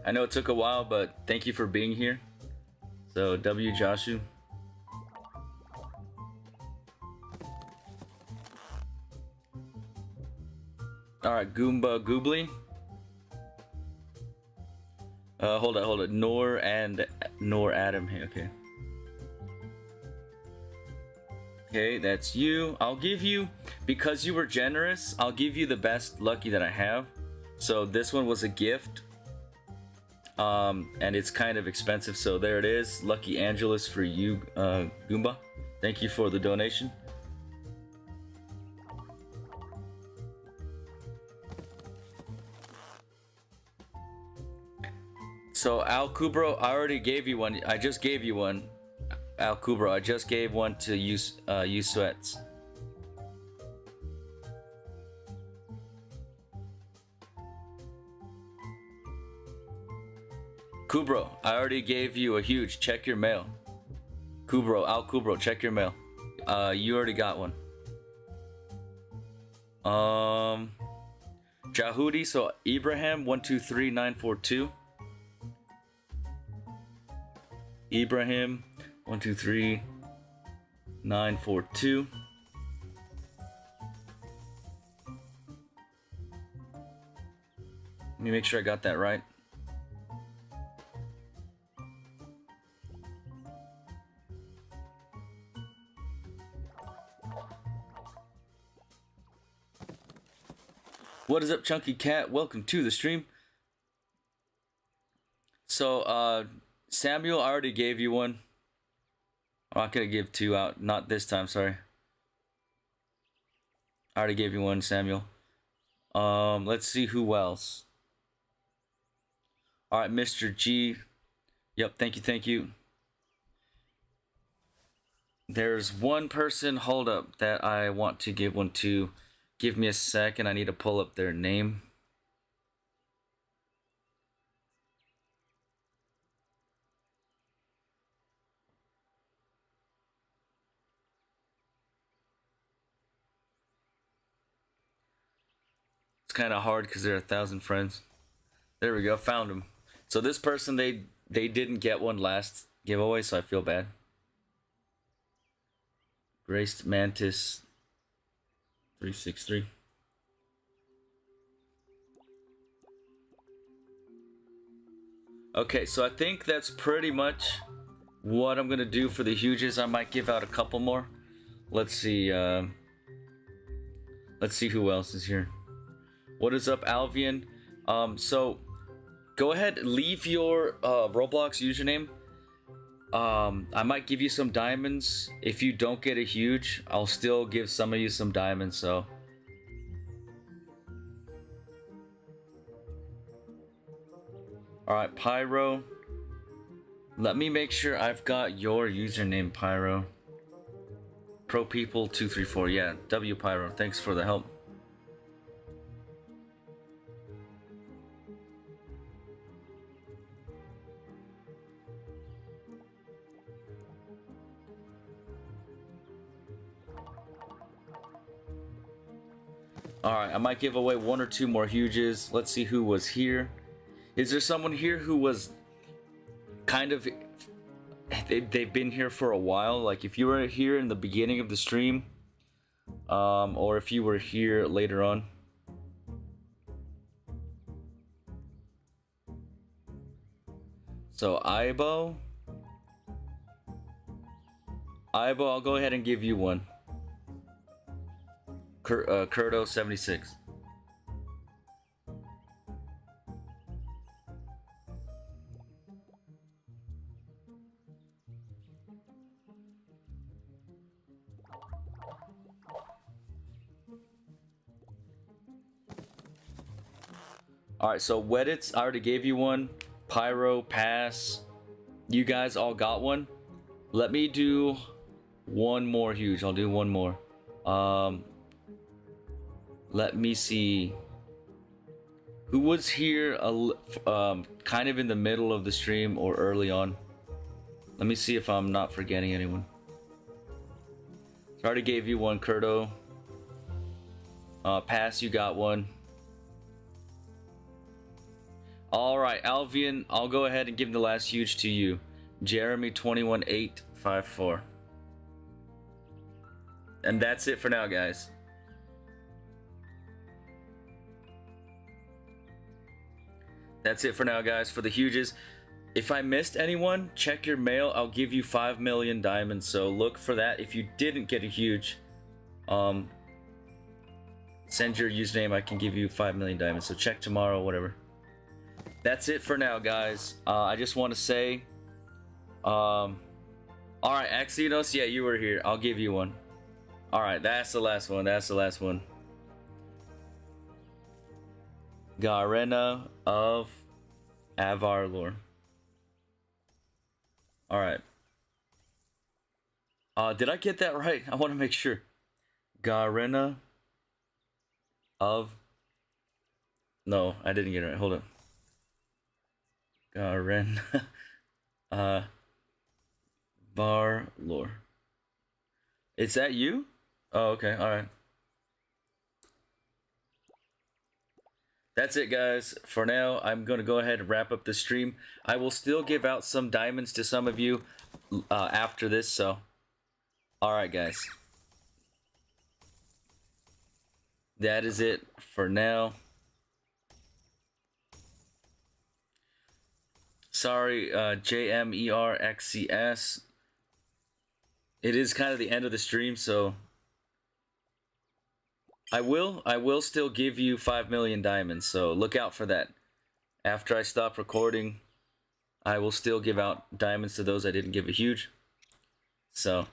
I know it took a while, but thank you for being here. So, W Joshu. Alright, Goomba Goobly. Hold it. Nor Adam here, okay. Okay, that's you. I'll give you, because you were generous, I'll give you the best lucky that I have. So this one was a gift. and it's kind of expensive. So there it is. Lucky Angelus for you, Goomba. Thank you for the donation. So Al Kubro, I already gave you one. I just gave you one. Al Kubro, I just gave one to you, Sweats. Kubro, I already gave you a huge. Check your mail. Kubro, Al Kubro, check your mail. You already got one. Jahudi, so Ibrahim 123942. Ibrahim 123942. Let me make sure I got that right. What is up, Chunky Cat? Welcome to the stream. So, Samuel, I already gave you one. I'm not gonna give two out. Not this time, sorry. I already gave you one, Samuel. Let's see who else. Alright, Mr. G. Yep, thank you, thank you. There's one person, hold up, that I want to give one to. Give me a second, I need to pull up their name. It's kind of hard because there are 1,000 friends. There we go, found them. So this person, they didn't get one last giveaway, so I feel bad. Graced Mantis 363. Okay, so I think that's pretty much what I'm gonna do for the huges. I might give out a couple more. Let's see. Let's see who else is here. What is up, Alvian? So go ahead, leave your Roblox username. I might give you some diamonds. If you don't get a huge, I'll still give some of you some diamonds, so. Alright, Pyro. Let me make sure I've got your username, Pyro. Pro People 234, yeah, W Pyro, thanks for the help. Alright, I might give away one or two more huges. Let's see who was here. Is there someone here who was kind of... They've been here for a while? Like, if you were here in the beginning of the stream, or if you were here later on. So, Aibo, I'll go ahead and give you one. Kurdo 76. Alright, so Weddits, I already gave you one. Pyro, Pass. You guys all got one. Let me do one more huge. I'll do one more. Let me see. Who was here kind of in the middle of the stream or early on? Let me see if I'm not forgetting anyone. So I already gave you one, Kurdo. Pass, you got one. Alright, Alvian, I'll go ahead and give the last huge to you. Jeremy 21854. And that's it for now, guys. That's it for now, guys, for the huges. If I missed anyone, check your mail. I'll give you 5 million diamonds, so look for that. If you didn't get a huge, send your username. I can give you 5 million diamonds, so check tomorrow, whatever. that's it for now, guys. I just want to say, all right, Axios, yeah, you were here. I'll give you one. All right, that's the last one. That's the last one. Garena of Avarlor. All right. Did I get that right? I want to make sure. Garena of... No, I didn't get it right. Hold on. Garena Varlor. Is that you? Oh, okay. All right. That's it, guys. For now, I'm going to go ahead and wrap up the stream. I will still give out some diamonds to some of you after this, so... Alright, guys. That is it for now. Sorry, JMERXCS. It is kind of the end of the stream, so... I will still give you 5 million diamonds, so look out for that. After I stop recording, I will still give out diamonds to those I didn't give a huge. So...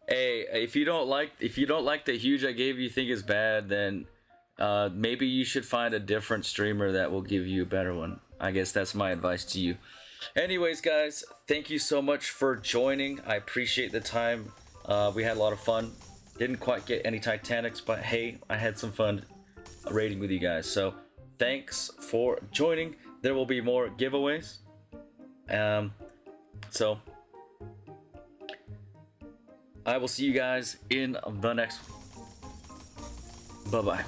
Hey, if you don't like the huge I gave you, think is bad, then maybe you should find a different streamer that will give you a better one. I guess that's my advice to you. Anyways, guys, thank you so much for joining. I appreciate the time. We had a lot of fun. Didn't quite get any Titanics, but hey, I had some fun raiding with you guys. So thanks for joining. There will be more giveaways. So I will see you guys in the next one. Bye-bye.